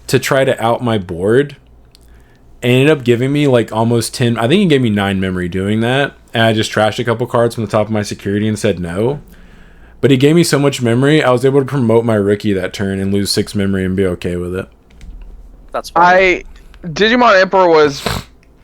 to try to out my board. And ended up giving me like almost 10, I think he gave me 9 memory doing that. And I just trashed a couple cards from the top of my security and said no. But he gave me so much memory, I was able to promote my Ricky that turn and lose 6 memory and be okay with it. That's fine. Digimon Emperor was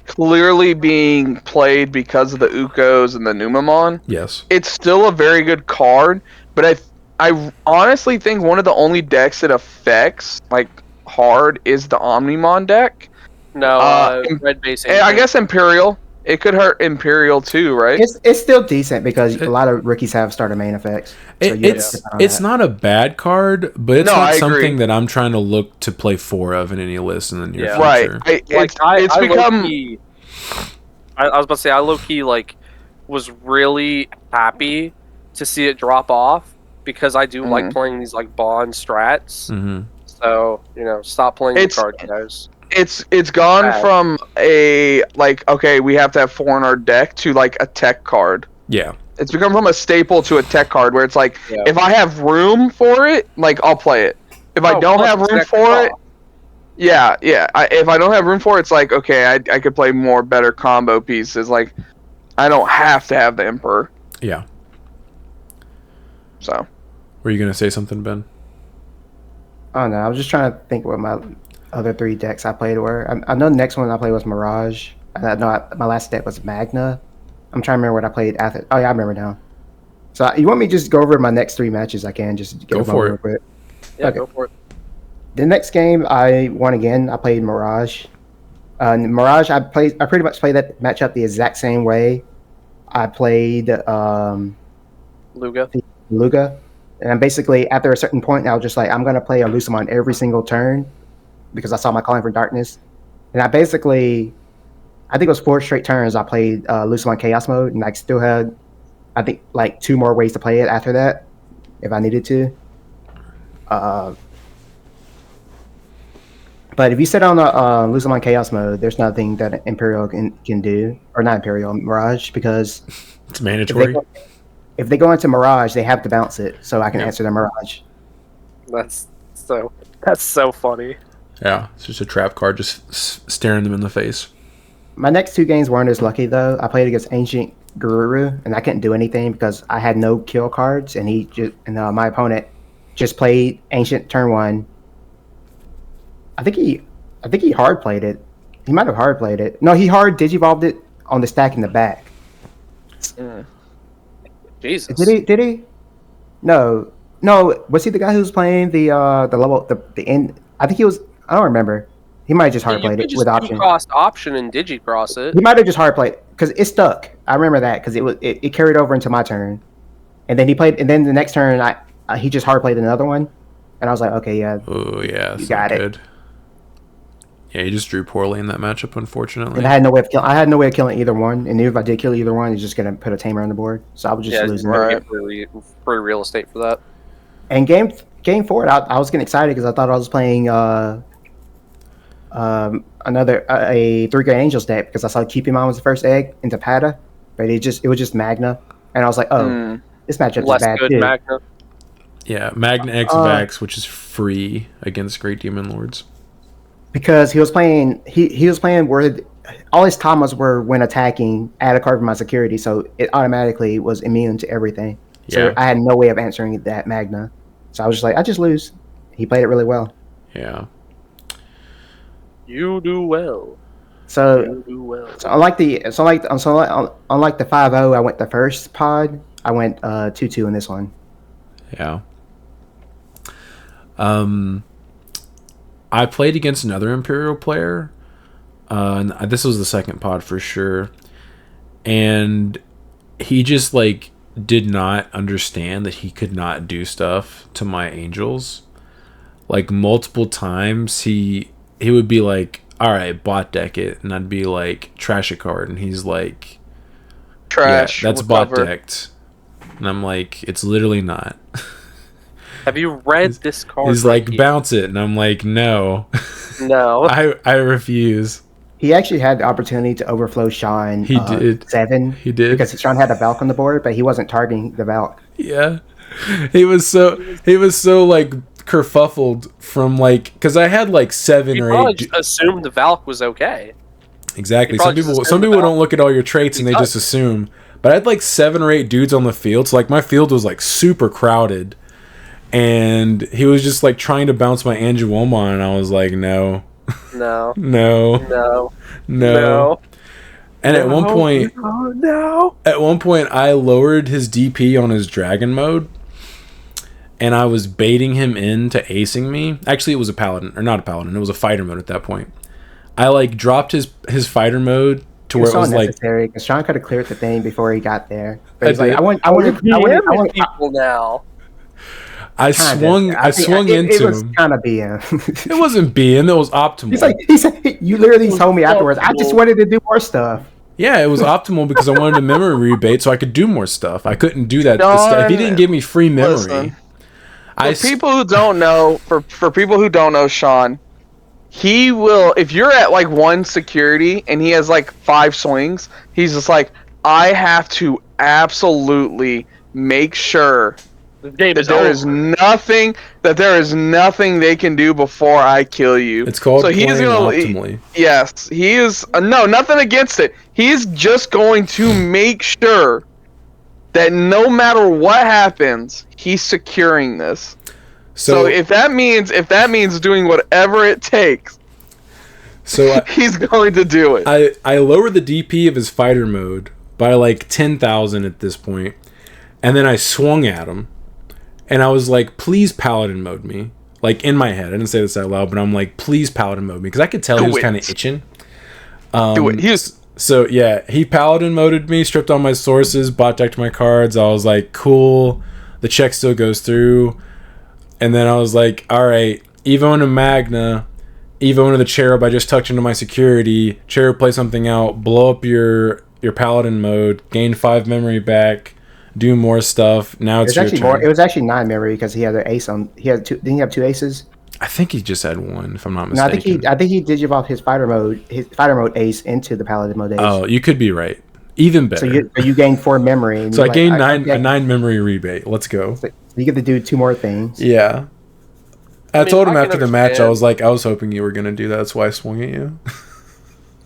clearly being played because of the Ukos and the Numamon. Yes. It's still a very good card, but I honestly think one of the only decks that affects like hard is the Omnimon deck. No, red base. I guess Imperial. It could hurt Imperial too, right? It's still decent because a lot of rookies have starter main effects. So it's not a bad card, but it's not something that I'm trying to look to play 4 of in any list in the near future. Right. It's become. I was about to say I low key was really happy to see it drop off because I do like playing these like bond strats. Mm-hmm. So stop playing the card, guys. It's gone from a okay, we have to have 4 in our deck to like a tech card. Yeah. It's become from a staple to a tech card where it's like if I have room for it, like I'll play it. If I don't have room for it, if I don't have room for it, it's like okay, I could play more better combo pieces. Like I don't have to have the Emperor. Yeah. So. Were you gonna say something, Ben? Oh no, I was just trying to think what my other 3 decks I played were. I know the next one I played was Mirage. I know my last deck was Magna. I'm trying to remember what I played after. Oh yeah, I remember now. So you want me to just go over my next 3 matches? I can just go for it real quick. Yeah, okay. Go for it. The next game I won again. I played Mirage. Mirage, I pretty much played that matchup the exact same way. I played Luga. And basically, after a certain point, I was just like, I'm going to play a Lucamon every single turn because I saw my Calling for Darkness. And I think it was 4 straight turns I played Lucamon Chaos Mode, and I still had, I think, like 2 more ways to play it after that if I needed to. But if you sit on Lucamon Chaos Mode, there's nothing that Imperial can do, or not Imperial, Mirage, because it's mandatory. If they go into Mirage, they have to bounce it, so I can answer the Mirage. That's so funny. Yeah, it's just a trap card, just staring them in the face. My next 2 games weren't as lucky though. I played against Ancient Guru, and I couldn't do anything because I had no kill cards, and my opponent just played Ancient turn 1. I think he hard played it. He might have hard played it. No, he hard Digivolved it on the stack in the back. Jesus. Did he? No. Was he the guy who was playing the level the end? I think he was. I don't remember. He might have just hard played it with option. Cost option and Digicross it. He might have just hard played because it stuck. I remember that because it carried over into my turn, and then he played. And then the next turn, he just hard played another one, and I was like, okay, yeah. Oh yeah, you got it. Yeah, he just drew poorly in that matchup, unfortunately. And I had no way of killing either one. And if I did kill either one, he's just gonna put a tamer on the board. So I was just losing. Free real estate for that. And game 4, I was getting excited because I thought I was playing another 3-Grade Angels deck because I saw Cupimon was the first egg into Pata, but it was just Magna, and I was like, oh, this matchup is bad too. Magna. Yeah, Magna X Vax, which is free against Great Demon Lords. Because he was playing where all his Tamas were when attacking, add a card from my security, so it automatically was immune to everything. So I had no way of answering that Magna. So I was just like, I just lose. He played it really well. Yeah. You do well. So unlike the 5-0, I went the first pod. I went 2-2 in this one. Yeah. I played against another Imperial player. And this was the second pod for sure. And he just did not understand that he could not do stuff to my angels. Multiple times he would be like, all right, bot deck it, and I'd be like, trash a card, and he's like, trash, yeah, that's bot decked, and I'm like, it's literally not. Have you read this card? He's like, bounce it, and I'm like, no. I refuse. He actually had the opportunity to overflow Sean. He did. 7. He did. Because Sean had a Valk on the board, but he wasn't targeting the Valk. Yeah. He was so kerfuffled from because I had 7 or 8. Just assumed the Valk was okay. Exactly. Some people don't look at all your traits and they just assume. But I had 7 or 8 dudes on the field, so my field was super crowded, and he was just trying to bounce my Angelomon, and I was like, no. No. No. And at one point, I lowered his DP on his dragon mode, and I was baiting him into acing me. Actually, it was a paladin, or not a paladin. It was a fighter mode at that point. I dropped his fighter mode to where it was necessary because Sean could have cleared the thing before he got there. But he's I want people now. I swung into him. It was kind of BM. It wasn't BM. It was optimal. He said, you literally told me afterwards, I just wanted to do more stuff. Yeah, it was optimal because I wanted a memory rebate so I could do more stuff. I couldn't do that. If he didn't give me free memory. For people who don't know, Sean, he will, if you're at 1 security and he has 5 swings, he's just I have to absolutely make sure that there is nothing they can do before I kill you. It's called playing optimally. Yes, he is. No, nothing against it. He's just going to make sure that no matter what happens, he's securing this. So if that means doing whatever it takes, he's going to do it. I lowered the DP of his fighter mode by 10,000 at this point, and then I swung at him. And I was like, please paladin mode me. In my head. I didn't say this out loud, but I'm like, please paladin mode me. Because I could tell he was kind of itching. Do it. So, yeah, he paladin moded me, stripped all my sources, bot decked my cards. I was like, cool. The check still goes through. And then I was like, all right, Evo into Magna, Evo into the Cherub. I just tucked into my security. Cherub, play something out. Blow up your paladin mode. Gain 5 memory back. Do more stuff. Now it's your turn. It was actually 9 memory because he had an ace on. He had 2. Didn't he have 2 aces? I think he just had 1, if I'm not mistaken. No, I think he digivolved his fighter mode ace into the paladin mode ace. Oh, you could be right. Even better. So you gained 4 memory. So I gained 9 memory rebate. Let's go. So you get to do 2 more things. Yeah. I told him after the match, I was like, I was hoping you were gonna do that. That's why I swung at you.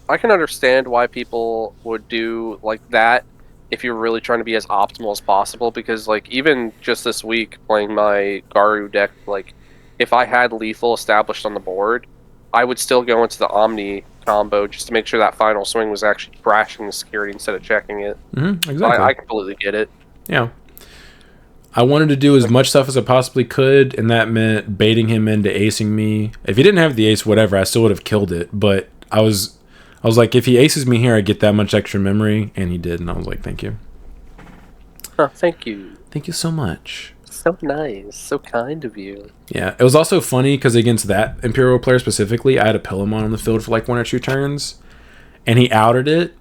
I can understand why people would do that. if you're really trying to be as optimal as possible, because like even just this week playing my Garu deck, like if I had lethal established on the board, I would still go into the Omni combo just to make sure that final swing was actually crashing the security instead of checking it. Exactly. I completely get it. Yeah. I wanted to do as much stuff as I possibly could, and that meant baiting him into acing me. If he didn't have the ace, whatever, I still would have killed it. But I was like, if he aces me here, I get that much extra memory, and he did, and I was like, thank you. Oh, thank you. Thank you so much. So nice. So kind of you. Yeah, it was also funny because against that Imperial player specifically, I had a Pillamon on the field for like 1 or 2 turns, and he outed it,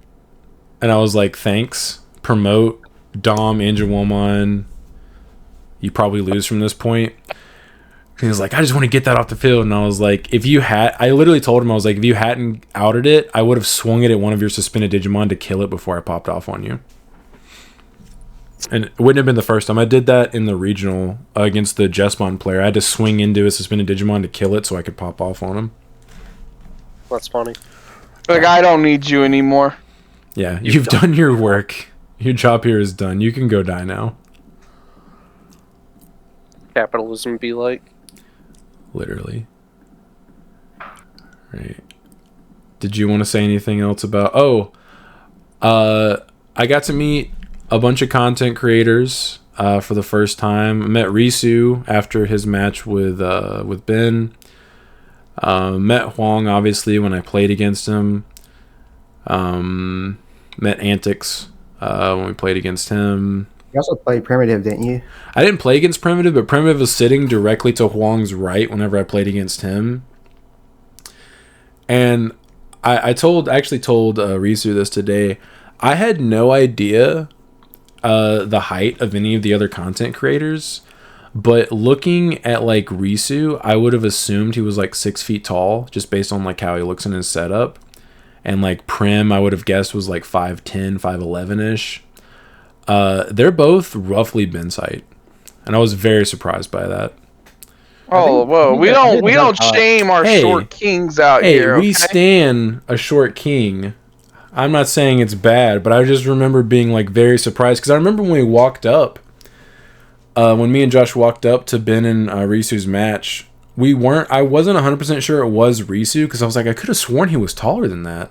and I was like, thanks. Promote, Dom, Angelwomon. You probably lose from this point. He was like, I just want to get that off the field. And I was like, I literally told him, I was like, if you hadn't outed it, I would have swung it at one of your suspended Digimon to kill it before I popped off on you. And it wouldn't have been the first time. I did that in the regional against the Jesmon player. I had to swing into a suspended Digimon to kill it so I could pop off on him. That's funny. Like, I don't need you anymore. Yeah, you've done your work. Your job here is done. You can go die now. Capitalism be like. Literally. Right. Did you want to say anything else about... I got to meet a bunch of content creators for the first time. I met Risu after his match with Ben. Met Huang, obviously, when I played against him. Met Antics when we played against him. You also played Primitive, didn't you? I didn't play against Primitive, but Primitive was sitting directly to Huang's right whenever I played against him. And I actually told Risu this today. I had no idea the height of any of the other content creators, but looking at like Risu, I would have assumed he was like 6 feet tall just based on like how he looks in his setup. And like Prim, I would have guessed was like 5'10", 5'11"-ish. They're both roughly Ben's height, and I was very surprised by that. Oh, whoa! We don't shame our short kings out here. Hey, we stan a short king. I'm not saying it's bad, but I just remember being like very surprised because I remember when we walked up, when me and Josh walked up to Ben and Risu's match, I wasn't 100% sure it was Risu because I was like, I could have sworn he was taller than that.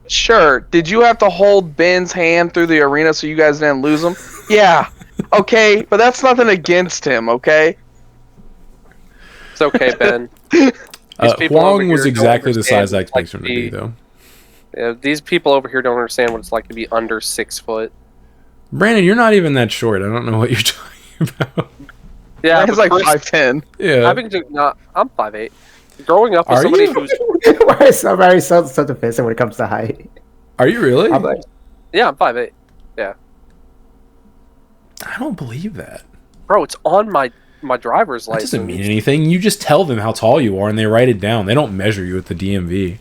Sure. Did you have to hold Ben's hand through the arena so you guys didn't lose him? Yeah. Okay, but that's nothing against him, okay? It's okay, Ben. Huang was exactly the size I expected him to be, though. Yeah, these people over here don't understand what it's like to be under 6 foot. Brandon, you're not even that short. I don't know what you're talking about. Yeah, he's like 5'10". Yeah. I'm 5'8". Growing up with somebody who's... Why is somebody so defensive when it comes to height? Are you really? Yeah, I'm 5'8". Yeah. I don't believe that. Bro, it's on my driver's license. That doesn't mean anything. You just tell them how tall you are and they write it down. They don't measure you at the DMV.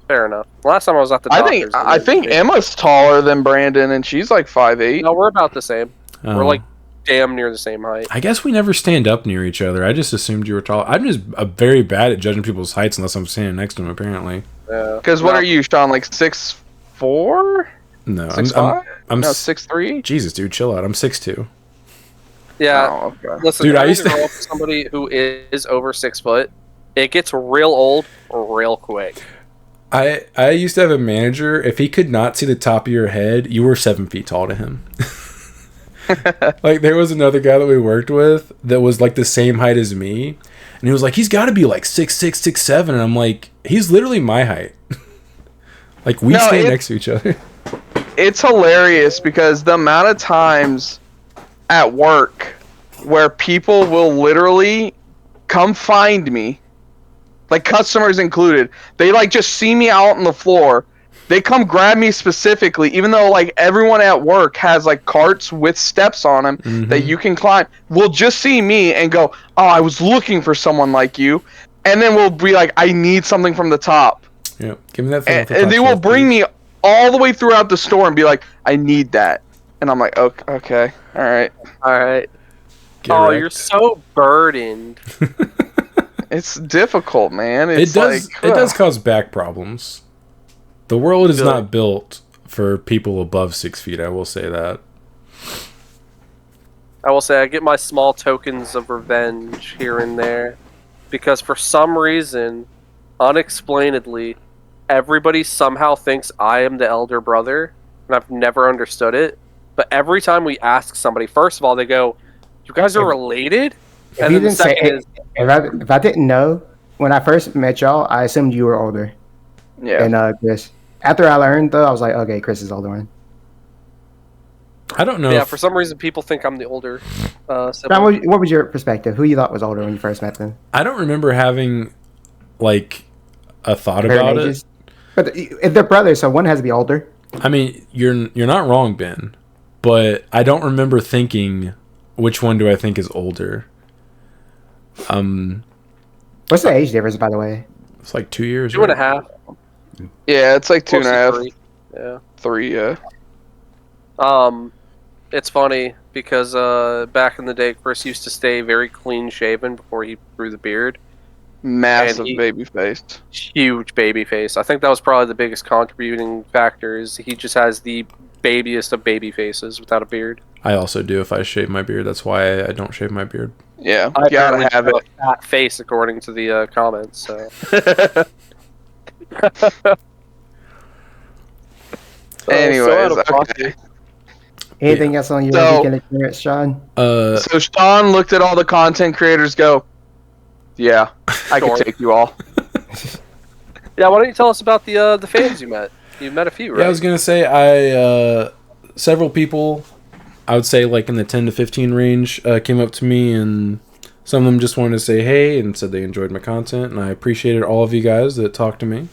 Fair enough. Last time I was at the doctor's... I think Emma's taller than Brandon, and she's like 5'8". No, we're about the same. We're like damn near the same height. I guess we never stand up near each other. I just assumed you were tall. I'm just very bad at judging people's heights unless I'm standing next to them, apparently. Yeah. Because what are you, Sean, like 6'4"? No, 6'5"? I'm 6'3"? Jesus, dude, chill out. I'm 6'2". Yeah. Oh, okay. Listen, dude, I used to grow up with somebody who is over 6 foot. It gets real old real quick. I used to have a manager. If he could not see the top of your head, you were 7 feet tall to him. Like, there was another guy that we worked with that was like the same height as me, and he was like, he's got to be like 6'6", 6'7", and I'm like, he's literally my height. Like, we stand next to each other. It's hilarious because the amount of times at work where people will literally come find me, like customers included, they like just see me out on the floor. They come grab me specifically, even though like everyone at work has like carts with steps on them that you can climb. Will just see me and go, "Oh, I was looking for someone like you," and then we'll be like, "I need something from the top." Yeah, give me that thing. And they will bring me all the way throughout the store and be like, "I need that," and I'm like, "Okay, all right." You're so burdened. It's difficult, man. It does cause back problems. The world is not built for people above 6 feet. I will say that. I will say I get my small tokens of revenge here and there, because for some reason, unexplainedly, everybody somehow thinks I am the elder brother, and I've never understood it. But every time we ask somebody, first of all, they go, "You guys are related?" If And you then the didn't say, second is, if I didn't know when I first met y'all, I assumed you were older. Yeah. And Chris. After I learned though, I was like, okay, Chris is older one. I don't know. yeah, for some reason people think I'm the older John, sibling. what was your perspective? Who you thought was older when you first met them? I don't remember having like a thought about it. But if they're brothers, so one has to be older. I mean, you're not wrong, Ben, but I don't remember thinking which one do I think is older. What's the age difference, by the way? It's like 2 years. 2.5. Yeah, it's like Close to 2.5, 3. Yeah. 3. Yeah. It's funny because back in the day, Chris used to stay very clean shaven before he grew the beard. Massive And he- baby face. Huge baby face. I think that was probably the biggest contributing factor. Is he just has the babiest of baby faces without a beard. I also do if I shave my beard. That's why I don't shave my beard. Yeah, I gotta apparently have have it. a fat face according to the comments. So. Anyways, so okay. Anything else on your So- weekend experience, Sean? So Sean looked at all the content creators, go, yeah, I Sure. can take you all. Yeah, why don't you tell us about the fans you met? You met a few, right? Yeah, I was gonna say I several people, I would say like in the 10 to 15 range, came up to me, and some of them just wanted to say hey and said they enjoyed my content, and I appreciated all of you guys that talked to me.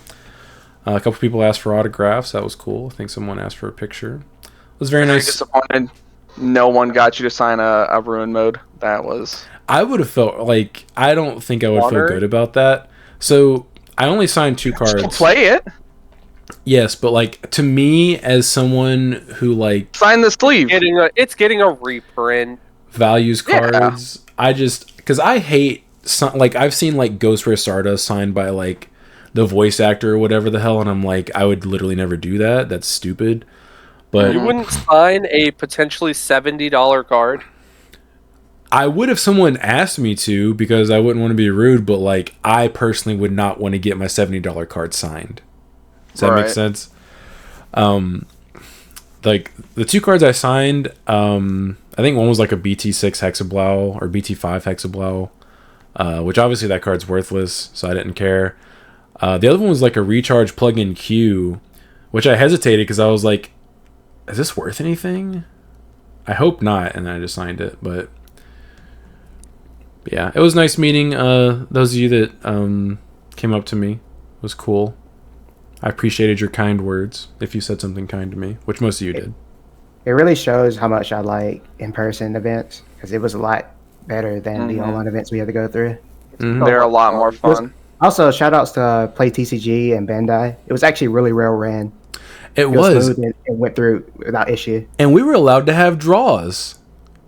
A couple people asked for autographs. That was cool. I think someone asked for a picture. It was very nice. Disappointed. No one got you to sign a ruin mode. That was. I would have felt like I don't think I would Honor? feel good about that. So I only signed 2 cards. Still play it. Yes, but like to me as someone who like Sign the sleeve. It's getting a reprint. values Yeah. cards, I just because I hate like I've seen like Ghost Rare Stardust signed by like the voice actor or whatever the hell, and I'm like I would literally never do that. That's stupid. But You wouldn't sign a potentially $70 card. I would if someone asked me to, because I wouldn't want to be rude, but like I personally would not want to get my $70 card signed. Does that make Right. sense? Like the 2 cards I signed, I think one was like a BT6 Hexablau or BT5 Hexablau, which obviously that card's worthless, so I didn't care. The other one was like a recharge plug-in Q, which I hesitated because I was like, is this worth anything? I hope not, and then I just signed it. But yeah, it was nice meeting those of you that came up to me. It was cool. I appreciated your kind words, if you said something kind to me, which most of you did. It really shows how much I like in-person events, because it was a lot better than the online events we had to go through. Mhm. They're a lot more fun. Also, shout outs to Play TCG and Bandai. It was actually really well ran. It was. smooth and it went through without issue. And we were allowed to have draws.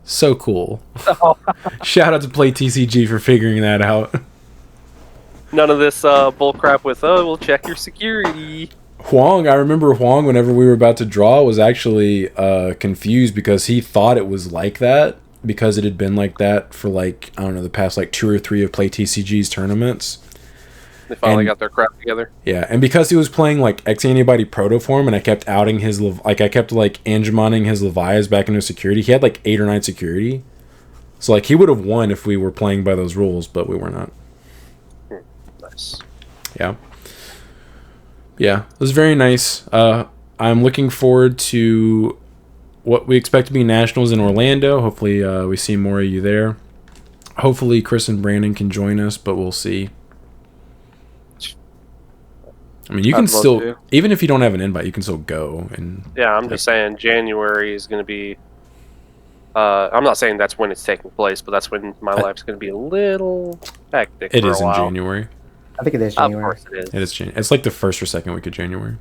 So cool. Shout out to Play TCG for figuring that out. None of this bullcrap with, oh, we'll check your security. Huang, I remember Huang, whenever we were about to draw, was actually confused because he thought it was like that, because it had been like that for like, I don't know, the past like 2 or 3 of Play TCG's tournaments. They finally And- got their crap together. Yeah, and because he was playing like X Antibody Proto form, and I kept outing his I kept like Angemoning his Levias back into security. He had like 8 or 9 security, so like he would have won if we were playing by those rules, but we were not. Nice. Yeah, it was very nice. I'm looking forward to what we expect to be nationals in Orlando. Hopefully, we see more of you there. Hopefully, Chris and Brandon can join us, but we'll see. I mean, you can I'd love still, to. even if you don't have an invite, you can still go. And Yeah, I'm just saying January is going to be. I'm not saying that's when it's taking place, but that's when my life's going to be a little hectic. it for is a in while. January. I think it is Of January. course it is. It is January. It's like the first or second week of January.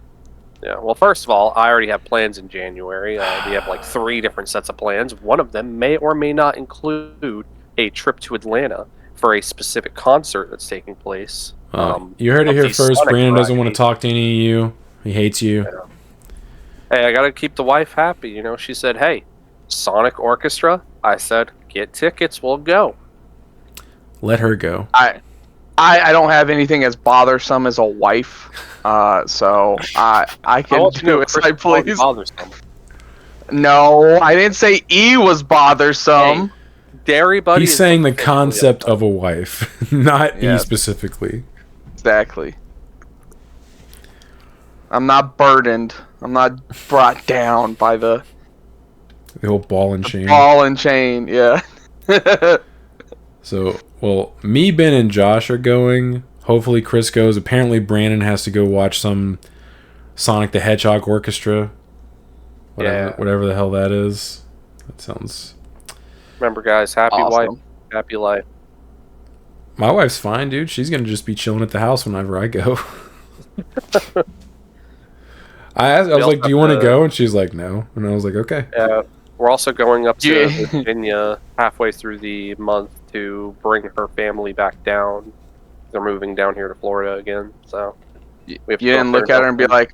Yeah. Well, first of all, I already have plans in January. We have like 3 different sets of plans. One of them may or may not include a trip to Atlanta for a specific concert that's taking place. You heard it of here the first. Sonic Brandon doesn't want to variety. talk to any of you. He hates you. Hey, I gotta keep the wife happy, you know. She said, "Hey, Sonic Orchestra." I said, "Get tickets, we'll go." Let her go. I don't have anything as bothersome as a wife, so I can do as I please. No, I didn't say E was bothersome. Hey, Dairy Buddy. He's saying the concept of a wife, not Yeah. E specifically. Exactly. I'm not burdened. I'm not brought down by the whole ball and chain. Ball and chain, yeah. So, well, me, Ben, and Josh are going. Hopefully Chris goes. Apparently Brandon has to go watch some Sonic the Hedgehog Orchestra. Whatever the hell that is. That sounds... Remember, guys, happy Awesome. wife, happy life. My wife's fine, dude. She's going to just be chilling at the house whenever I go. I was like, do you want to go? And she's like, no. And I was like, okay. Yeah, we're also going up to Virginia halfway through the month to bring her family back down. They're moving down here to Florida again, so you didn't look at her and be like,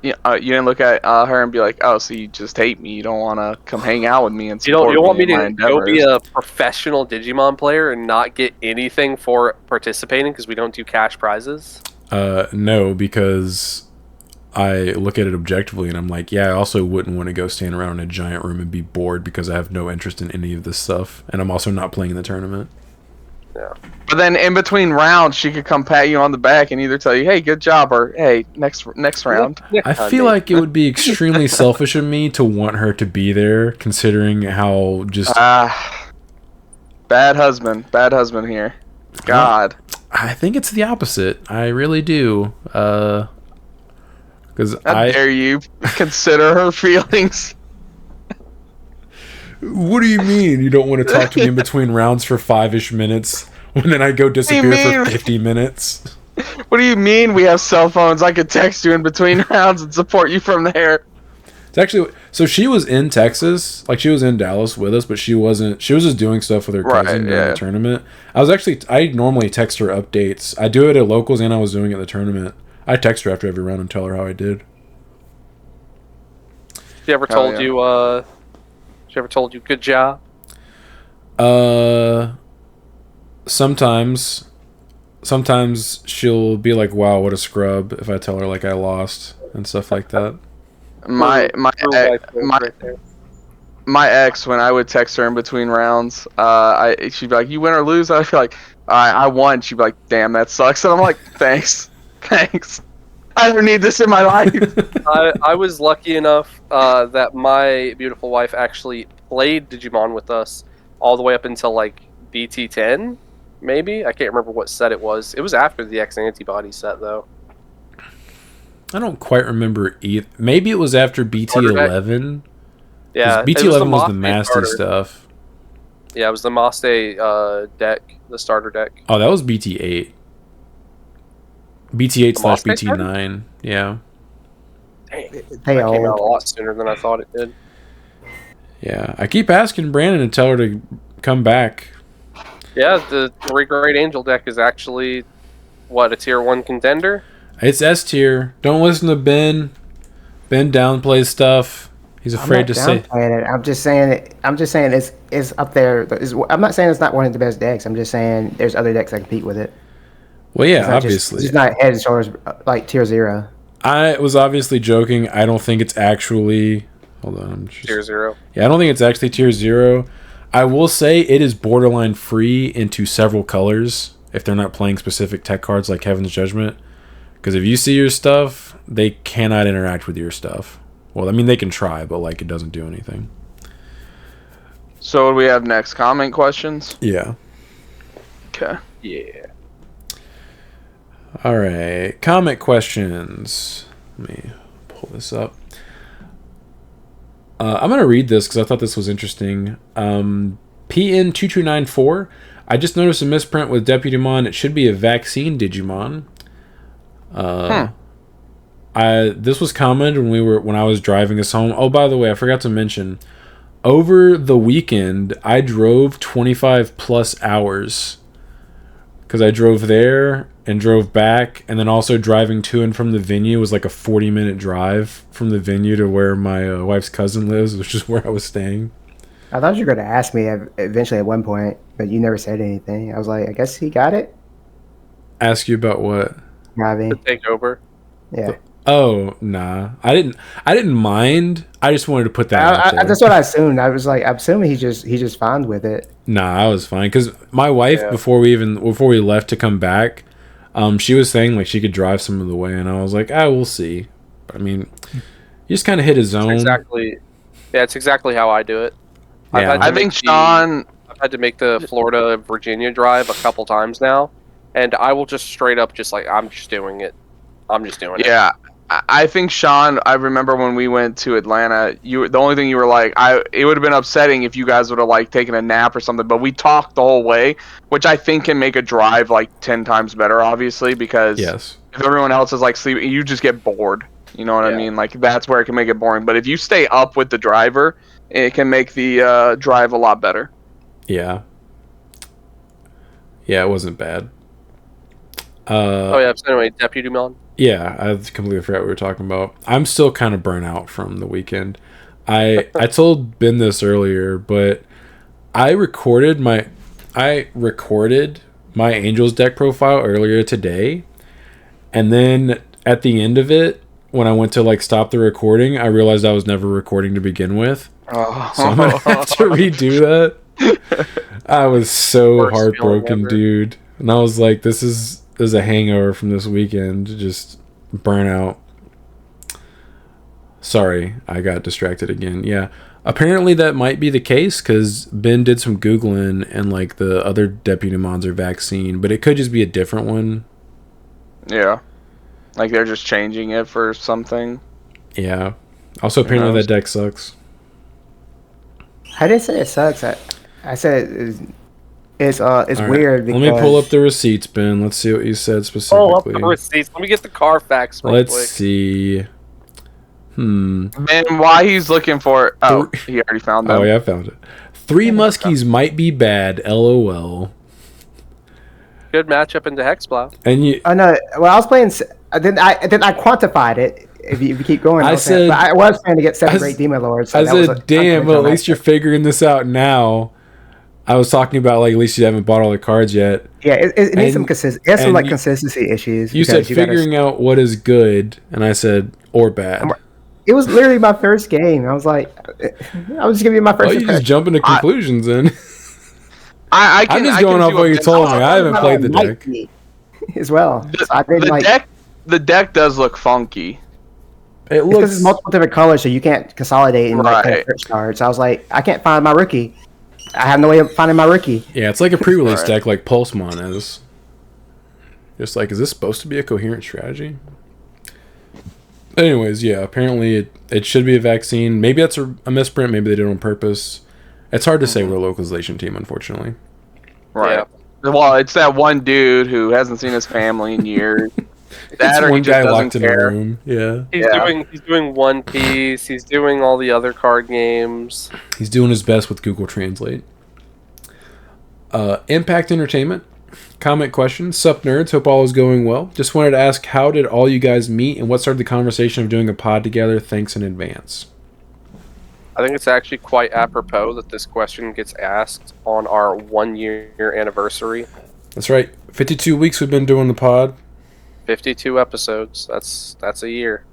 you didn't look at her and be like, oh, so you just hate me? You don't want to come hang out with me and support you don't want me to go endeavors. be a professional Digimon player and not get anything for participating because we don't do cash prizes? No, because I look at it objectively and I'm like, yeah, I also wouldn't want to go stand around in a giant room and be bored because I have no interest in any of this stuff, and I'm also not playing in the tournament. Yeah. But then in between rounds, she could come pat you on the back and either tell you, "Hey, good job," or "Hey, next round." I feel like it would be extremely selfish of me to want her to be there, considering how just bad husband here. God, I think it's the opposite. I really do. Because how dare you consider her feelings? What do you mean you don't want to talk to me in between rounds for 5-ish minutes when then I go disappear for 50 minutes? What do you mean we have cell phones? I could text you in between rounds and support you from there. It's actually, so she was in Texas, like she was in Dallas with us, but she wasn't, she was just doing stuff with her cousin during the tournament. I normally text her updates. I do it at locals and I was doing it at the tournament. I text her after every round and tell her how I did. She ever told you, good job? Sometimes she'll be like, wow, what a scrub, if I tell her like I lost and stuff like that. My ex, when I would text her in between rounds, she'd be like, "You win or lose?" I'd be like, "I won." She'd be like, "Damn, that sucks." And I'm like, "Thanks. I don't need this in my life." I was lucky enough that my beautiful wife actually played Digimon with us all the way up until like BT10, maybe. I can't remember what set it was. It was after the X Antibody set, though. I don't quite remember either. Maybe it was after BT11. Yeah, BT11 was the Masty stuff. Yeah, it was the Maste deck, the starter deck. Oh, that was BT8. BT8/BT9. Yeah. Dang, that Hey, came out a lot sooner than I thought it did. Yeah, I keep asking Brandon to tell her to come back. Yeah, the 3 Great Angel deck is actually, what, a tier 1 contender? It's S tier. Don't listen to Ben. Ben downplays stuff. He's afraid to say. I'm just saying it's up there. I'm not saying it's not one of the best decks. I'm just saying there's other decks that compete with it. Well, yeah, obviously. It's not head and shoulders like tier 0. I was obviously joking. I don't think it's actually. Hold on. Tier 0. Yeah, I don't think it's actually tier 0. I will say it is borderline free into several colors if they're not playing specific tech cards like Heaven's Judgment. Because if you see your stuff, they cannot interact with your stuff. Well, I mean, they can try, but like it doesn't do anything. So what do we have next? Comment questions? Yeah. Okay. Yeah. All right. Comment questions. Let me pull this up. I'm going to read this because I thought this was interesting. PN2294. I just noticed a misprint with Deputymon. It should be a vaccine Digimon. This was commented when I was driving us home. Oh, by the way, I forgot to mention, over the weekend I drove 25 plus hours because I drove there and drove back, and then also driving to and from the venue was like a 40-minute drive from the venue to where my wife's cousin lives, which is where I was staying. I thought you were going to ask me eventually at one point, but you never said anything. I was like, I guess he got it? Ask you about what? Driving. To take over. Yeah. Oh, nah. I didn't mind. I just wanted to put that out there. That's what I assumed. I was like, I'm assuming he just fine with it. Nah, I was fine because my wife before we left to come back, she was saying like she could drive some of the way, and I was like, we'll see. I mean, you just kind of hit a zone. It's exactly how I do it. Yeah. I think Sean. I've had to make the Florida Virginia drive a couple times now, and I will just straight up just like I'm just doing it. Yeah. I think Sean, I remember when we went to Atlanta, the only thing you were like, it would have been upsetting if you guys would have like taken a nap or something, but we talked the whole way, which I think can make a drive like 10 times better, obviously, because if everyone else is like sleeping, you just get bored. You know what I mean? Like that's where it can make it boring. But if you stay up with the driver, it can make the drive a lot better. Yeah. Yeah, it wasn't bad. So anyway, Deputy Mon. Yeah, I completely forgot what we were talking about. I'm still kind of burnt out from the weekend. I told Ben this earlier, but I recorded my Angels deck profile earlier today, and then at the end of it, when I went to like stop the recording, I realized I was never recording to begin with. Oh. So I'm gonna have to redo that. I was so heartbroken, dude. And I was like, this is a hangover from this weekend. Just burn out. Sorry, I got distracted again. Yeah. Apparently that might be the case because Ben did some Googling and like the other Deputy Mons are vaccine, but it could just be a different one. Yeah. Like they're just changing it for something. Yeah. Also, apparently that deck sucks. I didn't say it sucks. I said it's right. weird. Because... Let me pull up the receipts, Ben. Let's see what you said specifically. Pull up the receipts. Let me get the Carfax real quick. See. And why he's looking for it. Oh, he already found them. Oh, yeah, I found it. 3 Muskies might be bad, LOL. Good matchup into Hexplow. And you... Oh, no. Well, I was playing... Then I quantified it. If you keep going, I was trying to get 7 Great Demon Lords. So I said, damn, well, at least you're figuring this out now. I was talking about, like, at least you haven't bought all the cards yet. Yeah, it needs some consistency. It has some, like, consistency issues. You said figuring out what is good, and I said, or bad. It was literally my first game. I was like, I was just giving you my first you just jumping to conclusions then. I'm just going off what you told me. I haven't played the deck. As well. The deck does look funky. It looks because it's multiple different colors, so you can't consolidate and like search cards. I was like, I can't find my rookie. I have no way of finding my rookie. Yeah, it's like a pre-release deck, like Pulsemon is. Just like, is this supposed to be a coherent strategy? Anyways, yeah, apparently it should be a vaccine. Maybe that's a misprint. Maybe they did it on purpose. It's hard to say we're a localization team, unfortunately. Right. Yeah. Well, it's that one dude who hasn't seen his family in years. That one guy locked in a room. Yeah. He's doing One Piece. He's doing all the other card games. He's doing his best with Google Translate. Impact Entertainment. Comment question. Sup nerds, hope all is going well. Just wanted to ask, how did all you guys meet and what started the conversation of doing a pod together? Thanks in advance. I think it's actually quite apropos that this question gets asked on our 1-year anniversary. That's right. 52 weeks we've been doing the pod. 52 episodes. That's a year.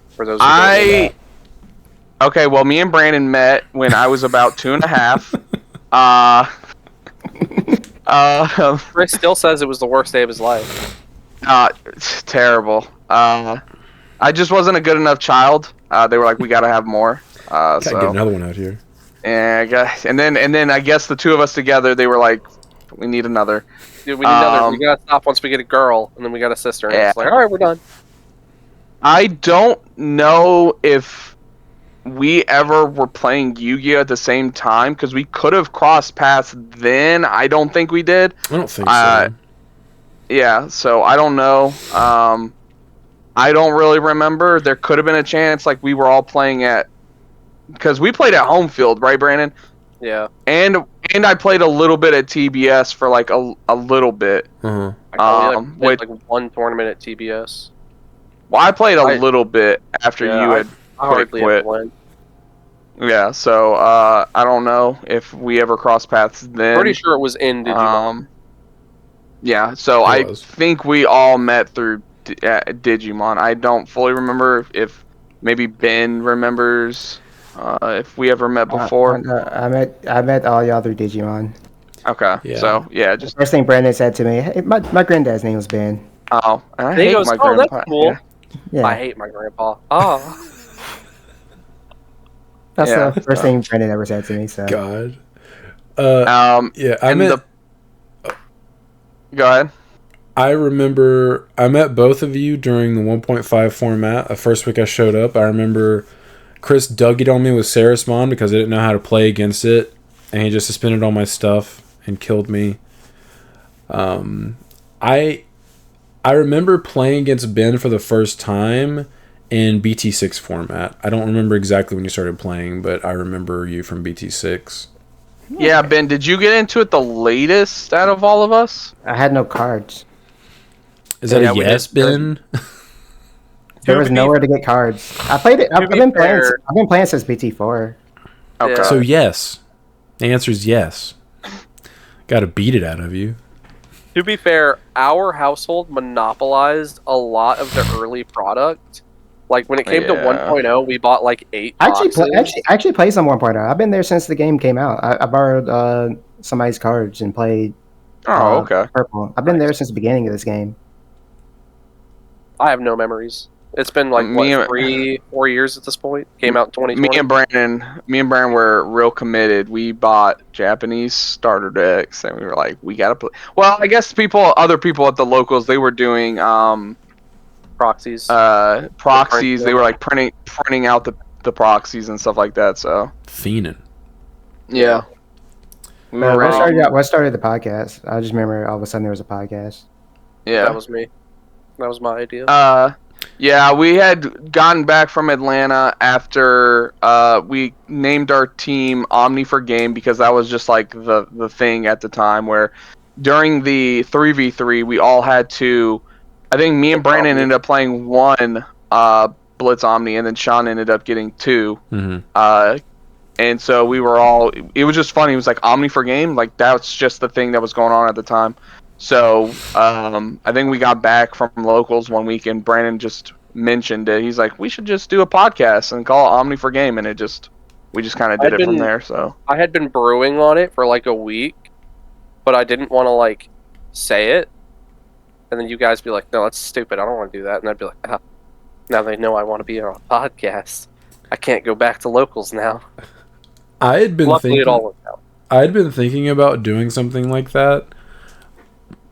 For those who don't know. Okay, well, me and Brandon met when I was about 2.5. Chris still says it was the worst day of his life. It's terrible. I just wasn't a good enough child. They were like, we gotta have more. Gotta get another one out here. And then I guess the two of us together, they were like, we need another. Dude, we need another. We gotta stop once we get a girl, and then we got a sister. And it's like, all right, we're done. I don't know if we ever were playing Yu-Gi-Oh! At the same time, because we could have crossed paths then. I don't think we did. I don't think so. Yeah, so I don't know. I don't really remember. There could have been a chance, like, we were all playing at... Because we played at home field, right, Brandon? Yeah. And And I played a little bit at TBS for like a little bit. Uh-huh. I played like one tournament at TBS. Well, I played a little bit after you had hardly quit. went. Yeah, so I don't know if we ever crossed paths then. Pretty sure it was in Digimon. Yeah, so I think we all met through Digimon. I don't fully remember if maybe Ben remembers if we ever met before. I met all y'all through Digimon. Okay, so yeah, just first thing Brandon said to me, hey, my granddad's name was Ben. Oh, and I hate my grandpa. That's cool. Yeah. I hate my grandpa. Oh. That's the first thing Brandon ever said to me. So God. Go ahead. I remember I met both of you during the 1.5 format. The first week I showed up, I remember Chris dug it on me with Sarismon because I didn't know how to play against it, and he just suspended all my stuff and killed me. I remember playing against Ben for the first time in BT6 format. I don't remember exactly when you started playing, but I remember you from BT6. Yeah, Ben, did you get into it the latest out of all of us? I had no cards. Is that a yes, Ben? There was nowhere to get cards. I played it. I've been playing since BT4. Okay. So yes, the answer is yes. Got to beat it out of you. To be fair, our household monopolized a lot of the early product. Like when it came to 1.0, we bought like 8 boxes. I actually played some 1.0. I've been there since the game came out. I borrowed somebody's cards and played. Okay. Purple. I've been there since the beginning of this game. I have no memories. It's been like 3-4 years at this point. Came out in 2020. Me and Brandon were real committed. We bought Japanese starter decks, and we were like, we gotta play. Well, I guess other people at the locals, they were doing proxies. Proxies. They were like printing out the proxies and stuff like that. So fiending. Yeah. What started the podcast? I just remember all of a sudden there was a podcast. Yeah, that was me. That was my idea. Yeah, we had gotten back from Atlanta after we named our team Omni4Game because that was just like the thing at the time where during the 3v3 we all had to. I think me and Brandon ended up playing one Blitz Omni, and then Sean ended up getting 2. Mm-hmm. And so we were all. It was just funny. It was like Omni4Game, like that's just the thing that was going on at the time. So I think we got back from locals one week, and Brandon just mentioned it. He's like, "We should just do a podcast and call it Omni4Game," and we just kind of did it from there. So I had been brewing on it for like a week, but I didn't want to like say it. And then you guys be like, "No, that's stupid. I don't want to do that." And I'd be like, now they know I want to be on a podcast. I can't go back to locals now. I had been Luckily, it all worked out. I had been thinking about doing something like that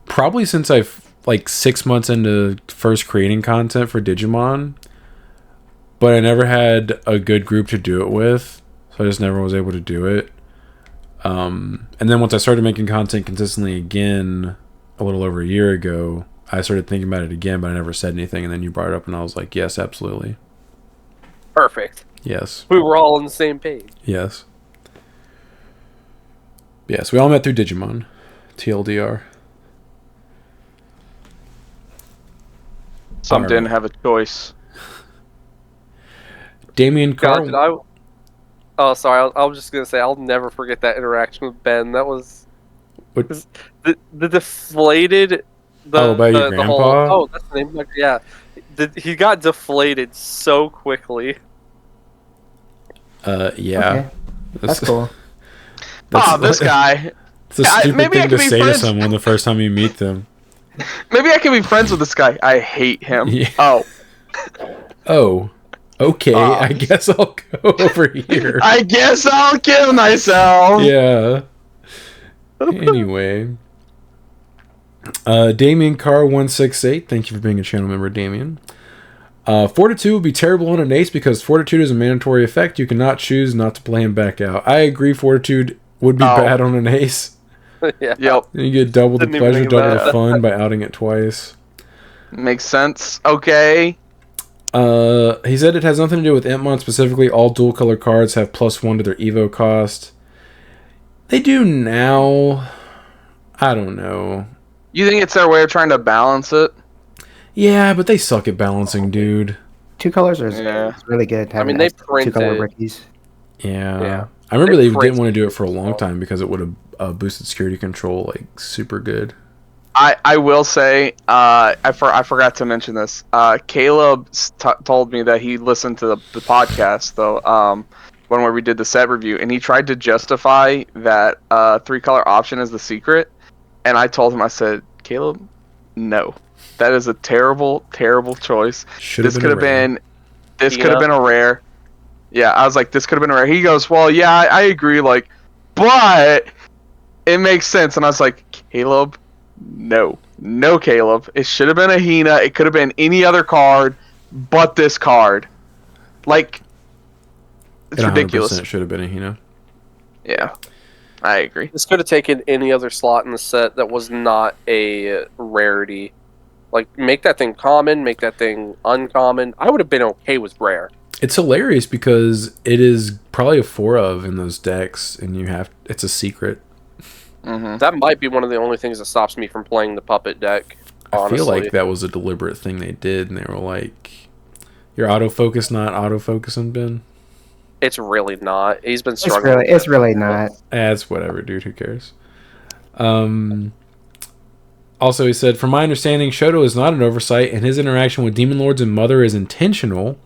probably since I've like 6 months into first creating content for Digimon, but I never had a good group to do it with, so I just never was able to do it. And then once I started making content consistently again a little over a year ago, I started thinking about it again, but I never said anything, and then you brought it up and I was like, yes, absolutely. Perfect. Yes. We were all on the same page. Yes. Yes, we all met through Digimon. TLDR. Some didn't have a choice. Damien Carr. Oh, sorry. I was just gonna say I'll never forget that interaction with Ben. That was the deflated. By your grandpa. That's the name. Yeah, he got deflated so quickly. Yeah. Okay. That's cool. This guy. It's a stupid thing to say to someone the first time you meet them. Maybe I can be friends with this guy. I hate him. Yeah. Oh. Okay. I guess I'll go over here. I guess I'll kill myself. Yeah. Anyway. Damien Carr 168. Thank you for being a channel member, Damien. Fortitude would be terrible on an ace because Fortitude is a mandatory effect. You cannot choose not to play him back out. I agree Fortitude would be bad on an ace. Yeah. Yep. You get double the pleasure, double the fun by outing it twice. Makes sense. Okay. He said it has nothing to do with Impmon specifically. All dual color cards have +1 to their Evo cost. They do now. I don't know. You think it's their way of trying to balance it? Yeah, but they suck at balancing, dude. 2 colors are Yeah. really good. I mean, they 2 color printed. rookies. Yeah. I remember they didn't want to do it for a long printed. time because it would have boosted security control like super good. I will say, I forgot to mention this. Caleb told me that he listened to the podcast, though, when we did the set review, and he tried to justify that 3-color option as the secret. And I told him, I said, Caleb, no. That is a terrible, terrible choice. This could have been a rare. Yeah, I was like, this could have been a rare. He goes, well, yeah, I agree, like, but it makes sense. And I was like, Caleb, no, Caleb. It should have been a Hina. It could have been any other card, but this card. Like, it's ridiculous. It should have been a Hina. Yeah, I agree. This could have taken any other slot in the set that was not a rarity. Like, make that thing common, make that thing uncommon. I would have been okay with rare. It's hilarious because it is probably a 4 of in those decks, and it's a secret. Mm-hmm. That might be one of the only things that stops me from playing the puppet deck. Honestly. I feel like that was a deliberate thing they did, and they were like, "Your autofocus not autofocusing, Ben." It's really not. He's been struggling. It's really not. It's whatever, dude. Who cares? Also, he said, from my understanding, Shoto is not an oversight, and his interaction with Demon Lords and Mother is intentional.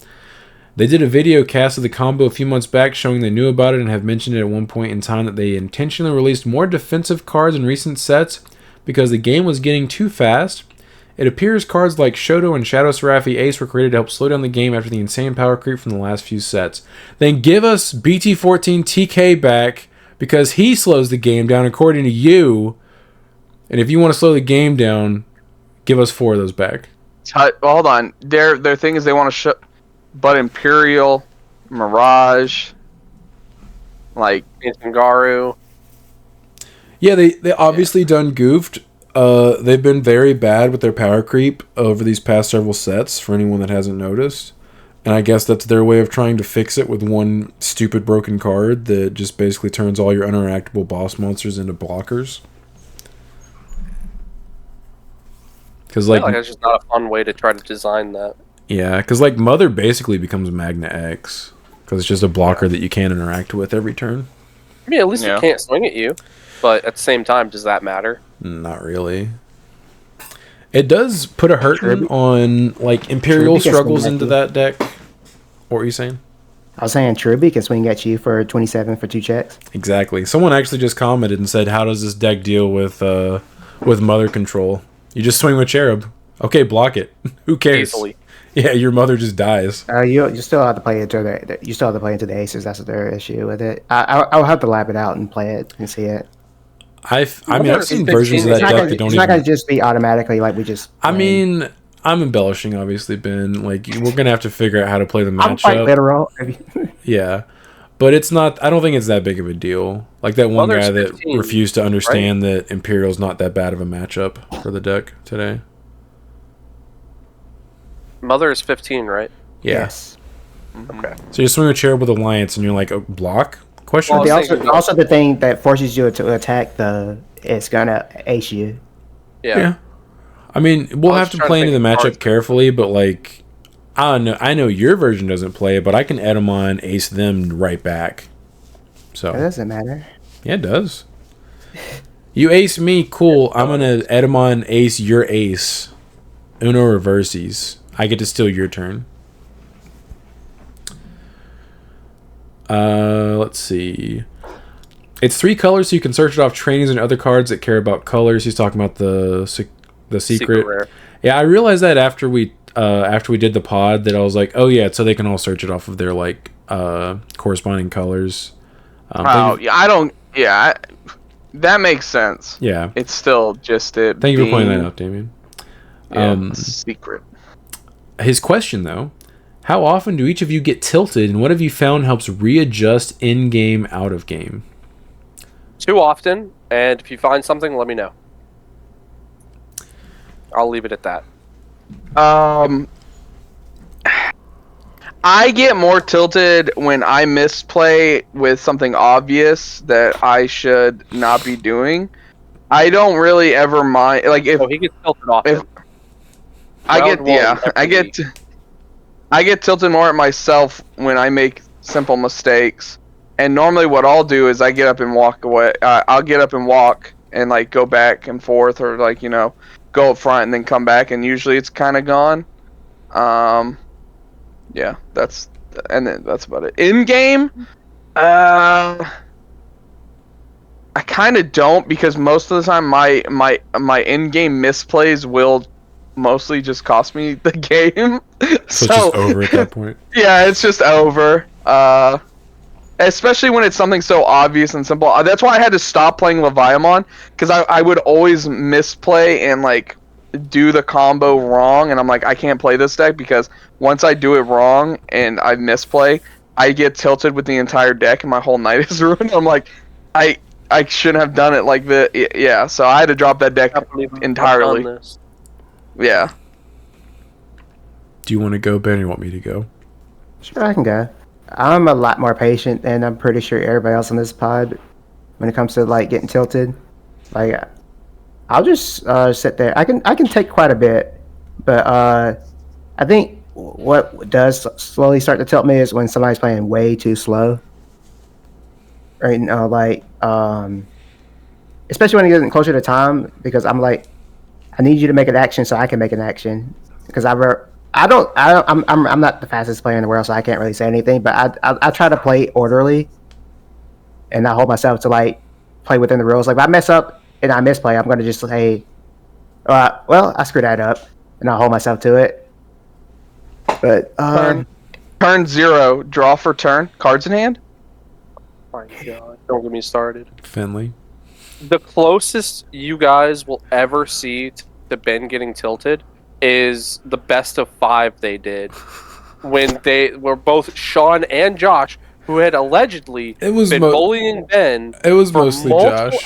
They did a video cast of the combo a few months back showing they knew about it and have mentioned it at one point in time that they intentionally released more defensive cards in recent sets because the game was getting too fast. It appears cards like Shoto and Shadow Seraphi Ace were created to help slow down the game after the insane power creep from the last few sets. Then give us BT14 TK back because he slows the game down according to you. And if you want to slow the game down, give us 4 of those back. Well, hold on. Their thing is they want to show, but Imperial, Mirage, like Ngaru. Yeah, they obviously done goofed. They've been very bad with their power creep over these past several sets, for anyone that hasn't noticed. And I guess that's their way of trying to fix it with one stupid broken card that just basically turns all your uninteractable boss monsters into blockers. Because like that's just not a fun way to try to design that. Yeah, because like Mother basically becomes Magna X because it's just a blocker that you can't interact with every turn. I mean, at least it can't swing at you. But at the same time, does that matter? Not really. It does put a hurting on like Imperial struggles into that deck. What were you saying? I was saying Cherubi can swing at you for 27 for 2 checks. Exactly. Someone actually just commented and said, "How does this deck deal with Mother control? You just swing with Cherub. Okay, block it. Who cares? Easily. Yeah, your Mother just dies. You still have to play into the aces. That's their issue with it. I'll have to lab it out and play it and see it. I've seen versions of that deck that don't even... It's not going to just be automatically like we just... I mean, I'm embellishing, obviously, Ben. Like, we're going to have to figure out how to play the matchup. I'm quite literal. Yeah. But it's not... I don't think it's that big of a deal. Like that one guy that 15, refused to understand that Imperial's not that bad of a matchup for the deck today. Mother is 15, right? Yeah. Yes. Okay. So you swing a chair with Alliance and you're like, block? Question. Well, also the thing that forces you to attack it's gonna ace you. Yeah. I mean, we'll have to play into the matchup carefully, but like, I don't know. I know your version doesn't play it, but I can Edamon ace them right back. So it doesn't matter. Yeah, it does. You ace me, cool. I'm gonna Edamon ace your ace. Uno reverses. I get to steal your turn. Let's see. It's 3 colors, so you can search it off trainings and other cards that care about colors. He's talking about the secret. Rare. Yeah, I realized that after we did the pod that I was like, oh yeah, so they can all search it off of their like corresponding colors. That makes sense. Yeah, it's still just it. Thank you for pointing that out, Damien. Secret. His question though. How often do each of you get tilted, and what have you found helps readjust in-game, out-of-game? Too often, and if you find something, let me know. I'll leave it at that. I get more tilted when I misplay with something obvious that I should not be doing. I don't really ever mind. Like if he gets tilted often. if I get tilted more at myself when I make simple mistakes. And normally, what I'll do is I get up and walk away. I'll get up and walk and like go back and forth, or like go up front and then come back. And usually, it's kind of gone. Yeah, that's about it. In game, I kind of don't, because most of the time my in game misplays will mostly just cost me the game. So it's just over at that point. Yeah, it's just over. Especially when it's something so obvious and simple. That's why I had to stop playing Leviamon, because I would always misplay and like do the combo wrong, and I'm like, I can't play this deck, because once I do it wrong and I misplay, I get tilted with the entire deck and my whole night is ruined. I'm like, I shouldn't have done it like that. Yeah, so I had to drop that deck entirely. Yeah. Do you want to go, Ben, or you want me to go? Sure, I can go. I'm a lot more patient than I'm pretty sure everybody else on this pod when it comes to like getting tilted. Like, I'll just sit there. I can take quite a bit, but I think what does slowly start to tilt me is when somebody's playing way too slow. Right now, like especially when it gets closer to time, because I'm like, I need you to make an action so I can make an action, because I'm not the fastest player in the world, so I can't really say anything. But I try to play orderly, and I hold myself to like play within the rules. Like if I mess up and I misplay, I'm gonna just say, well, I screwed that up, and I'll hold myself to it. But turn 0, draw for turn, cards in hand. Oh my god! Don't get me started. Finley. The closest you guys will ever see to Ben getting tilted is the best of 5 they did when they were both Sean and Josh, who had allegedly been bullying Ben. It was mostly Josh.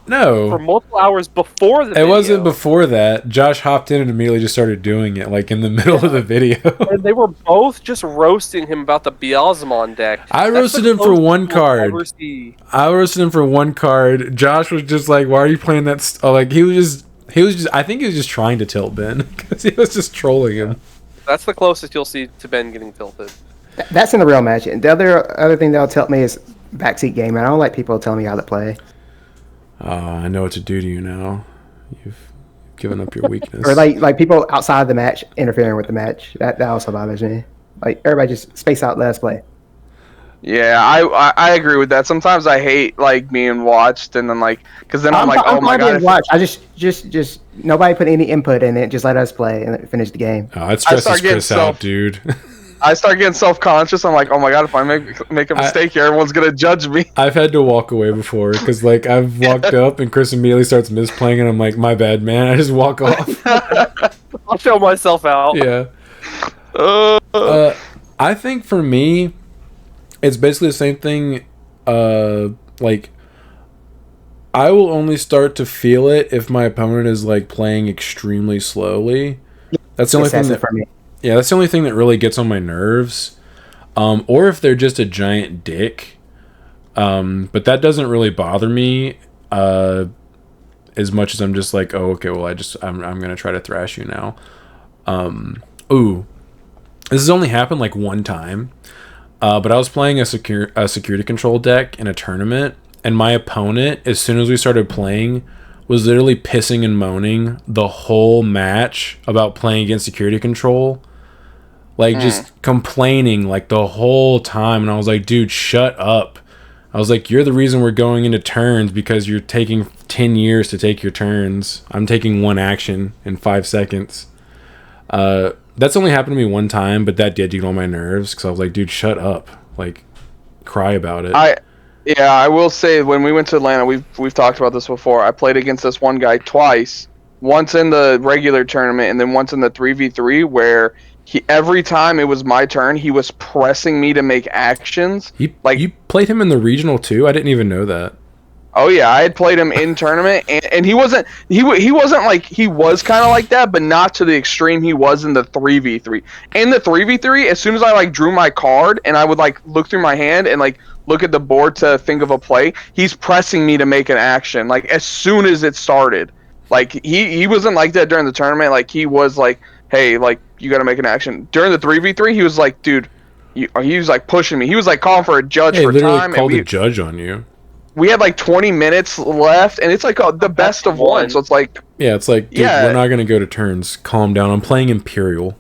For multiple hours before the video. It wasn't before that. Josh hopped in and immediately just started doing it, like in the middle of the video. And they were both just roasting him about the Beelzemon deck. I roasted him for one card. Josh was just like, "Why are you playing that?" Like he was just. I think he was just trying to tilt Ben, because he was just trolling him. That's the closest you'll see to Ben getting tilted. That's in the real match. The other thing that'll tilt me is backseat game. I don't like people telling me how to play. I know what to do to you now. You've given up your weakness. Or like people outside of the match interfering with the match. That also bothers me. Like everybody just space out, let us play. Yeah, I agree with that. Sometimes I hate like being watched, and then like, because then I'm like, oh my god. Watched. I just nobody put any input in it. Just let us play and finish the game. Oh, it stresses Chris out, dude. I start getting self-conscious. I'm like, oh my god, if I make a mistake here, everyone's gonna judge me. I've had to walk away before, because like I've walked up and Chris immediately starts misplaying, and I'm like, my bad, man. I just walk off. I'll show myself out. Yeah. I think for me, it's basically the same thing. Like, I will only start to feel it if my opponent is like playing extremely slowly. That's the only thing that, for me. Yeah, that's the only thing that really gets on my nerves. Or if they're just a giant dick. But that doesn't really bother me as much as I'm just like, oh, okay, well, I'm gonna try to thrash you now. This has only happened like one time. But I was playing a security control deck in a tournament, and my opponent, as soon as we started playing, was literally pissing and moaning the whole match about playing against security control. Like, just complaining, like, the whole time. And I was like, dude, shut up. I was like, you're the reason we're going into turns, because you're taking 10 years to take your turns. I'm taking one action in 5 seconds. That's only happened to me one time, but that did get on my nerves, because I was like, dude, shut up. Like, cry about it. I will say, when we went to Atlanta, we've talked about this before. I played against this one guy twice. Once in the regular tournament, and then once in the 3v3, where every time it was my turn, he was pressing me to make actions. You played him in the regional too? I didn't even know that. Oh yeah, I had played him in tournament, and he wasn't like he was kind of like that, but not to the extreme he was in the 3v3. In the 3v3, as soon as I like drew my card and I would like look through my hand and like look at the board to think of a play, he's pressing me to make an action like as soon as it started. Like he wasn't like that during the tournament. Like he was like, hey, like you got to make an action. During the 3v3, he was like, dude, he was like pushing me. He was like calling for a judge for time. Called a judge on you. We had like 20 minutes left, and it's like the best of one. So it's like, it's like, dude, we're not gonna go to turns. Calm down. I'm playing Imperial.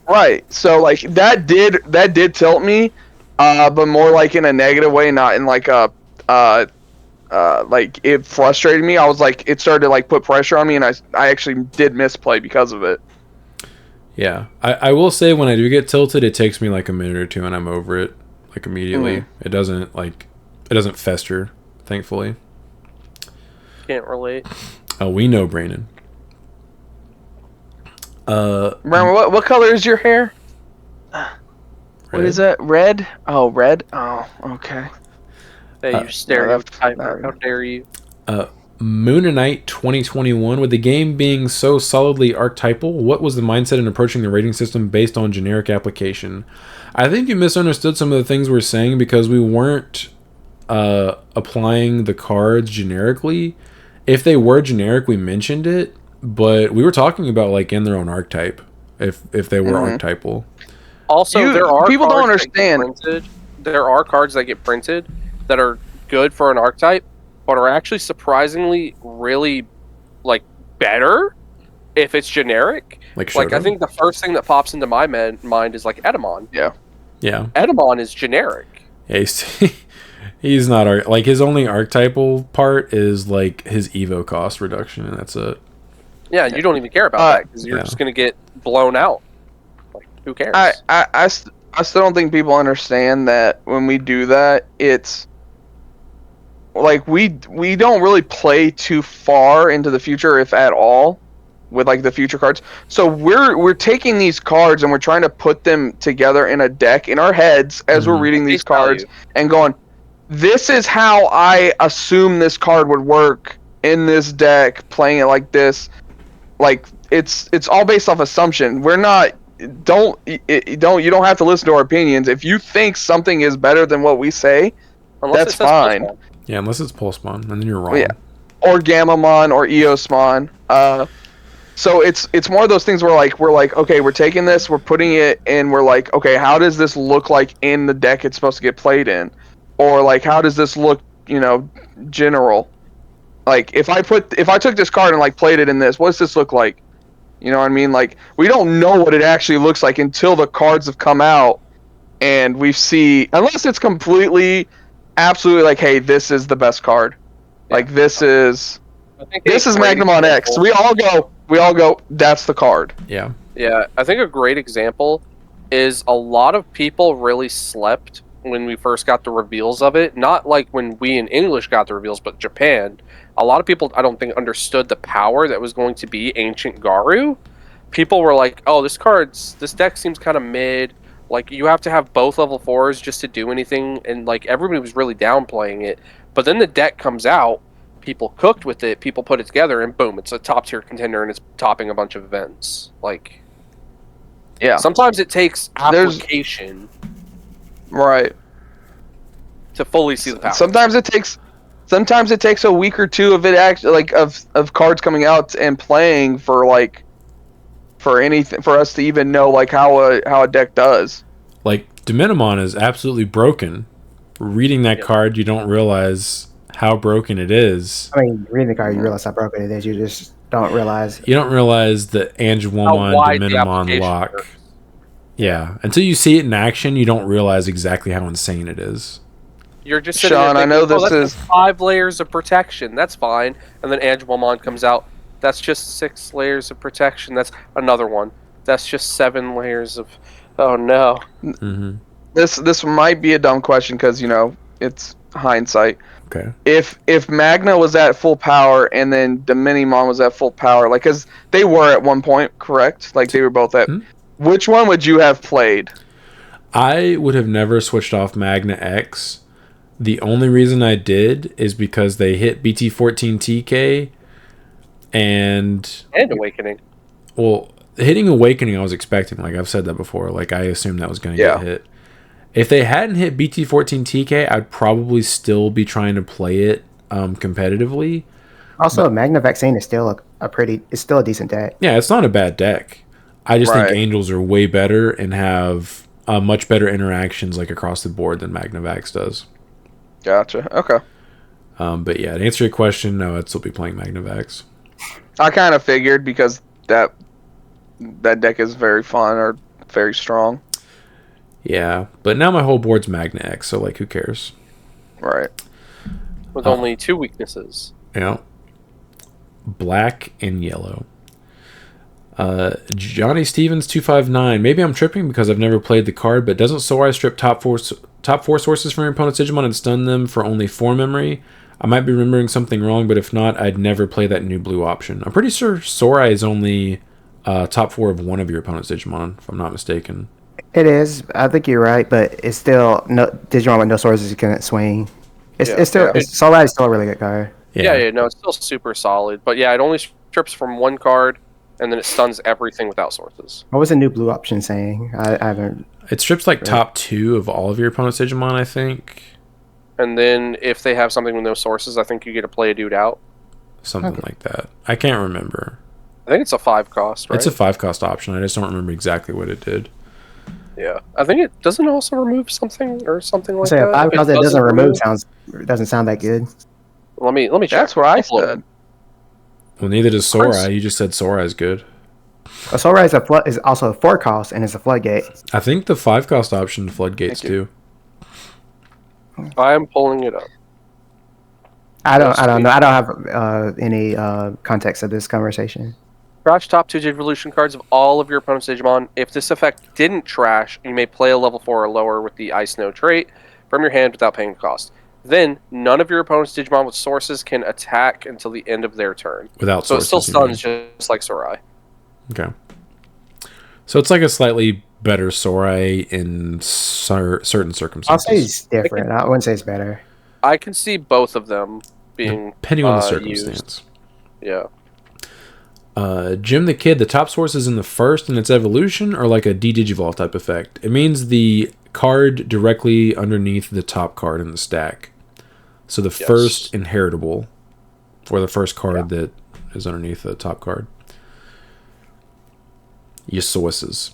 Right. So like that did tilt me, but more like in a negative way, not in like a like it frustrated me. I was like, it started to like put pressure on me, and I actually did misplay because of it. Yeah, I will say when I do get tilted, it takes me like a minute or two, and I'm over it like immediately. It doesn't fester. Thankfully. Can't relate. Oh, we know, Brandon. Brandon, what color is your hair? What is that? Red? Oh, red? Oh, okay. Hey, you stereotyper. How dare you? Moonanite 2021, with the game being so solidly archetypal, what was the mindset in approaching the rating system based on generic application? I think you misunderstood some of the things we're saying because we weren't applying the cards generically. If they were generic, we mentioned it, but we were talking about like in their own archetype if they were archetypal. Also, there are people don't understand. There are cards that get printed that are good for an archetype, but are actually surprisingly really like better if it's generic. Like I think the first thing that pops into my mind is like Edamon. Yeah. Edamon is generic. Yeah, he's not like his only archetypal part is like his Evo cost reduction, and that's it. Yeah, you don't even care about that because you're just gonna get blown out. Like, who cares? I still don't think people understand that when we do that, it's like we don't really play too far into the future, if at all, with like the future cards. So we're taking these cards and we're trying to put them together in a deck in our heads as we're reading these cards and going, this is how I assume this card would work in this deck, playing it like this. Like it's all based off assumption. We're not you don't have to listen to our opinions. If you think something is better than what we say, that's fine. Yeah, unless it's Pulsemon, and then you're wrong. Yeah. Or Gamamon or Eosmon. So it's more of those things where we're like, okay, we're taking this, we're putting it in, we're like, okay, how does this look like in the deck it's supposed to get played in? Or like, how does this look, general? Like, if I took this card and like played it in this, what does this look like? You know what I mean? Like, we don't know what it actually looks like until the cards have come out and we see, unless it's completely, absolutely like, hey, this is the best card. Yeah. Like, this is Magnamon X. We all go, that's the card. Yeah. Yeah, I think a great example is a lot of people really slept when we first got the reveals of it. Not like when we in English got the reveals, but Japan. A lot of people, I don't think, understood the power that was going to be Ancient Garu. People were like, oh, this deck seems kind of mid. Like, you have to have both level 4s just to do anything. And, like, everybody was really downplaying it. But then the deck comes out, people cooked with it, people put it together, and boom, it's a top-tier contender, and it's topping a bunch of events. Like, yeah. Sometimes it takes application. Right. To fully see the power. Sometimes it takes a week or two of it actually, like of cards coming out and playing for anything for us to even know like how a deck does. Like Digimon is absolutely broken. Reading that card, you don't realize how broken it is. I mean, reading the card, you realize how broken it is. You just don't realize. You don't realize the Angewomon Digimon lock. Works. Yeah, until you see it in action, you don't realize exactly how insane it is. You're just sitting Sean, there thinking, I know this is 5 layers of protection. That's fine. And then Angewomon comes out. That's just 6 layers of protection. That's another one. That's just 7 layers of. Oh no. Mm-hmm. This might be a dumb question because it's hindsight. Okay. If Magna was at full power and then Digimon was at full power, like because they were at one point, correct? Like they were both at. Mm-hmm. Which one would you have played? I would have never switched off Magna X, The only reason I did is because they hit BT14 TK and Awakening. Well, hitting Awakening I was expecting. Like I've said that before. Like I assumed that was going to get hit. If they hadn't hit BT14 TK, I'd probably still be trying to play it competitively. Also, Magna Vaccine is still it's still a decent deck. Yeah, it's not a bad deck. I just think Angels are way better and have much better interactions like across the board than Magnavax does. Gotcha. Okay. But yeah, to answer your question, no, I'd still be playing Magnavax. I kind of figured because that deck is very fun or very strong. Yeah, but now my whole board's Magna X, so like, who cares? Right. With only 2 weaknesses. Yeah. Black and yellow. Johnny Stevens 259. Maybe I'm tripping because I've never played the card, but doesn't Sorai strip top four sources from your opponent's Digimon and stun them for only 4 memory? I might be remembering something wrong, but if not, I'd never play that new blue option. I'm pretty sure Sorai is only top 4 of one of your opponent's Digimon, if I'm not mistaken. It is. I think you're right, but it's still no Digimon with no sources you can't swing. Sorai is still a really good card. Yeah, no, it's still super solid. But yeah, it only strips from 1 card, and then it stuns everything without sources. What was the new blue option saying? I haven't. It strips like top 2 of all of your opponent's Digimon, I think. And then if they have something with no sources, I think you get to play a dude out. Something like that. I can't remember. I think it's a 5 cost, right? It's a 5 cost option. I just don't remember exactly what it did. Yeah, I think it doesn't also remove something or something like that. 5 cost that doesn't remove doesn't sound that good. Let me check. That's what I said. Well, neither does Sorai. You just said Sorai is good. Sorai is also a 4 cost and it's a floodgate. I think the 5 cost option floodgates too. I am pulling it up. I don't know. I don't have any context of this conversation. Trash top 2 evolution cards of all of your opponent's Digimon. If this effect didn't trash, you may play a level 4 or lower with the Ice Snow trait from your hand without paying cost. Then, none of your opponent's Digimon with sources can attack until the end of their turn. Without sources. So it still stuns just like Sorai. Okay. So it's like a slightly better Sorai in certain circumstances. I'll say it's different. I wouldn't say it's better. I can see both of them being depending on the circumstance. Used. Yeah. Jim the Kid, the top source is in the first in its evolution or like a D-Digivolve type effect? It means the card directly underneath the top card in the stack. So the first inheritable or the first card that is underneath the top card. Your sources.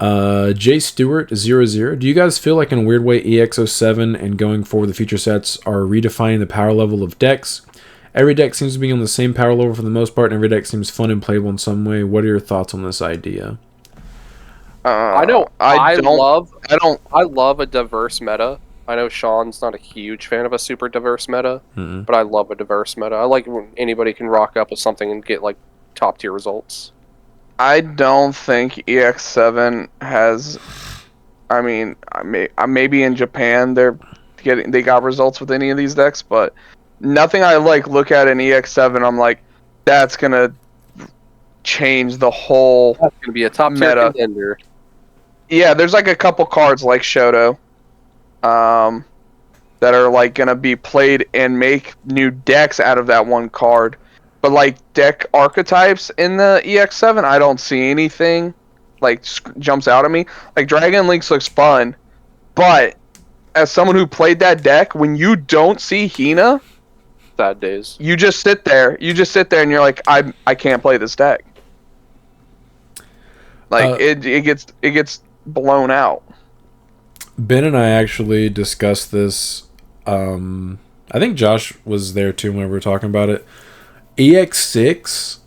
J Stewart 00. Do you guys feel like in a weird way EX07 and going forward the future sets are redefining the power level of decks? Every deck seems to be on the same power level for the most part, and every deck seems fun and playable in some way. What are your thoughts on this idea? I love a diverse meta. I know Sean's not a huge fan of a super diverse meta, but I love a diverse meta. I like when anybody can rock up with something and get like top tier results. I don't think EX7 has. I mean, maybe in Japan they got results with any of these decks, but nothing I look at in EX7. I'm like, that's gonna change the whole. That's gonna be a top tier contender. Yeah, there's like a couple cards like Shoto, that are like gonna be played and make new decks out of that one card. But like deck archetypes in the EX7, I don't see anything like jumps out at me. Like Dragon Links looks fun, but as someone who played that deck, when you don't see Hina, sad days. You just sit there. And you're like, I can't play this deck. Like it gets blown out. Ben and I actually discussed this. I think Josh was there too when we were talking about it. EX6,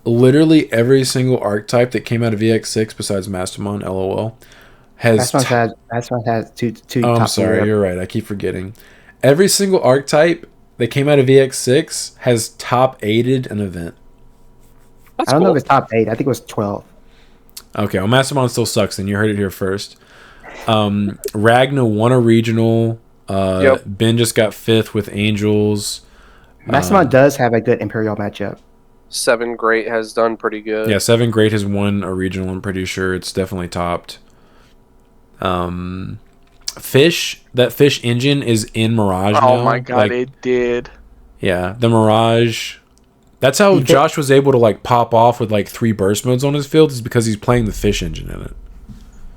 literally every single archetype that came out of EX6 besides Mastermon, LOL, has... Mastermon has two Oh, I'm sorry, you're right. I keep forgetting. Every single archetype that came out of EX6 has top 8'd an event. I don't know if it's top 8. I think it was 12. Okay, well, Mastermon still sucks, then you heard it here first. Ragna won a regional. Ben just got 5th with Angels. Mastermon does have a good Imperial matchup. 7 Great has done pretty good. Yeah, 7 Great has won a regional. I'm pretty sure it's definitely topped. that fish engine is in Mirage now. Oh my god, it did. Yeah, the Mirage. That's how Josh was able to like pop off with like 3 burst modes on his field, is because he's playing the fish engine in it.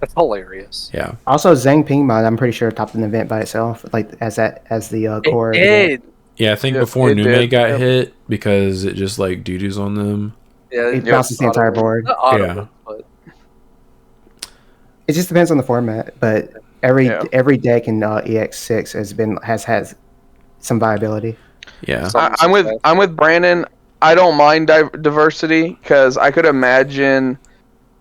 That's hilarious. Yeah. Also, Zhang Ping mod, I'm pretty sure topped an event by itself, like as the core. It did. Yeah, I think before Nume got hit, because it just like doo-doos on them. Yeah, it bounces the entire board. Yeah. But it just depends on the format, but every deck in EX6 has had some viability. Yeah, I'm with Brandon. I don't mind diversity, because I could imagine.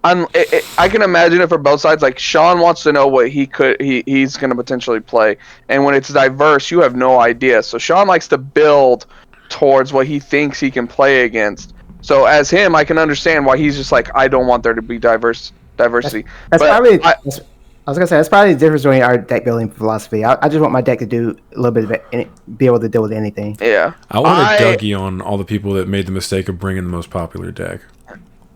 I can imagine it for both sides. Like, Sean wants to know what he's going to potentially play, and when it's diverse, you have no idea. So Sean likes to build towards what he thinks he can play against. So as him, I can understand why he's just like, I don't want there to be diversity. That's probably. I was gonna say that's probably the difference between our deck building philosophy. I just want my deck to do a little bit of it, be able to deal with anything. Yeah, I want to Dougie on all the people that made the mistake of bringing the most popular deck.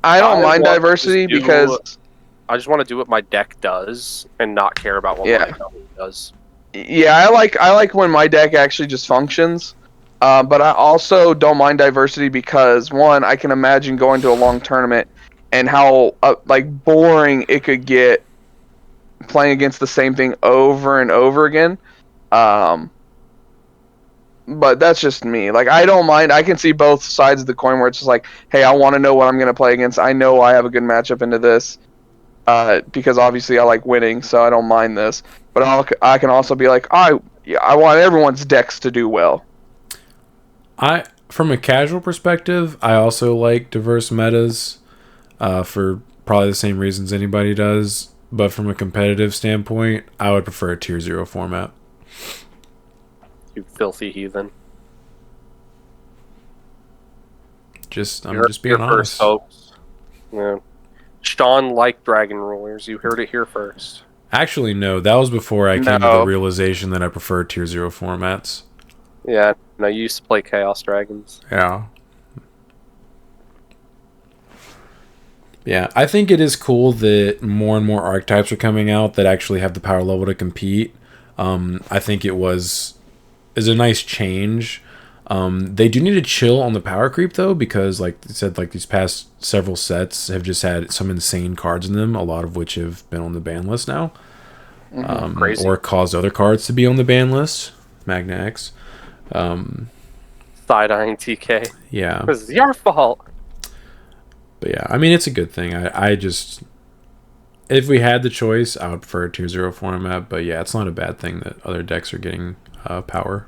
I don't mind diversity because I just want to do what my deck does and not care about what my opponent does. Yeah, I like when my deck actually just functions. But I also don't mind diversity because, one, I can imagine going to a long tournament and how like boring it could get playing against the same thing over and over again. But that's just me. Like, I don't mind. I can see both sides of the coin where it's just like, hey, I want to know what I'm going to play against. I know I have a good matchup into this because obviously I like winning, so I don't mind this. But I can also be like, I want everyone's decks to do well. From a casual perspective, I also like diverse metas for probably the same reasons anybody does. But from a competitive standpoint, I would prefer a tier 0 format. You filthy heathen. I'm just being honest. Folks. Yeah. Sean liked Dragon Rulers. You heard it here first. Actually, no. That was before I came to the realization that I prefer tier 0 formats. Yeah. No, you used to play Chaos Dragons. Yeah. Yeah, I think it is cool that more and more archetypes are coming out that actually have the power level to compete. I think is a nice change. They do need to chill on the power creep though, because like I said, like these past several sets have just had some insane cards in them, a lot of which have been on the ban list now. Crazy. Or caused other cards to be on the ban list. Magna X. Side-eyeing TK. Yeah. It was your fault. But yeah, I mean, it's a good thing. I just, if we had the choice, I would prefer a tier 0 format. But yeah, it's not a bad thing that other decks are getting power.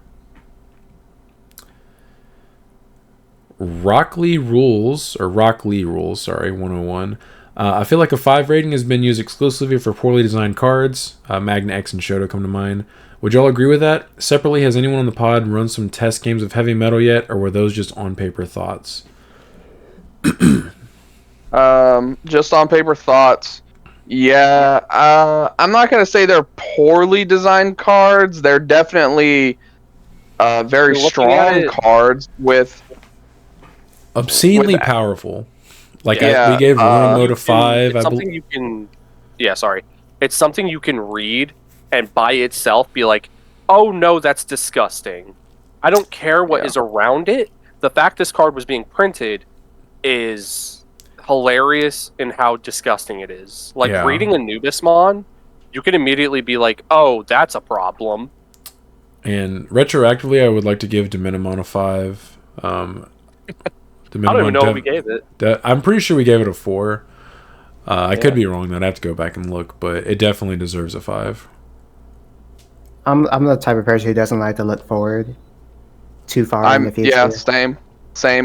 Rock Lee rules, 101. I feel like a 5 rating has been used exclusively for poorly designed cards. Magna X and Shoto come to mind. Would y'all agree with that? Separately, has anyone on the pod run some test games of heavy metal yet, or were those just on paper thoughts? Just on paper thoughts. Yeah, I'm not gonna say they're poorly designed cards. They're definitely very strong cards with obscenely powerful. Like we gave Luna Mode a 5. It's something you can. Yeah, sorry. It's something you can read and by itself be like, oh no, that's disgusting. I don't care what is around it. The fact this card was being printed is hilarious in how disgusting it is. Like reading Anubismon, you can immediately be like, oh, that's a problem. And retroactively, I would like to give Diminimon a 5. I don't even know what we gave it. I'm pretty sure we gave it a 4. I could be wrong, though. I'd have to go back and look, but it definitely deserves a 5. I'm the type of person who doesn't like to look forward too far in the future. Yeah, same.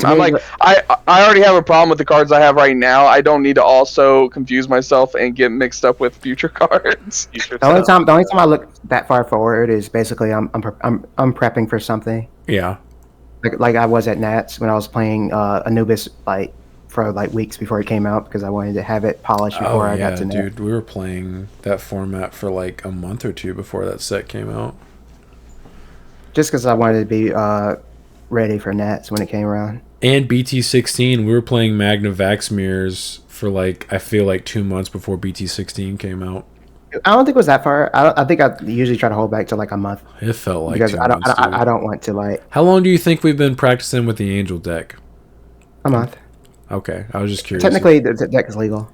I'm like, I already have a problem with the cards I have right now. I don't need to also confuse myself and get mixed up with future cards. The only time I look that far forward is basically I'm prepping for something. Yeah. Like I was at Nats when I was playing Anubis for weeks before it came out because I wanted to have it polished before I got to Nats. Dude, we were playing that format for like a month or two before that set came out. Just because I wanted to be ready for Nats when it came around. And BT17, we were playing Magna Vax mirrors for I feel like 2 months before BT16 came out. I don't think it was that far. I think I usually try to hold back to like a month It felt like because 2 months, dude. I don't want to like How long do you think we've been practicing with the Angel deck? a month. Okay, I was just curious. Technically, the deck is legal.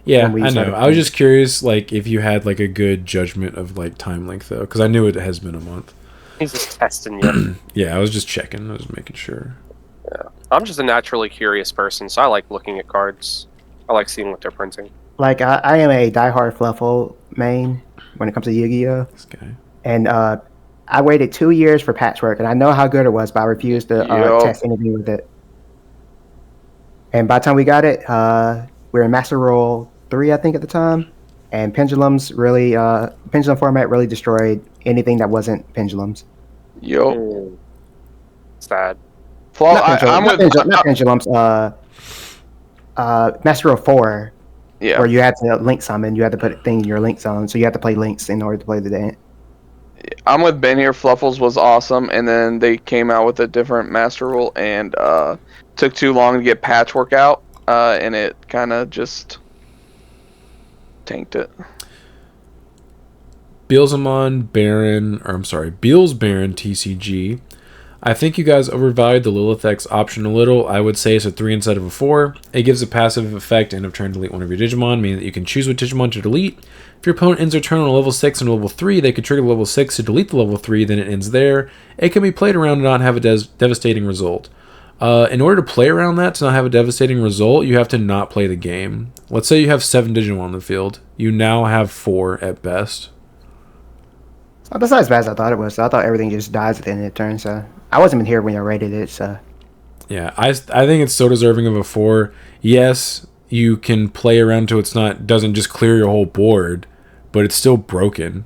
Yeah, I know. I was just curious, like, if you had like a good judgment of like time length though, because I knew it has been a month. He's just testing you. Yeah, I was just checking. I was making sure. Yeah, I'm just a naturally curious person, so I like looking at cards. I like seeing what they're printing. Like I am a diehard Fluffle main when it comes to Yu-Gi-Oh. This guy. And I waited 2 years for Patchwork, and I know how good it was, but I refused to test anything with it. And by the time we got it, we were in Master Roll 3, I think, at the time. And Pendulum format really destroyed anything that wasn't Pendulums. Sad. Not Pendulums. Master Roll 4. Yeah. Where you had to link summon, you had to put a thing in your link zone, so you had to play links in order to play the dance. I'm with Ben here. Fluffles was awesome, and then they came out with a different master rule, and took too long to get Patchwork out, and it kind of just tanked it. Beals Baron TCG. I think you guys overvalued the Lilith X option a little. I would say it's a 3 instead of a 4. It gives a passive effect end of turn delete one of your Digimon, meaning that you can choose what Digimon to delete. If your opponent ends their turn on a level 6 and a level 3, they could trigger level 6 to delete the level 3, then it ends there. It can be played around and not have a devastating result. In order to play around that, to not have a devastating result, you have to not play the game. Let's say you have 7 Digimon on the field. You now have 4 at best. Oh, that's not as bad as I thought it was. I thought everything just dies at the end of the turn, so I wasn't even here when you rated it, so. Yeah, I think it's so deserving of a 4. Yes, you can play around to doesn't just clear your whole board, but it's still broken.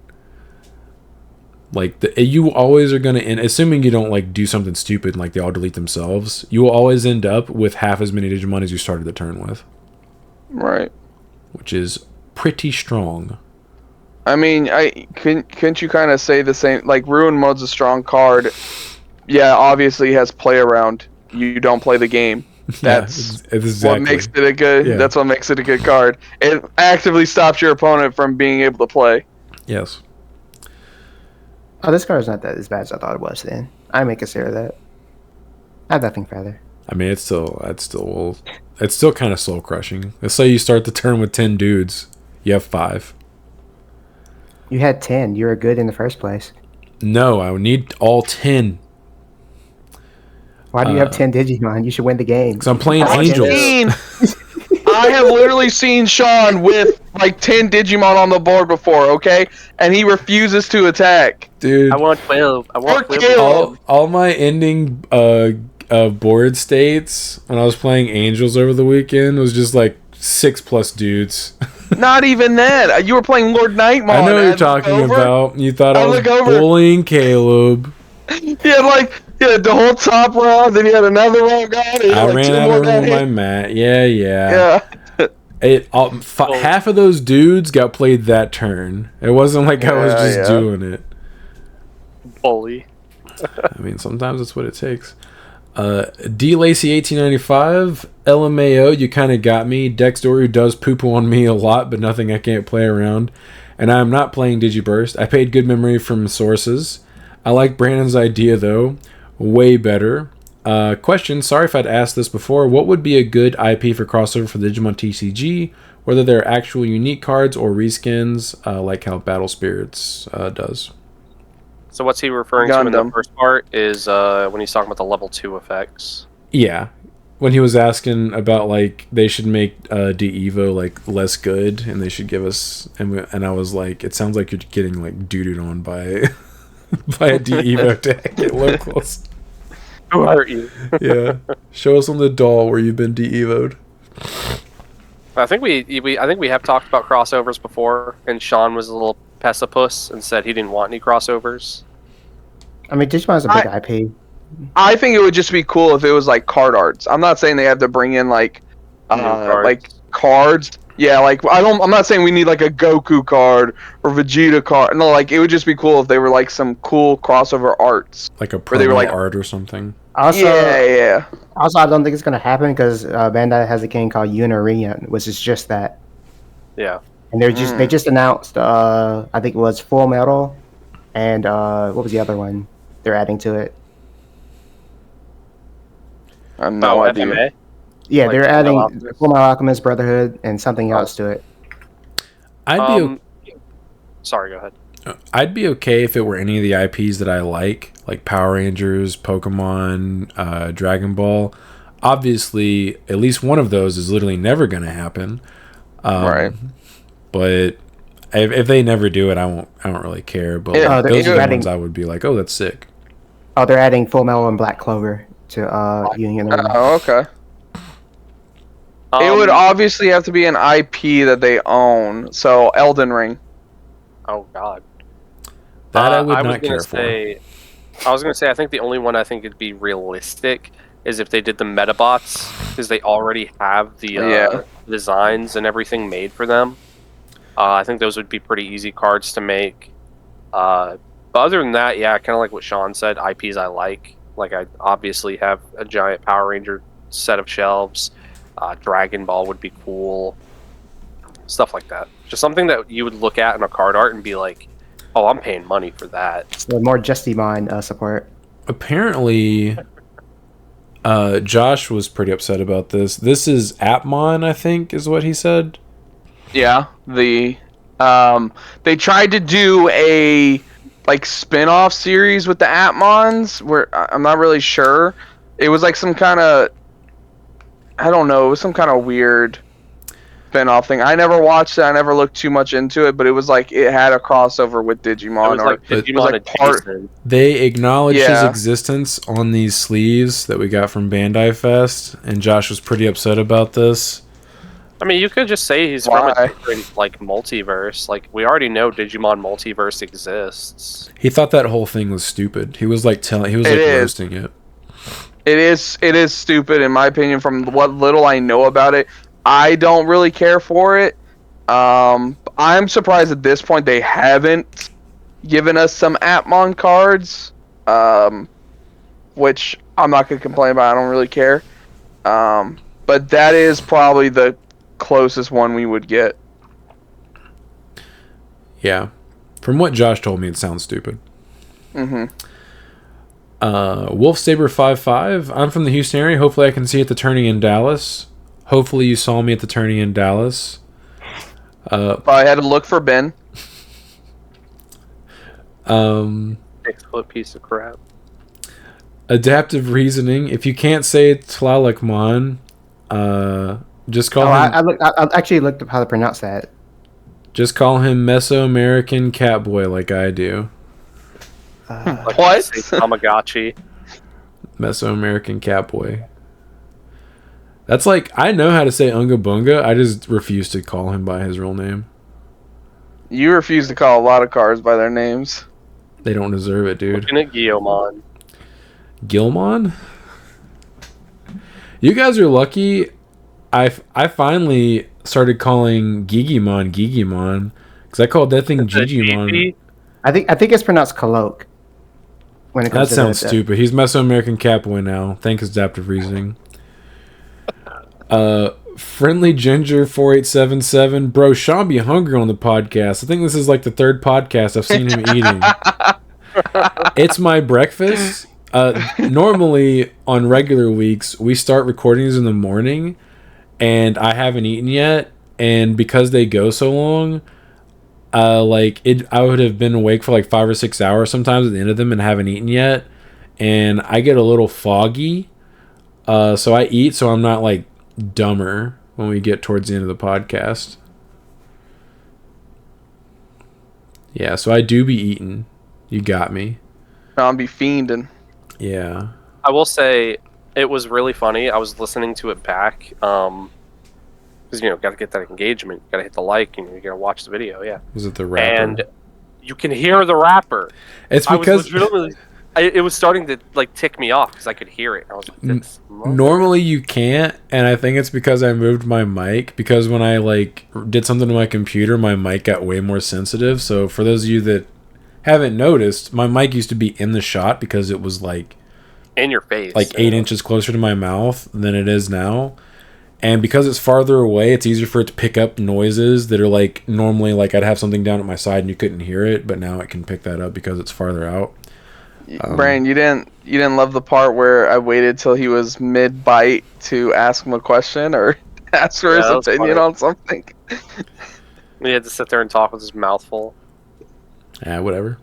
Like, you always are going to end, assuming you don't like do something stupid like they all delete themselves, you will always end up with half as many Digimon as you started the turn with. Right. Which is pretty strong. I mean, couldn't you kind of say the same? Like, Ruin Mode's a strong card. Yeah, obviously it has play around. You don't play the game. That's exactly what makes it a good. Yeah. That's what makes it a good card. It actively stops your opponent from being able to play. Yes. Oh, this card is not that as bad as I thought it was. Then I may consider that. I have nothing further. I mean, it's still kind of soul crushing. Let's say you start the turn with 10 dudes, you have 5. You had 10. You were good in the first place. No, I would need all 10. Why do you have 10 Digimon? You should win the game. Because I'm playing Angels. I have literally seen Sean with like 10 Digimon on the board before, okay? And he refuses to attack. Dude. I want 12. I want 12. All my ending board states when I was playing Angels over the weekend was just like 6+ dudes. Not even that. You were playing Lord Nightmon. I know what you're talking about. You thought I was bullying Caleb. Yeah, the whole top row, then you had another row gone. I ran out of room on my mat. Yeah. Half of those dudes got played that turn. It wasn't like I was just doing it. Bully. I mean, sometimes that's what it takes. D Lacey 1895 LMAO, you kind of got me. Dexdory does poo-poo on me a lot, but nothing I can't play around. And I'm not playing Digiburst. I paid good memory from sources. I like Brandon's idea though. Way better. Question, sorry if I'd asked this before. What would be a good IP for crossover for the Digimon TCG? Whether they're actual unique cards or reskins, like how Battle Spirits does. So what's he referring to in the first part is when he's talking about the level 2 effects. Yeah. When he was asking about like they should make D-Evo like less good and they should give us and I was like, it sounds like you're getting like doo-dooed on by by a D-Evo deck at locals. Who hurt you? Yeah. Show us on the doll where you've been D-Evo'd. I think we have talked about crossovers before, and Sean was a little pessipus and said he didn't want any crossovers. I mean, Digimon's a big IP. I think it would just be cool if it was like card arts. I'm not saying they have to bring in like cards. Yeah, like I'm not saying we need like a Goku card or Vegeta card. No, like it would just be cool if they were like some cool crossover arts. Like a promo art or something. Also, yeah. Also, I don't think it's gonna happen because Bandai has a game called Unarena, which is just that. Yeah. And they just announced I think it was Full Metal, and what was the other one they're adding to it? I have no idea. FMA? Yeah, Like they're Full adding Metal Alchemist? Full Metal Alchemist Brotherhood and something else to it. Sorry, go ahead. I'd be okay if it were any of the IPs that I like Power Rangers, Pokemon, Dragon Ball. Obviously, at least one of those is literally never going to happen. Right. But if they never do it, I don't really care. But those are the ones I would be like, oh, that's sick. Oh, they're adding Full Metal and Black Clover to Union. Oh, okay. It would obviously have to be an IP that they own. So Elden Ring. Oh God. That I would not care for. I was going to say, I think the only one I think it'd be realistic is if they did the Metabots, because they already have the designs and everything made for them. I think those would be pretty easy cards to make. But other than that, yeah, kind of like what Sean said, IPs I like. Like, I obviously have a giant Power Ranger set of shelves. Dragon Ball would be cool. Stuff like that. Just something that you would look at in a card art and be like, oh, I'm paying money for that. So more Justimon support. Apparently, Josh was pretty upset about this. This is Appmon, I think, is what he said. Yeah, they tried to do a spin-off series with the Appmons where I'm not really sure. It was like some kind of, I don't know, it was some kind of weird spin-off thing. I never watched it. I never looked too much into it, but it was like it had a crossover with Digimon. They acknowledged his existence on these sleeves that we got from Bandai Fest, and Josh was pretty upset about this. I mean, you could just say he's from a different multiverse. Like, we already know Digimon Multiverse exists. He thought that whole thing was stupid. He was roasting it. It is stupid in my opinion. From what little I know about it, I don't really care for it. I'm surprised at this point they haven't given us some Appmon cards, which I'm not gonna complain about. I don't really care. But that is probably the closest one we would get. Yeah, from what Josh told me, it sounds stupid. Wolf Saber 55. I'm from the Houston area. Hopefully, I can see you at the tourney in Dallas. Hopefully, you saw me at the tourney in Dallas. I had to look for Ben. 6-foot piece of crap. Adaptive reasoning. If you can't say Tlalakmon, just call him. I actually looked up how to pronounce that. Just call him Mesoamerican Catboy like I do. What? Tamagotchi. Mesoamerican Catboy. That's like, I know how to say Unga Bunga, I just refuse to call him by his real name. You refuse to call a lot of cards by their names. They don't deserve it, dude. Looking at Guilmon. Gilmon? You guys are lucky. I finally started calling Gigimon because I called that thing Gigimon. I think it's pronounced Colloque. When it comes that sounds stupid. He's Mesoamerican Catboy now. Thanks adaptive reasoning. Friendly Ginger 4877. Bro, Sean be hungry on the podcast. I think this is like the third podcast I've seen him eating. It's my breakfast. Normally on regular weeks we start recording these in the morning, and I haven't eaten yet. And because they go so long, I would have been awake for like 5 or 6 hours sometimes at the end of them and haven't eaten yet, and I get a little foggy. So I eat so I'm not like dumber when we get towards the end of the podcast. Yeah, so I do be eating. You got me. I'll be fiending. Yeah. I will say it was really funny. I was listening to it back. Because, got to get that engagement. Got to hit the like, and you got to watch the video, yeah. Was it the rapper? And you can hear the rapper. It's because... it was starting to, tick me off because I could hear it. I was like, normally you can't, and I think it's because I moved my mic, because when I, did something to my computer, my mic got way more sensitive. So for those of you that haven't noticed, my mic used to be in the shot because it was, in your face. 8 inches closer to my mouth than it is now. And because it's farther away, it's easier for it to pick up noises that are like normally like I'd have something down at my side and you couldn't hear it, but now it can pick that up because it's farther out. Brian, you didn't love the part where I waited till he was mid bite to ask him a question or ask for his opinion on something. He had to sit there and talk with his mouth full. Whatever.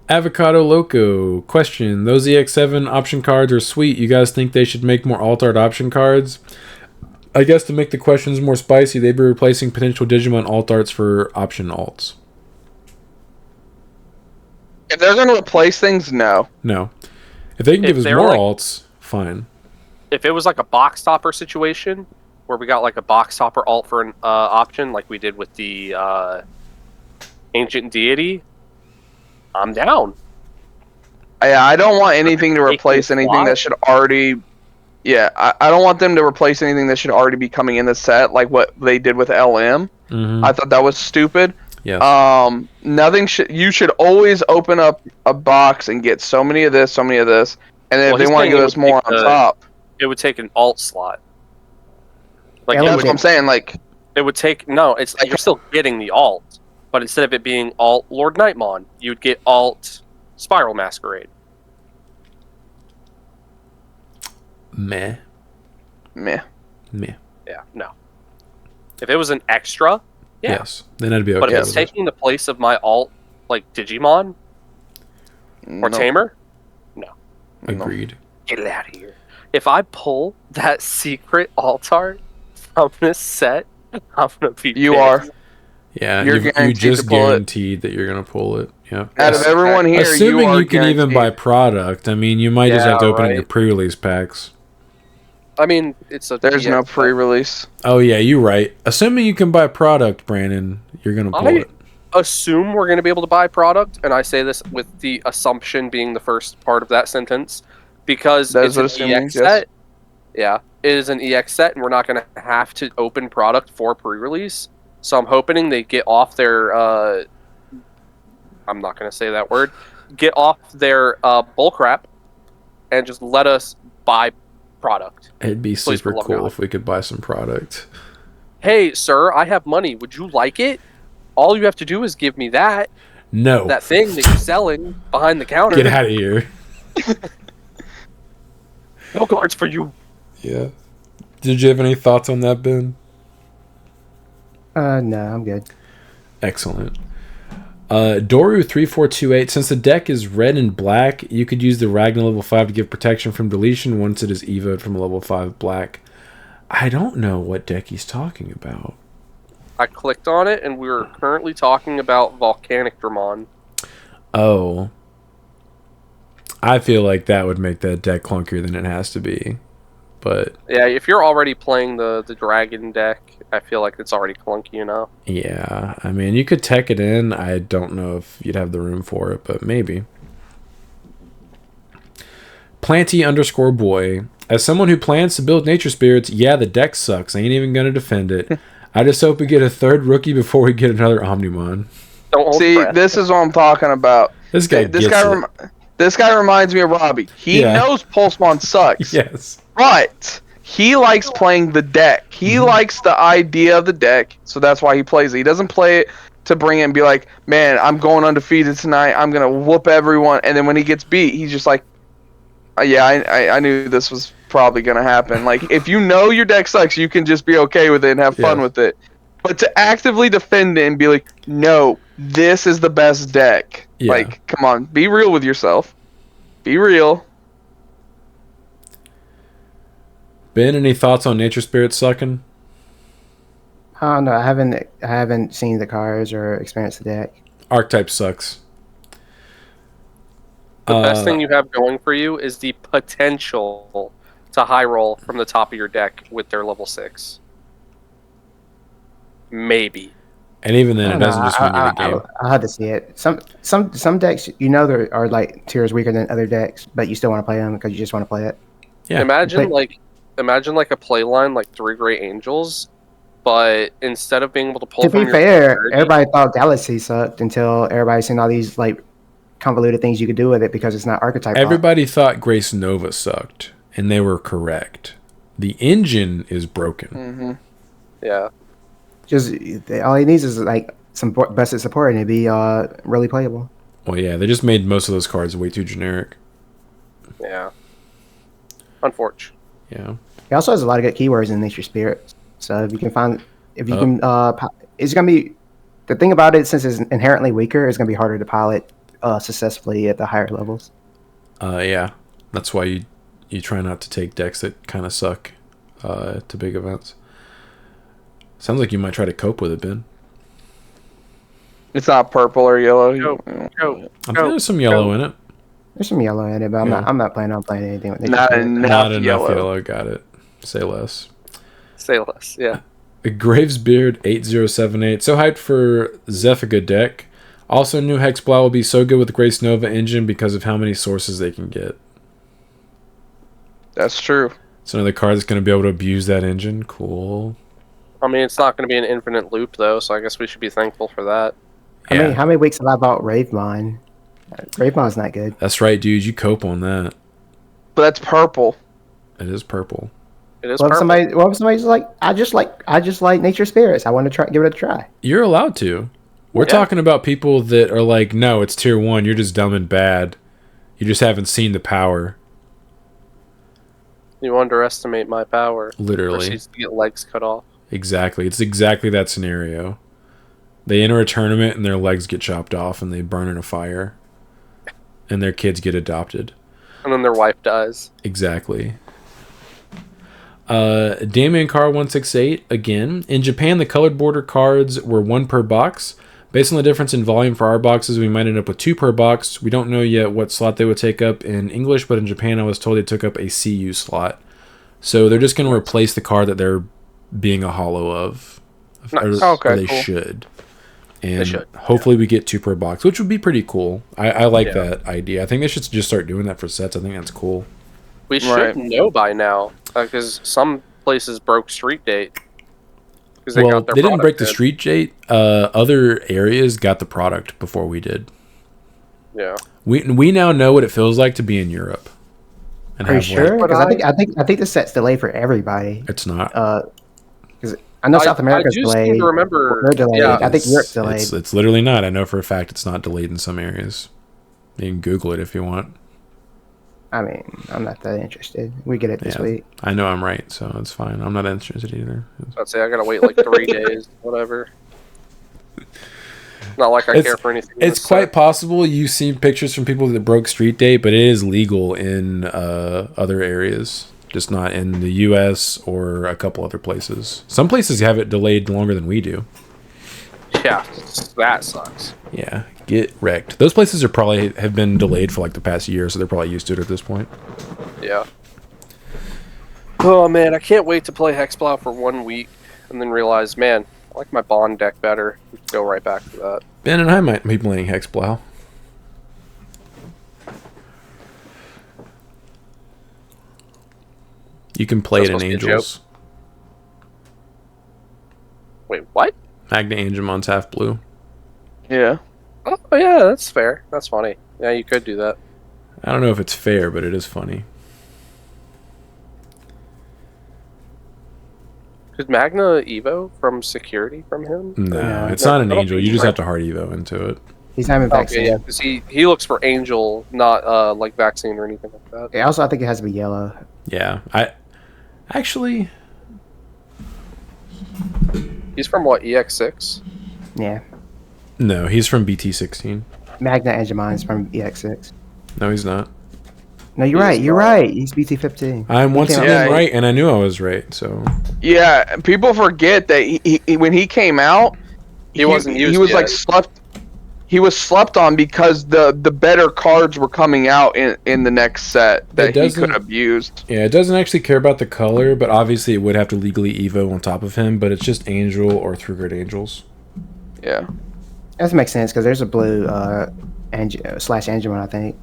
Avocado Loco question: those EX7 option cards are sweet. You guys think they should make more alt art option cards? I guess to make the questions more spicy, they'd be replacing potential Digimon alt arts for option alts. If they're going to replace things, no. No. If they can give us more alts, fine. If it was like a box topper situation, where we got like a box topper alt for an option, like we did with the Ancient Deity, I'm down. I don't want anything to replace anything that should already... Yeah, I don't want them to replace anything that should already be coming in the set, like what they did with LM. Mm-hmm. I thought that was stupid. Yes. Nothing should. You should always open up a box and get so many of this, and then if they want to give us more on top, it would take an alt slot. Like that's what I'm saying. Like it would take it's like you're still getting the alt, but instead of it being alt Lord Nightmon, you'd get alt Spiral Masquerade. Meh. Yeah, no. If it was an extra. Yeah. Yes, then I'd be okay. But if it's taking the place of my alt, like Digimon or Tamer, no. Agreed. Get it out of here. If I pull that secret alt art from this set, I'm gonna be. You pissed. are. Yeah, you just guaranteed that you're gonna pull it. Yeah. Out of everyone here, assuming you can even buy product. I mean, you might just have to open in your pre-release packs. I mean, there's no pre-release. Oh yeah, you're right. Assuming you can buy product, Brandon, you're gonna pull it. Assume we're gonna be able to buy product, and I say this with the assumption being the first part of that sentence, because it's an EX set. Yeah, it is an EX set, and we're not gonna have to open product for pre-release. So I'm hoping they get off their. I'm not gonna say that word. Get off their bullcrap, and just let us buy product. It'd be super cool if we could buy some product. Hey, sir, I have money. Would you like it? All you have to do is give me that. No. That thing that you're selling behind the counter. Get out of here. No cards for you. Yeah. Did you have any thoughts on that, Ben? No, I'm good. Excellent. Doru3428, since the deck is red and black, you could use the Ragnar level 5 to give protection from deletion once it is evoed from a level 5 black. I don't know what deck he's talking about. I clicked on it, and we were currently talking about Volcanic Dramon. Oh. I feel like that would make that deck clunkier than it has to be. But yeah, if you're already playing the dragon deck, I feel like it's already clunky enough. Yeah, I mean, you could tech it in. I don't know if you'd have the room for it, but maybe. Planty_boy. As someone who plans to build nature spirits, yeah, the deck sucks. I ain't even gonna defend it. I just hope we get a third rookie before we get another Omnimon. See, this is what I'm talking about. This guy reminds me of Robbie. He knows Pulsemon sucks. Yes. But he likes playing the deck. He likes the idea of the deck, so that's why he plays it. He doesn't play it to bring it and be like, man, I'm going undefeated tonight. I'm going to whoop everyone. And then when he gets beat, he's just like, I knew this was probably going to happen. Like, if you know your deck sucks, you can just be okay with it and have fun with it. But to actively defend it and be like, no, this is the best deck. Yeah. Like, come on, be real with yourself. Be real. Ben, any thoughts on nature spirits sucking? No, I haven't seen the cards or experienced the deck. Archetype sucks. The best thing you have going for you is the potential to high roll from the top of your deck with their level 6. Maybe. And even then, it doesn't just win you the game. I'll have to see it. Some decks, there are like tiers weaker than other decks, but you still want to play them because you just want to play it. Yeah. Imagine like a play line like 3 Great Angels, but instead of being able to pull. To be fair, everybody thought Galaxy sucked until everybody seen all these like convoluted things you could do with it because it's not archetype. Everybody thought Grace Nova sucked, and they were correct. The engine is broken. Mm-hmm. Yeah. Just all he needs is like some busted support, and it'd be really playable. Well, yeah, they just made most of those cards way too generic. Yeah. Unfortunate. Yeah. He also has a lot of good keywords in Nature Spirits. So if you can find, it's gonna be the thing about it. Since it's inherently weaker, it's gonna be harder to pilot successfully at the higher levels. Yeah. That's why you try not to take decks that kind of suck to big events. Sounds like you might try to cope with it, Ben. It's not purple or yellow. Go. I think there's some yellow in it. There's some yellow in it, but I'm not planning on playing anything with Nature Not Spirit. enough Not yellow. enough yellow. Got it. Say less. Say less. Yeah. Gravesbeard 8078. So hyped for Zephiga deck. Also, new Hexblow will be so good with the Grace Nova engine because of how many sources they can get. That's true. It's another card that's going to be able to abuse that engine. Cool. I mean, it's not going to be an infinite loop, though, so I guess we should be thankful for that. How many weeks have I bought Ravemon? Ravemon's not good. That's right, dude. You cope on that. But that's purple. It is purple. It is What if purple. somebody's like, I just like Nature Spirits. I want to give it a try. You're allowed to. We're talking about people that are like, no, it's tier 1. You're just dumb and bad. You just haven't seen the power. You underestimate my power. Literally. Proceeds to get legs cut off. Exactly. It's exactly that scenario. They enter a tournament and their legs get chopped off and they burn in a fire. And their kids get adopted. And then their wife dies. Exactly. Damien Carr 168 again. In Japan, the colored border cards were 1 per box. Based on the difference in volume for our boxes, we might end up with 2 per box. We don't know yet what slot they would take up in English, but in Japan, I was told they took up a CU slot. So they're just going to replace the card that they're being a hollow of. Nice. Or Okay, they cool. should. And hopefully we get 2 per box, which would be pretty cool. I like that idea. I think they should just start doing that for sets. I think that's cool. We should know by now, because some places broke street date. They didn't break the street date. Other areas got the product before we did. Yeah. We now know what it feels like to be in Europe. And Are you sure? But Because I think the set's delayed for everybody. It's not. Because I know South America's I delayed. Seem to remember. They're delayed. Yeah, I think Europe's delayed. It's literally not. I know for a fact it's not delayed in some areas. You can Google it if you want. I mean, I'm not that interested. We get it this week. I know I'm right, so it's fine. I'm not interested either. I'd say I gotta wait like 3 days, whatever. Not like I care for anything. It's quite possible you've seen pictures from people that broke street date, but it is legal in other areas, just not in the U.S. or a couple other places. Some places have it delayed longer than we do. Yeah, that sucks. Yeah, get wrecked. Those places are probably have been delayed for like the past year, so they're probably used to it at this point. Yeah. Oh man, I can't wait to play Hexblow for 1 week and then realize, man, I like my Bond deck better. Go right back to that. Ben and I might be playing Hexblow. You can play it in Angels. Wait, what? Magna Angemon's half blue. Yeah. Oh yeah, that's fair. That's funny. Yeah, you could do that. I don't know if it's fair, but it is funny. Could Magna Evo from security from him? No, it's not an Angel. You just have to hard Evo into it. He's not even vaccine. Okay, yeah, because he looks for Angel, not like vaccine or anything like that. Yeah, also, I think it has to be yellow. Yeah, I actually. He's from what, EX6? Yeah. No, he's from BT17. Magna Angemon is from EX6. No, he's not. No, you're right. You're right. He's BT15. I'm once again right, and I knew I was right. So. Yeah, people forget that he when he came out, he wasn't used. He was yet. like slept. He was slept on because the better cards were coming out in the next set that he could have used. Yeah, it doesn't actually care about the color, but obviously it would have to legally Evo on top of him. But it's just Angel or through grid Angels. Yeah. That makes sense because there's a blue slash Angemon, I think.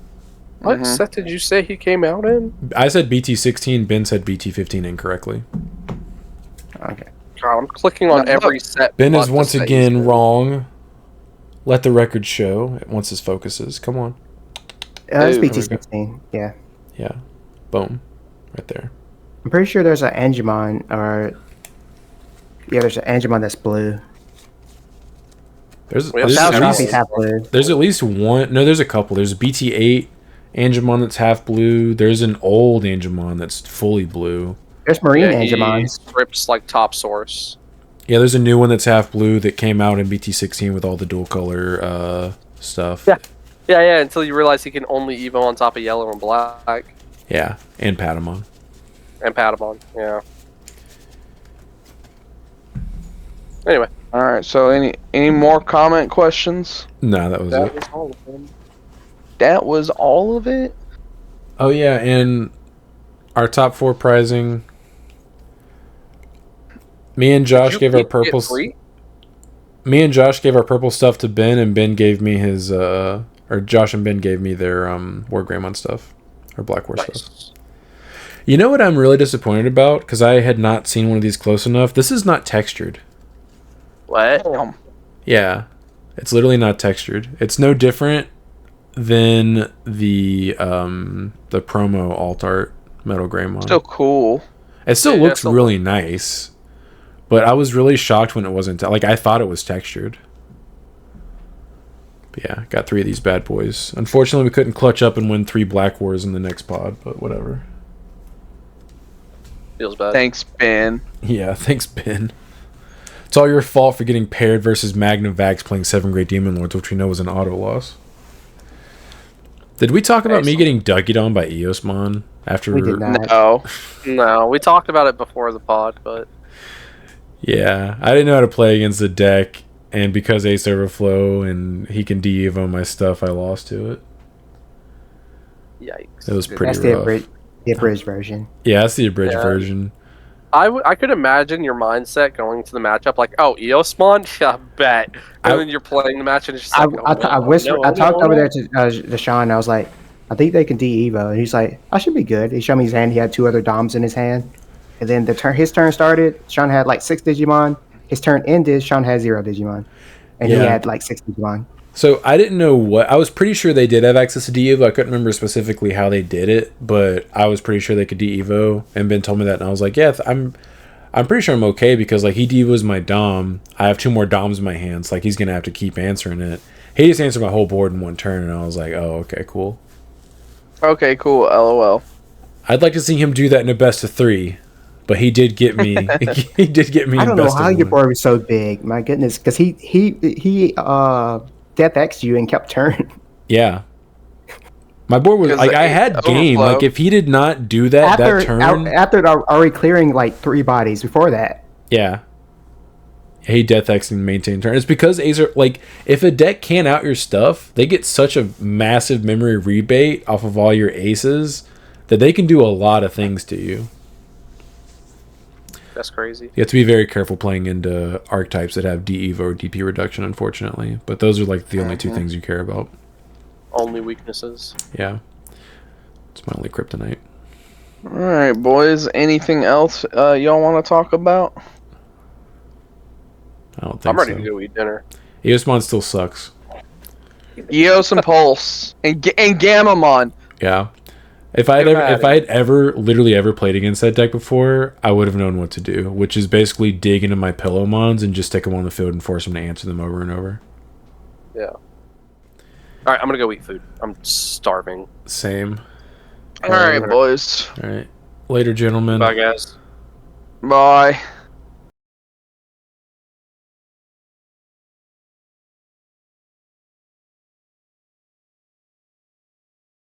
What set did you say he came out in? I said BT16. Ben said BT15 incorrectly. Okay. God, I'm clicking on every set. Ben is once again wrong. Let the record show once his focuses. Come on. It's BT16. Yeah. Yeah. Boom. Right there. I'm pretty sure there's an Angemon, there's an Angemon that's blue. There's Half blue. There's at least one. No, there's a couple. There's a BT8 Angemon that's half blue. There's an old Angemon that's fully blue. There's Marine Angemon. Scripts like Top Source. Yeah, there's a new one that's half blue that came out in BT16 with all the dual color stuff. Yeah, until you realize he can only Evo on top of yellow and black. Yeah, and Patamon. Yeah. Anyway. Alright, so any more comment questions? No, that was it. Was all of them. That was all of it? Oh yeah, and our top 4 prizing. Me and Josh gave our purple. Me and Josh gave our purple stuff to Ben, and Ben gave me his. Or Josh and Ben gave me their War Greymon stuff, or Black War stuff. You know what I'm really disappointed about? Because I had not seen one of these close enough. This is not textured. What? Yeah, it's literally not textured. It's no different than the promo alt art Metal Greymon. Still cool. It still looks really nice, but I was really shocked when it wasn't. Like, I thought it was textured. But yeah, got 3 of these bad boys. Unfortunately, we couldn't clutch up and win 3 Black Wars in the next pod, but whatever. Feels bad. Thanks, Ben. Yeah, thanks, Ben. It's all your fault for getting paired versus Magnavax playing 7 Great Demon Lords, which we know was an auto loss. Did we talk about me getting duggied on by Eosmon after? We did not. No, we talked about it before the pod, but yeah, I didn't know how to play against the deck, and because Ace Overflow and he can de-evo my stuff, I lost to it. Yikes! It was pretty That's rough. the abridged version. Yeah, that's the abridged version. I could imagine your mindset going to the matchup like, oh, Eosmon? Yeah, bet. And then you're playing the match and it's just like, I talked over there to Sean, and I was like, I think they can de-evo. And he's like, I should be good. He showed me his hand. He had 2 other Doms in his hand. And then his turn started. Sean had like 6 Digimon. His turn ended. Sean had 0 Digimon. And he had like 6 Digimon. So I didn't know what. I was pretty sure they did have access to de-evo. I couldn't remember specifically how they did it, but I was pretty sure they could de-evo. And Ben told me that, and I was like, yeah, I'm pretty sure I'm okay, because like he de-evos my Dom. I have 2 more Doms in my hands. Like, he's gonna have to keep answering it. He just answered my whole board in 1 turn, and I was like, oh, okay, cool. Okay, cool. LOL. I'd like to see him do that in a best of 3, but he did get me. He did get me. I don't know how your board was so big. My goodness, because he Death X'd you and kept turning. Yeah. My board was like, I had game. Like, if he did not do that turn after already clearing like 3 bodies before that. Yeah. He Death X and maintain turn. It's because Acer, like, if a deck can't out your stuff, they get such a massive memory rebate off of all your aces that they can do a lot of things to you. That's crazy. You have to be very careful playing into archetypes that have DEV or DP reduction, unfortunately. But those are like the only 2 things you care about. Only weaknesses. Yeah. It's my only kryptonite. Alright, boys. Anything else y'all want to talk about? I don't think I'm ready to go eat dinner. Eosmon still sucks. Eos and Pulse. And Gamamon. Yeah. If I had ever literally ever played against that deck before, I would have known what to do, which is basically dig into my Pillowmons and just stick them on the field and force them to answer them over and over. Yeah. All right, I'm gonna go eat food. I'm starving. Same. All right, boys. All right. Later, gentlemen. Bye, guys. Bye.